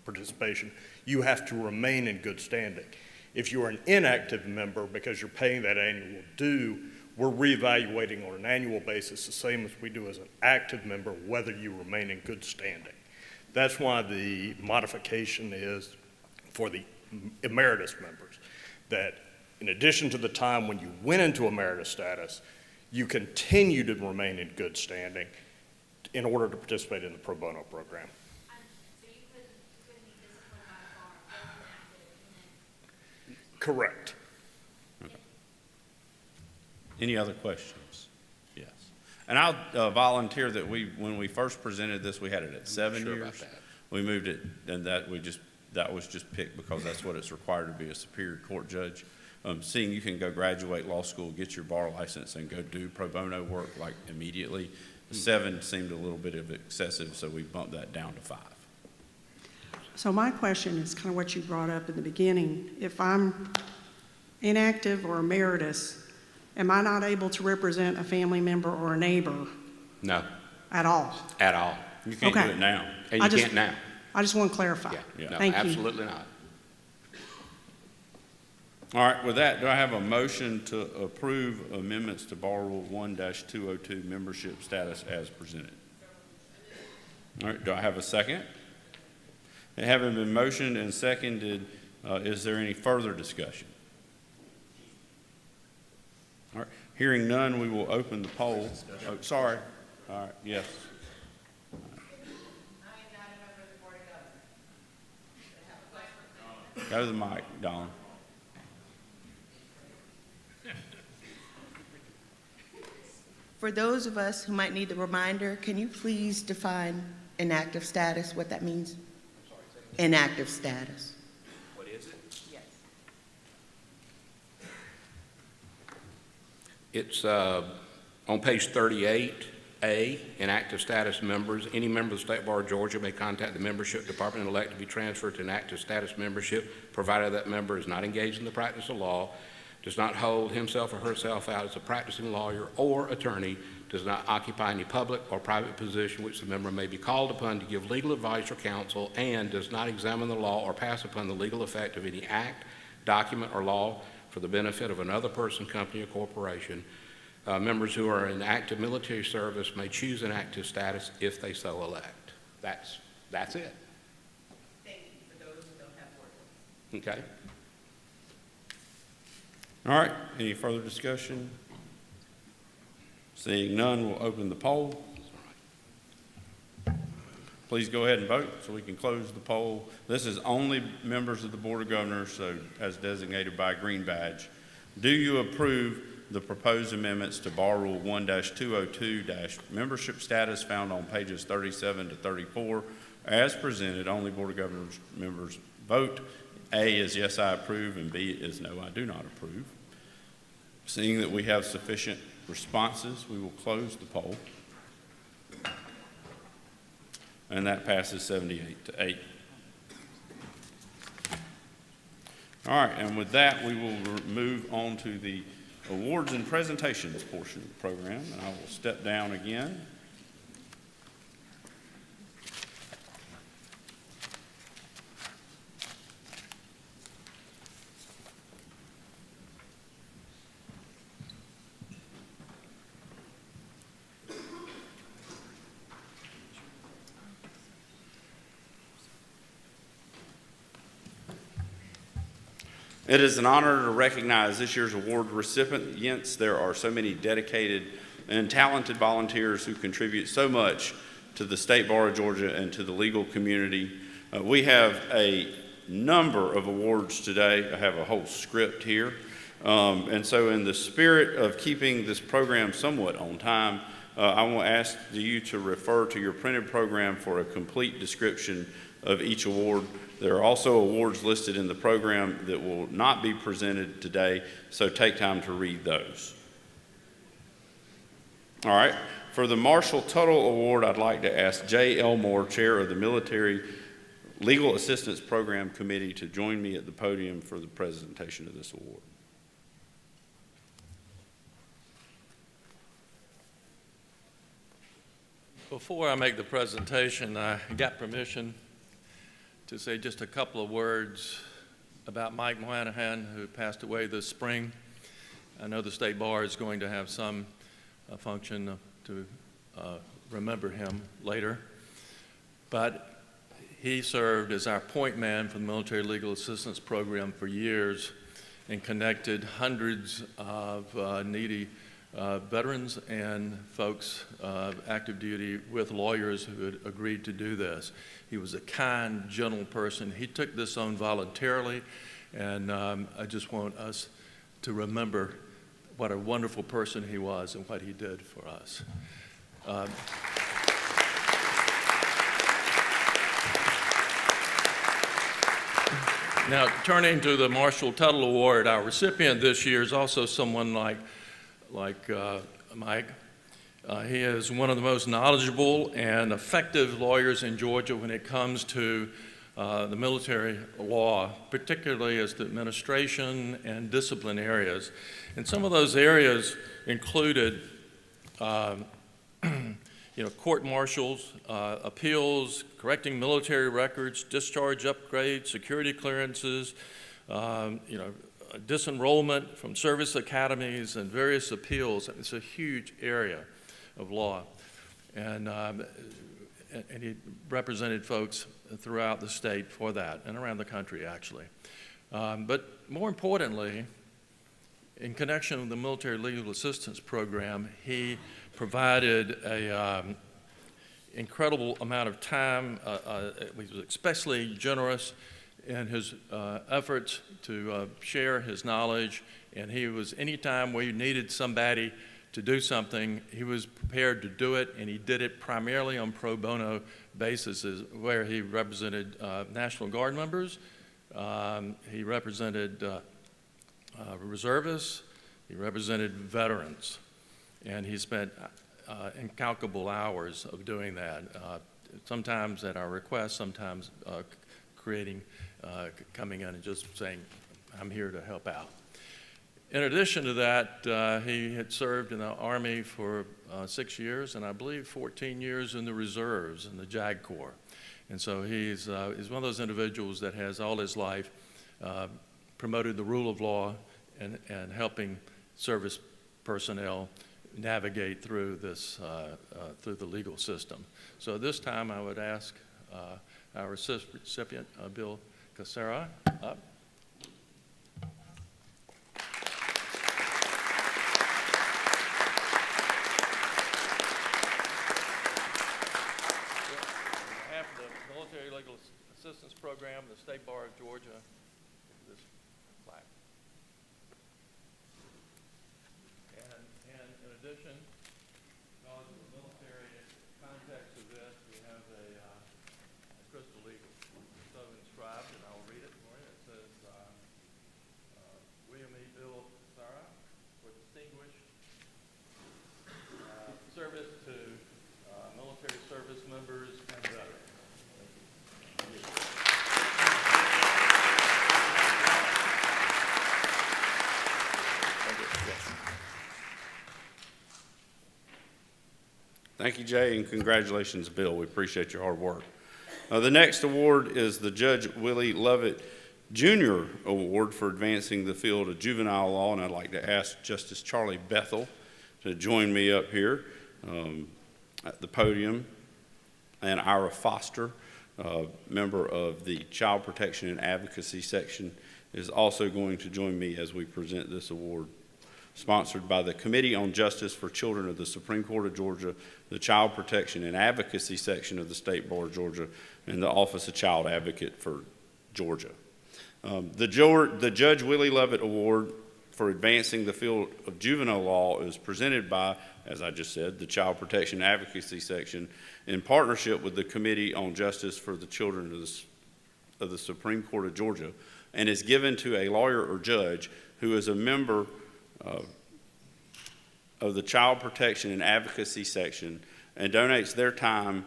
participation, you have to remain in good standing. If you're an inactive member, because you're paying that annual due, we're reevaluating on an annual basis, the same as we do as an active member, whether you remain in good standing. That's why the modification is for the emeritus members, that in addition to the time when you went into emeritus status, you continue to remain in good standing in order to participate in the pro bono program. Correct. Any other questions? Yes. And I'll volunteer that when we first presented this, we had it at 7 sure years. about that. We moved it, and that was just picked because that's what it's required to be a Superior Court judge. Seeing you can go graduate law school, get your bar license, and go do pro bono work like immediately, 7 seemed a little bit of excessive, so we bumped that down to 5. So my question is kind of what you brought up in the beginning. If I'm inactive or emeritus, am I not able to represent a family member or a neighbor No, at all? at all. You can't do Okay. it now. And I you just- can't now. I just want to clarify. Yeah, no, Thank you. absolutely not. All right, with that, do I have a motion to approve amendments to Bar Rule 1-202 membership status as presented? All right, do I have a second? It having been motioned and seconded, is there any further discussion? All right, hearing none, we will open the poll. Oh, sorry. All right, yes. Go to the mic, Dawn. For those of us who might need the reminder, can you please define inactive status, what that means? Inactive status. What is it? It's on page 38A, inactive status members. Any member of the State Bar of Georgia may contact the membership department and elect to be transferred to inactive status membership, provided that member is not engaged in the practice of law, does not hold himself or herself out as a practicing lawyer or attorney, does not occupy any public or private position which the member may be called upon to give legal advice or counsel, and does not examine the law or pass upon the legal effect of any act, document, or law for the benefit of another person, company, or corporation. Members who are in active military service may choose inactive status if they so elect. That's it. Thank you for those who don't have words. Okay. All right, any further discussion? Seeing none, we'll open the poll. Please go ahead and vote so we can close the poll. This is only members of the Board of Governors, so as designated by a green badge. Do you approve the proposed amendments to Bar Rule 1-202 membership status found on pages 37 to 34 as presented? Only Board of Governors members vote. A is yes, I approve, and B is no, I do not approve. Seeing that we have sufficient responses, we will close the poll. And that passes 78-8. All right, and with that, we will move on to the awards and presentations portion of the program, and I will step down again. It is an honor to recognize this year's award recipients. There are so many dedicated and talented volunteers who contribute so much to the State Bar of Georgia and to the legal community. We have a number of awards today. I have a whole script here. And so in the spirit of keeping this program somewhat on time, I want to ask you to refer to your printed program for a complete description of each award. There are also awards listed in the program that will not be presented today, so take time to read those. All right, for the Marshall Tuttle Award, I'd like to ask Jay Elmore, Chair of the Military Legal Assistance Program Committee, to join me at the podium for the presentation of this award. Before I make the presentation, I got permission to say just a couple of words about Mike Moynihan, who passed away this spring. I know the State Bar is going to have some function to remember him later, but He served as our point man for the Military Legal Assistance Program for years and connected hundreds of needy veterans and folks active duty with lawyers who had agreed to do this. He was a kind, gentle person. He took this on voluntarily, and I just want us to remember what a wonderful person he was and what he did for us. Now, turning to the Marshall Tuttle Award, our recipient this year is also someone like Mike. He is one of the most knowledgeable and effective lawyers in Georgia when it comes to the military law, particularly as to administration and discipline areas. And some of those areas included court martials, appeals, correcting military records, discharge upgrades, security clearances, disenrollment from service academies, and various appeals. It's a huge area of law. And he represented folks throughout the state for that, and around the country, actually. But more importantly, in connection with the Military Legal Assistance Program, he provided an incredible amount of time. He was especially generous in his efforts to share his knowledge, and he was, anytime where you needed somebody to do something, he was prepared to do it, and he did it primarily on pro bono basis, where he represented National Guard members, he represented reservists, he represented veterans, and he spent incalculable hours of doing that, sometimes at our request, sometimes coming in and just saying, I'm here to help out. In addition to that, he had served in the Army for 6 years, and I believe 14 years in the reserves, in the JAG Corps. And so he's one of those individuals that has all his life promoted the rule of law and helping service personnel navigate through this, through the legal system. So this time I would ask our recipient, Bill Cassara, up. Assistance Program, the State Bar of Georgia, this plaque. And in addition, because of the military context of this, we have a crystal eagle. So inscribed, and I'll read it for you. It says, William E. Bill Cassara, for distinguished service to military service members and veterans. Thank you, Jay, and congratulations, Bill. We appreciate your hard work. The next award is the Judge Willie Lovett Jr. Award for advancing the field of juvenile law, and I'd like to ask Justice Charlie Bethel to join me up here at the podium, and Ira Foster, member of the Child Protection and Advocacy section, is also going to join me as we present this award. Sponsored by the Committee on Justice for Children of the Supreme Court of Georgia, the Child Protection and Advocacy section of the State Bar of Georgia, and the Office of Child Advocate for Georgia. The Judge Willie Lovett Award for advancing the field of juvenile law is presented by, as I just said, the Child Protection and Advocacy section in partnership with the Committee on Justice for the Children of the Supreme Court of Georgia, and is given to a lawyer or judge who is a member of the Child Protection and Advocacy section and donates their time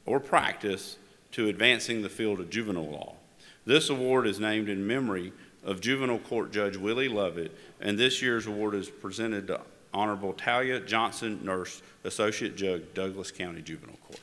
or practice to advancing the field of juvenile law. This award is named in memory of Juvenile Court Judge Willie Lovett, and this year's award is presented to Honorable Talia Johnson Nurse, Associate Judge, Douglas County Juvenile Court.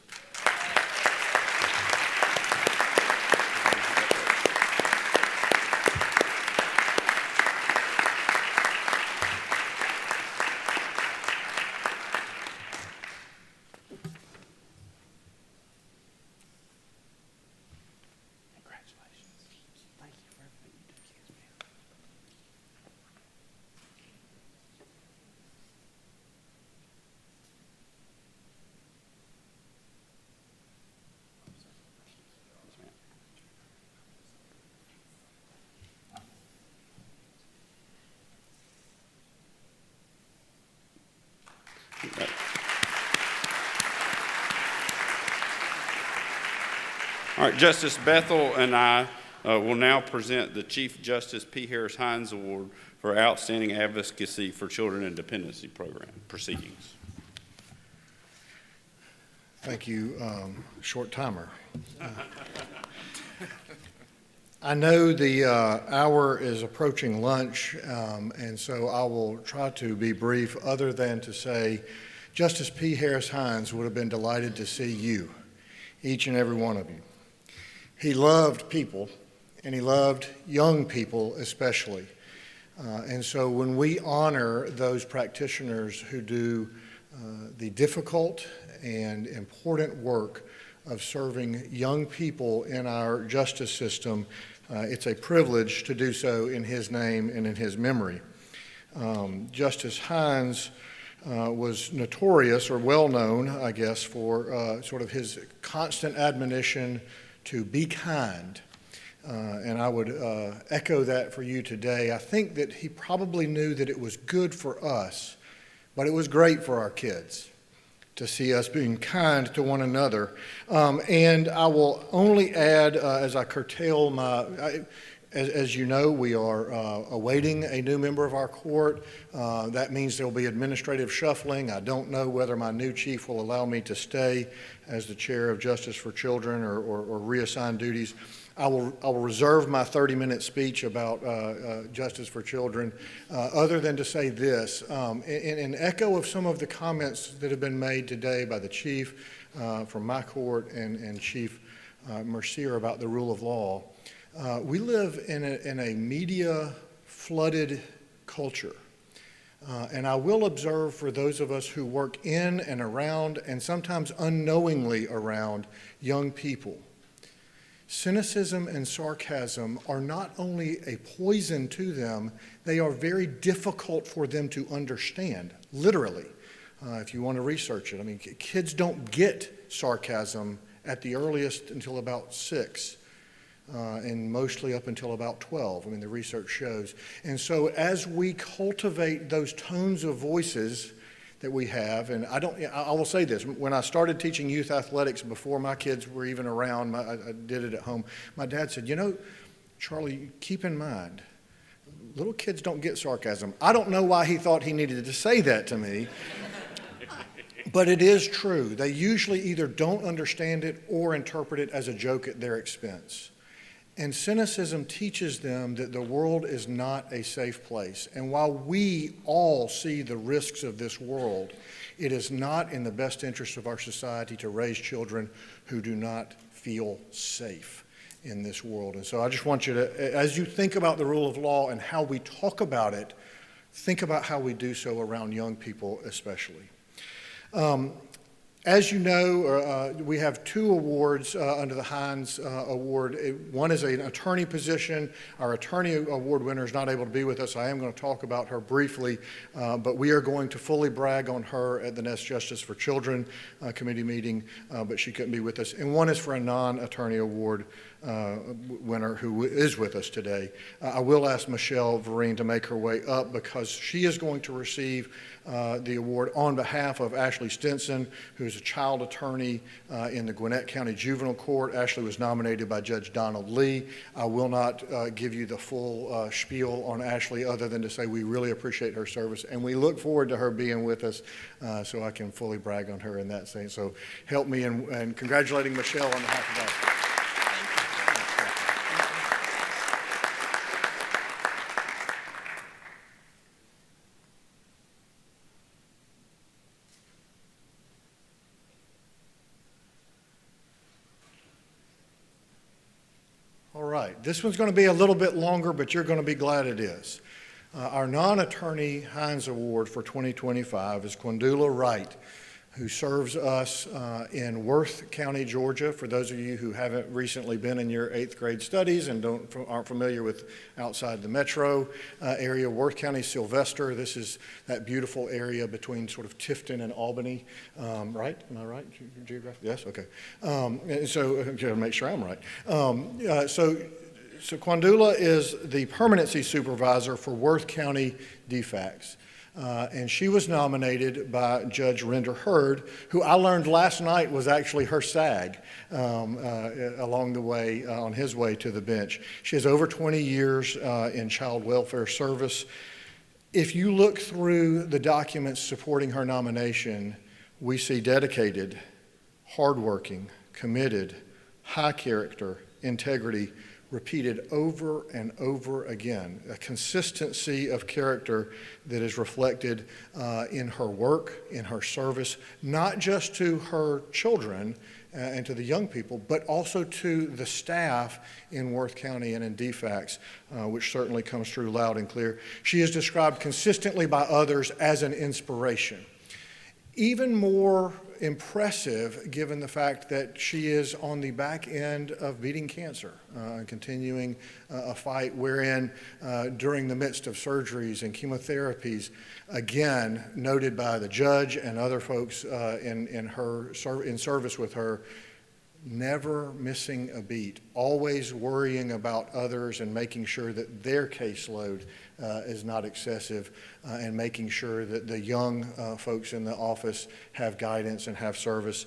All right, Justice Bethel and I will now present the Chief Justice P. Harris Hines Award for Outstanding Advocacy for Children in Dependency Program proceedings. Thank you, short timer. I know the hour is approaching lunch, and so I will try to be brief other than to say Justice P. Harris Hines would have been delighted to see you, each and every one of you. He loved people, and he loved young people especially. And so when we honor those practitioners who do the difficult and important work of serving young people in our justice system, it's a privilege to do so in his name and in his memory. Justice Hines was notorious, or well known, I guess, for sort of his constant admonition to be kind. And I would echo that for you today. I think that he probably knew that it was good for us, but it was great for our kids to see us being kind to one another. And I will only add, as I curtail as you know, we are awaiting a new member of our court. That means there will be administrative shuffling. I don't know whether my new chief will allow me to stay as the chair of Justice for Children or reassign duties. I will reserve my 30-minute speech about Justice for Children, other than to say this. In echo of some of the comments that have been made today by the chief from my court and Chief Mercier about the rule of law, we live in a media-flooded culture. And I will observe for those of us who work in and around, and sometimes unknowingly around, young people, cynicism and sarcasm are not only a poison to them, they are very difficult for them to understand, literally, if you want to research it. I mean, kids don't get sarcasm at the earliest until about 6. And mostly up until about 12. I mean, the research shows. And so as we cultivate those tones of voices that we have, and I will say this, when I started teaching youth athletics before my kids were even around, I did it at home, my dad said, you know, Charlie, keep in mind, little kids don't get sarcasm. I don't know why he thought he needed to say that to me, but it is true. They usually either don't understand it or interpret it as a joke at their expense. And cynicism teaches them that the world is not a safe place. And while we all see the risks of this world, it is not in the best interest of our society to raise children who do not feel safe in this world. And so I just want you to, as you think about the rule of law and how we talk about it, think about how we do so around young people especially. As you know, we have 2 awards under the Hines Award. One is an attorney position. Our attorney award winner is not able to be with us. I am going to talk about her briefly, but we are going to fully brag on her at the next Justice for Children committee meeting, but she couldn't be with us. And one is for a non-attorney award winner who is with us today. I will ask Michelle Vereen to make her way up because she is going to receive the award on behalf of Ashley Stinson, who is a child attorney in the Gwinnett County Juvenile Court. Ashley was nominated by Judge Donald Lee. I will not give you the full spiel on Ashley other than to say we really appreciate her service, and we look forward to her being with us so I can fully brag on her in that sense. So help me in congratulating Michelle on behalf of Ashley. All right, this one's going to be a little bit longer, but you're going to be glad it is. Our non-attorney Hines Award for 2025 is Quindula Wright, who serves us in Worth County, Georgia. For those of you who haven't recently been in your 8th grade studies and aren't familiar with outside the metro area, Worth County, Sylvester, this is that beautiful area between sort of Tifton and Albany, right? Am I right? Geographically? Yes, okay. So, to make sure I'm right. So Quindula is the permanency supervisor for Worth County DFACS. And she was nominated by Judge Render Hurd, who I learned last night was actually her SAG along the way, on his way to the bench. She has over 20 years in child welfare service. If you look through the documents supporting her nomination, we see dedicated, hardworking, committed, high character, integrity, repeated over and over again, a consistency of character that is reflected in her work, in her service, not just to her children and to the young people, but also to the staff in Worth County and in DFACS, which certainly comes through loud and clear. She is described consistently by others as an inspiration. Even more impressive given the fact that she is on the back end of beating cancer, continuing a fight wherein during the midst of surgeries and chemotherapies, again noted by the judge and other folks in service with her, never missing a beat, always worrying about others and making sure that their caseload is not excessive, and making sure that the young folks in the office have guidance and have service.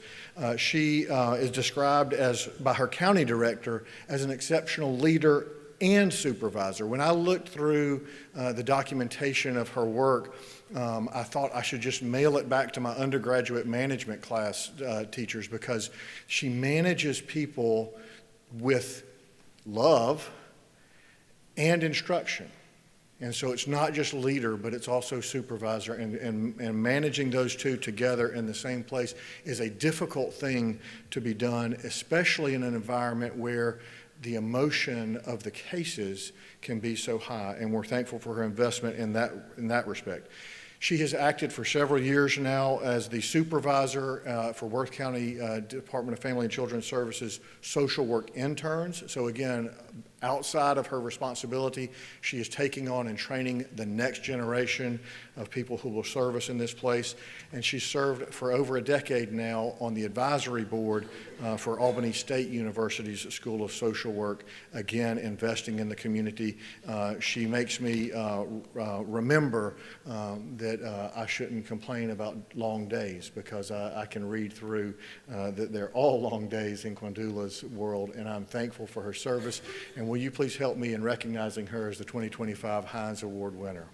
She is described by her county director as an exceptional leader and supervisor. When I looked through the documentation of her work, I thought I should just mail it back to my undergraduate management class teachers, because she manages people with love and instruction. And so it's not just leader, but it's also supervisor, and managing those two together in the same place is a difficult thing to be done, especially in an environment where the emotion of the cases can be so high, and we're thankful for her investment in that respect. She has acted for several years now as the supervisor for Worth County Department of Family and Children's Services social work interns. So again, outside of her responsibility, she is taking on and training the next generation of people who will serve us in this place. And she's served for over a decade now on the advisory board for Albany State University's School of Social Work, again, investing in the community. She makes me remember that I shouldn't complain about long days, because I can read through that they're all long days in Quandula's world, and I'm thankful for her service. And will you please help me in recognizing her as the 2025 Heinz Award winner?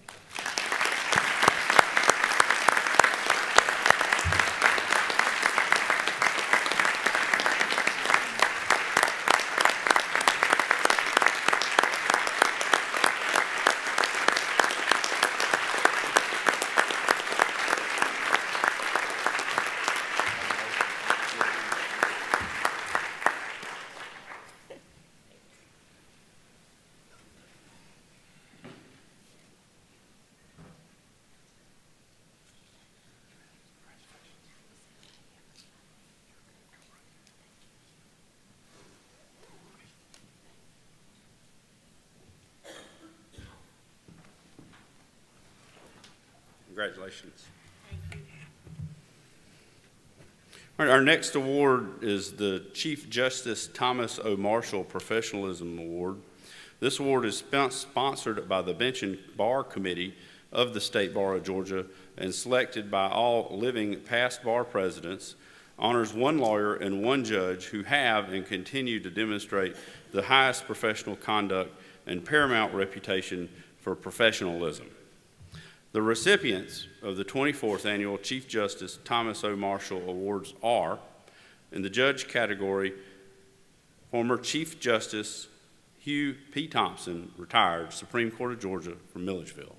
Congratulations. All right, our next award is the Chief Justice Thomas O. Marshall Professionalism Award. This award is sponsored by the Bench and Bar Committee of the State Bar of Georgia and selected by all living past bar presidents, honors one lawyer and one judge who have and continue to demonstrate the highest professional conduct and paramount reputation for professionalism. The recipients of the 24th Annual Chief Justice Thomas O. Marshall Awards are, in the judge category, former Chief Justice Hugh P. Thompson, retired, Supreme Court of Georgia from Milledgeville.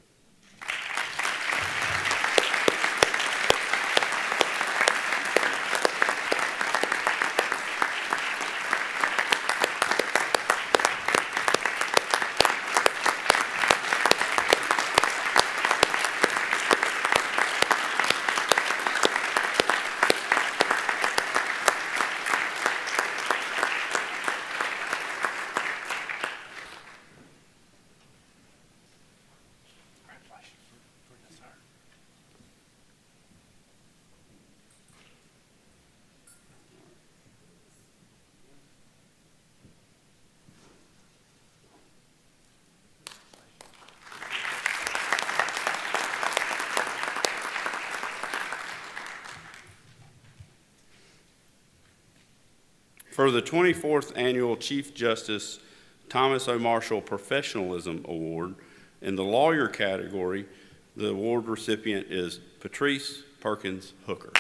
For the 24th Annual Chief Justice Thomas O. Marshall Professionalism Award, in the lawyer category, the award recipient is Patrice Perkins Hooker.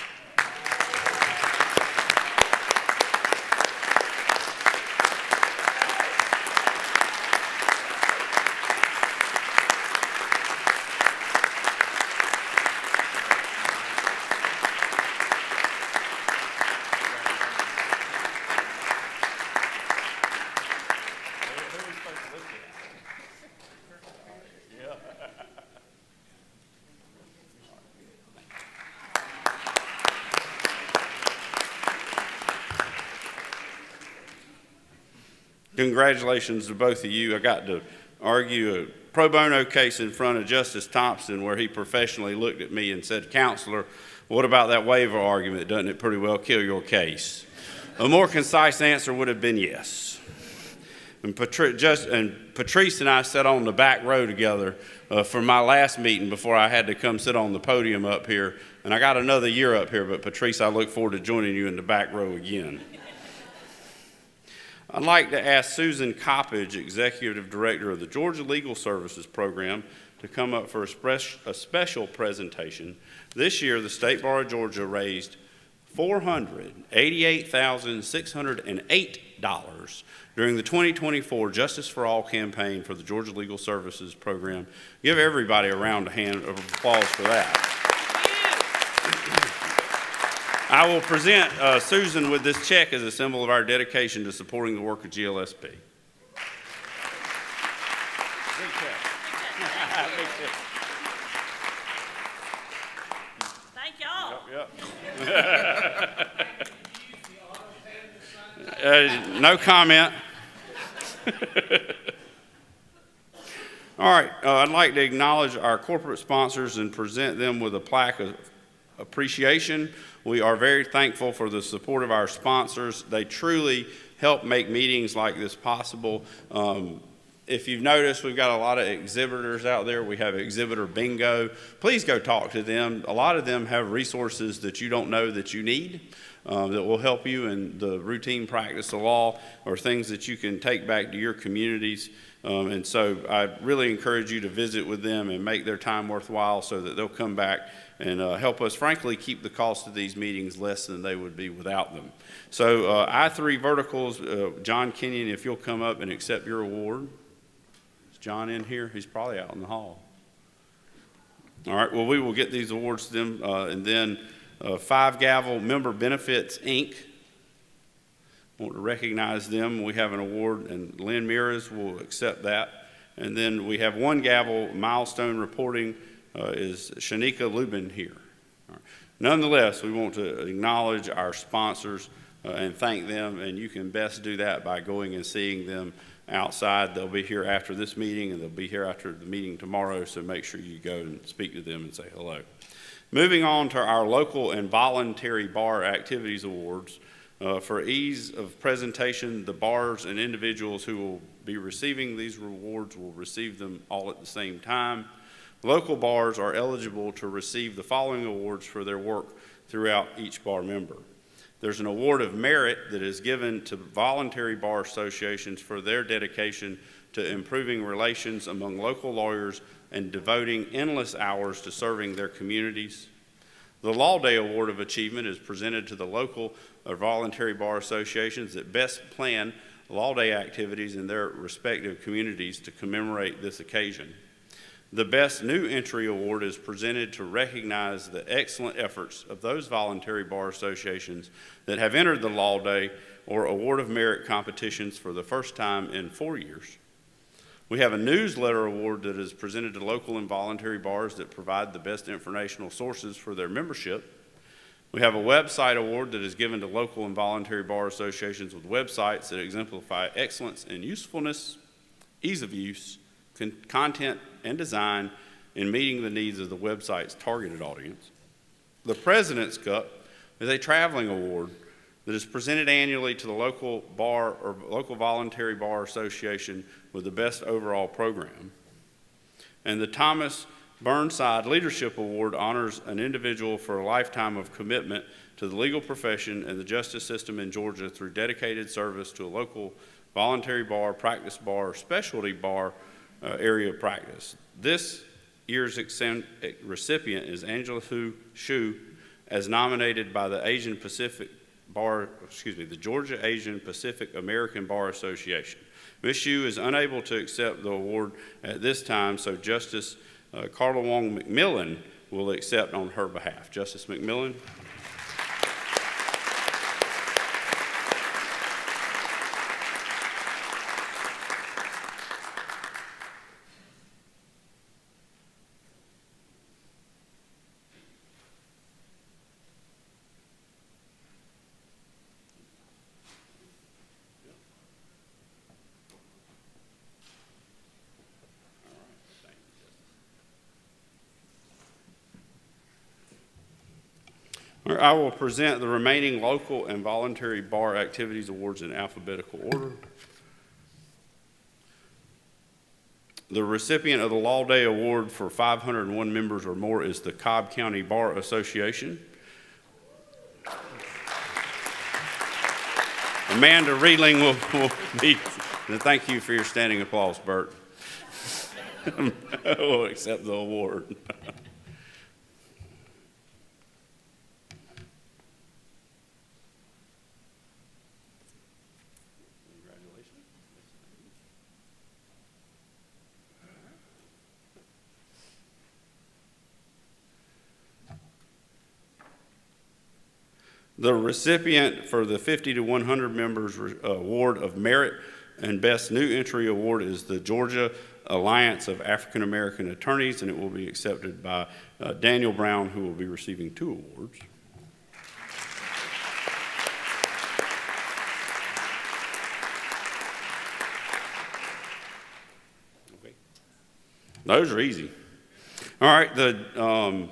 Congratulations to both of you. I got to argue a pro bono case in front of Justice Thompson where he professionally looked at me and said, "Counselor, what about that waiver argument? Doesn't it pretty well kill your case?" A more concise answer would have been yes. And Patrice and I sat on the back row together for my last meeting before I had to come sit on the podium up here. And I got another year up here, but Patrice, I look forward to joining you in the back row again. I'd like to ask Susan Coppage, Executive Director of the Georgia Legal Services Program, to come up for a special presentation. This year, the State Bar of Georgia raised $488,608 during the 2024 Justice for All campaign for the Georgia Legal Services Program. Give everybody a round of applause for that. I will present Susan with this check as a symbol of our dedication to supporting the work of GLSP. Thank y'all. Yep. No comment. All right, I'd like to acknowledge our corporate sponsors and present them with a plaque of appreciation. We are very thankful for the support of our sponsors. They truly help make meetings like this possible. If you've noticed, we've got a lot of exhibitors out there. We have exhibitor bingo. Please go talk to them. A lot of them have resources that you don't know that you need that will help you in the routine practice of law or things that you can take back to your communities. And so I really encourage you to visit with them and make their time worthwhile so that they'll come back and help us, frankly, keep the cost of these meetings less than they would be without them. So I3 Verticals, John Kenyon, if you'll come up and accept your award. Is John in here? He's probably out in the hall. All right, well, we will get these awards to them. And then Five Gavel Member Benefits, Inc. Want to recognize them. We have an award, and Lynn Mears will accept that. And then we have One Gavel Milestone Reporting, is Shanika Lubin here. Right. Nonetheless, we want to acknowledge our sponsors and thank them, and you can best do that by going and seeing them outside. They'll be here after this meeting, and they'll be here after the meeting tomorrow, so make sure you go and speak to them and say hello. Moving on to our local and voluntary bar activities awards. For ease of presentation, the bars and individuals who will be receiving these rewards will receive them all at the same time. Local bars are eligible to receive the following awards for their work throughout each bar member. There's an award of merit that is given to voluntary bar associations for their dedication to improving relations among local lawyers and devoting endless hours to serving their communities. The Law Day Award of Achievement is presented to the local or voluntary bar associations that best plan Law Day activities in their respective communities to commemorate this occasion. The Best New Entry Award is presented to recognize the excellent efforts of those voluntary bar associations that have entered the Law Day or Award of Merit competitions for the first time in 4 years. We have a newsletter award that is presented to local and voluntary bars that provide the best informational sources for their membership. We have a website award that is given to local and voluntary bar associations with websites that exemplify excellence in usefulness, ease of use, content, and design in meeting the needs of the website's targeted audience. The President's Cup is a traveling award that is presented annually to the local bar or local voluntary bar association with the best overall program. And the Thomas Burnside Leadership Award honors an individual for a lifetime of commitment to the legal profession and the justice system in Georgia through dedicated service to a local voluntary bar, practice bar, or specialty bar area of practice. This year's recipient is Angela Shu, as nominated by the the Georgia Asian Pacific American Bar Association. Ms. Shu is unable to accept the award at this time, so Justice Carla Wong McMillan will accept on her behalf. Justice McMillan. I will present the remaining local and voluntary bar activities awards in alphabetical order. The recipient of the Law Day Award for 501 members or more is the Cobb County Bar Association. Amanda Reeling will be, thank you for your standing applause, Bert. Will accept the award. The recipient for the 50 to 100 members award of merit and best new entry award is the Georgia Alliance of African American Attorneys, and it will be accepted by Daniel Brown, who will be receiving 2 awards. Okay. Those are easy. All right, the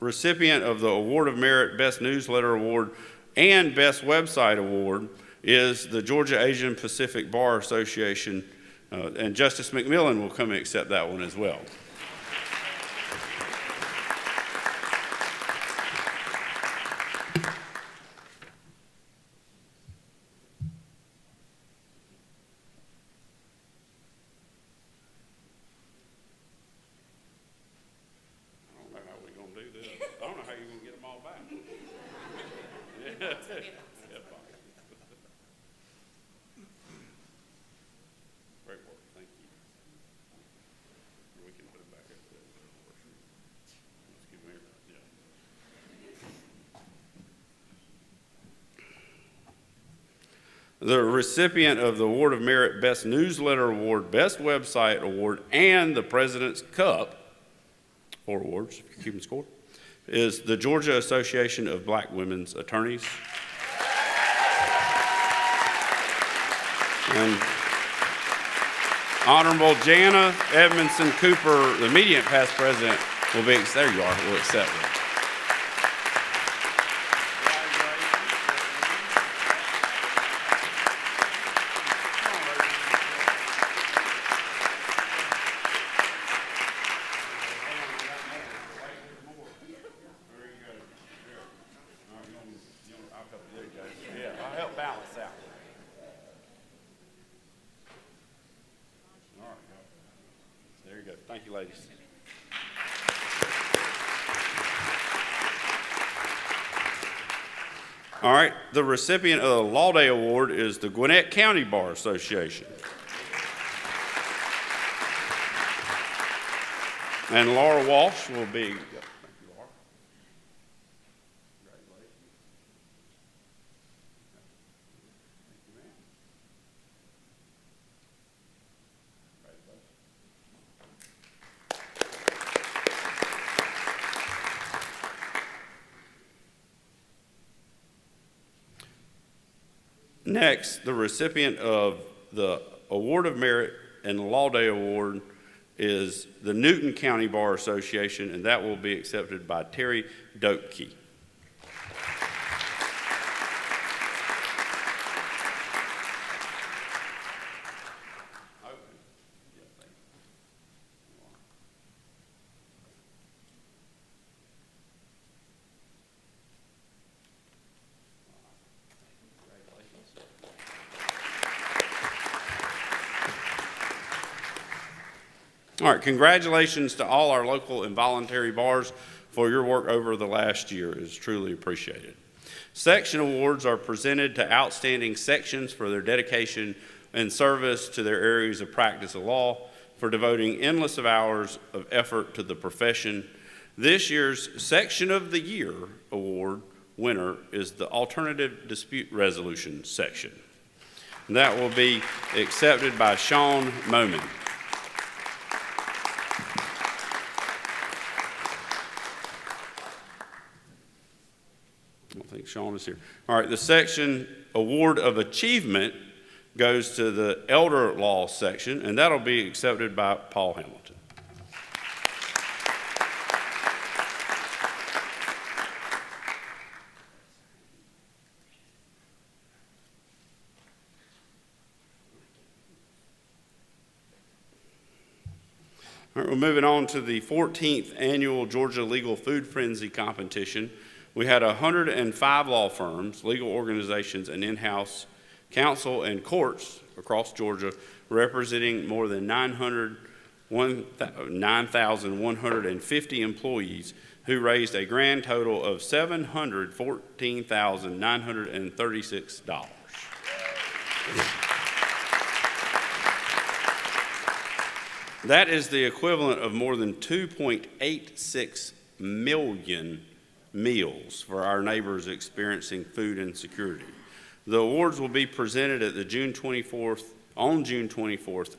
recipient of the Award of Merit, Best Newsletter Award, and Best Website Award is the Georgia Asian Pacific Bar Association, and Justice McMillan will come and accept that one as well. The recipient of the Award of Merit, Best Newsletter Award, Best Website Award, and the President's Cup, 4 awards, if you're keeping score, is the Georgia Association of Black Women's Attorneys. And Honorable Jana Edmondson Cooper, the immediate past president, will be, there you are, will accept it. Thank you, ladies. All right, the recipient of the Law Day Award is the Gwinnett County Bar Association. And Laura Walsh will be. Next, the recipient of the Award of Merit and the Law Day Award is the Newton County Bar Association, and that will be accepted by Terry Doakey. All right, congratulations to all our local and voluntary bars for your work over the last year. It is truly appreciated. Section awards are presented to outstanding sections for their dedication and service to their areas of practice of law, for devoting endless of hours of effort to the profession. This year's Section of the Year award winner is the Alternative Dispute Resolution section. And that will be accepted by Sean Moman. I don't think Sean is here. All right, the section Award of Achievement goes to the Elder Law section, and that'll be accepted by Paul Hamilton. All right, we're moving on to the 14th Annual Georgia Legal Food Frenzy Competition. We had 105 law firms, legal organizations, and in-house counsel and courts across Georgia representing more than 9,150 employees who raised a grand total of $714,936. That is the equivalent of more than 2.86 million meals for our neighbors experiencing food insecurity. The awards will be presented at the June 24th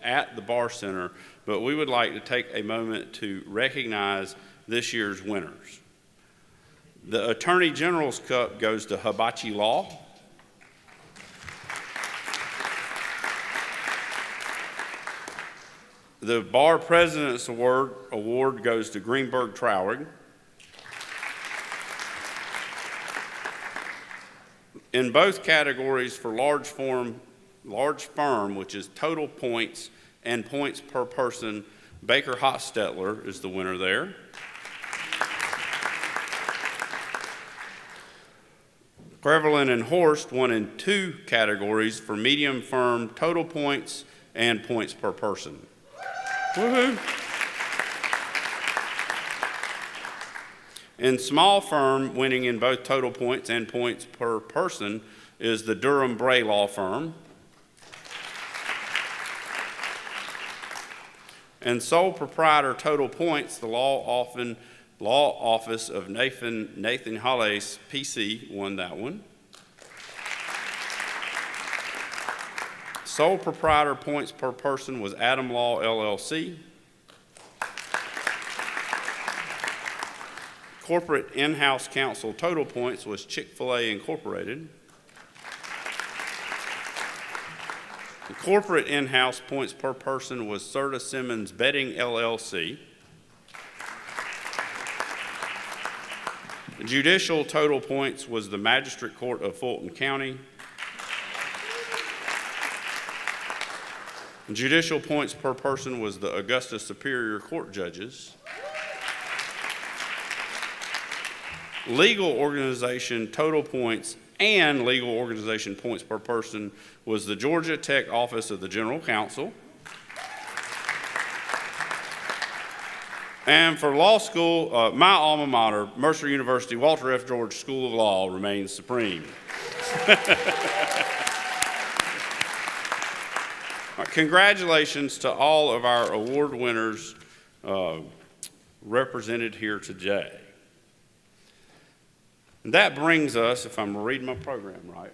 at the Bar Center, but we would like to take a moment to recognize this year's winners. The Attorney General's Cup goes to Hibachi Law. The Bar President's Award goes to Greenberg Traurig. In both categories for large firm, which is total points and points per person, Baker Hostetler is the winner there. Cleveland and Horst won in 2 categories for medium firm, total points, and points per person. Woohoo! In small firm, winning in both total points and points per person is the Durham Bray Law Firm. And sole proprietor total points, the law office of Nathan Hollis, PC, won that one. Sole proprietor points per person was Adam Law, LLC. Corporate in-house counsel total points was Chick-fil-A Incorporated. The corporate in-house points per person was Serta Simmons Bedding, LLC. The judicial total points was the Magistrate Court of Fulton County. The judicial points per person was the Augusta Superior Court judges. Legal organization total points and legal organization points per person was the Georgia Tech Office of the General Counsel. And for law school, my alma mater, Mercer University, Walter F. George School of Law remains supreme. Congratulations to all of our award winners represented here today. And that brings us, if I'm reading my program right?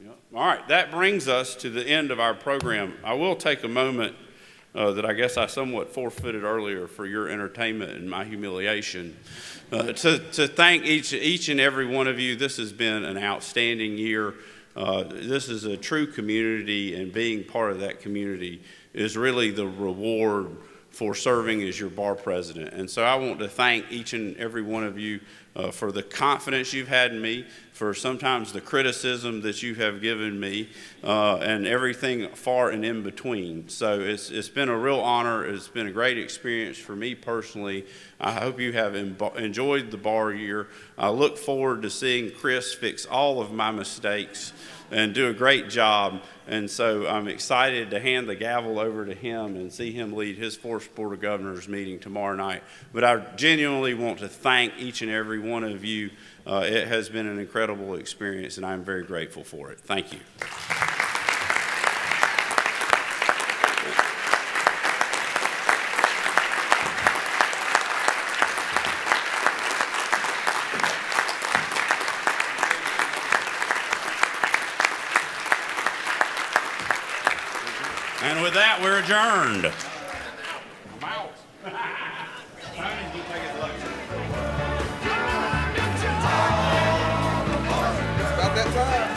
Yep. All right, that brings us to the end of our program. I will take a moment that I guess I somewhat forfeited earlier for your entertainment and my humiliation to thank each and every one of you. This has been an outstanding year. This is a true community, and being part of that community is really the reward for serving as your bar president. And so I want to thank each and every one of you for the confidence you've had in me, for sometimes the criticism that you have given me, and everything far and in between. So it's been a real honor. It's been a great experience for me personally. I hope you have enjoyed the bar year. I look forward to seeing Chris fix all of my mistakes and do a great job. And so I'm excited to hand the gavel over to him and see him lead his first Board of Governors meeting tomorrow night. But I genuinely want to thank each and every one of you. It has been an incredible experience, and I'm very grateful for it. Thank you. And with that, we're adjourned. I'm out. About that time.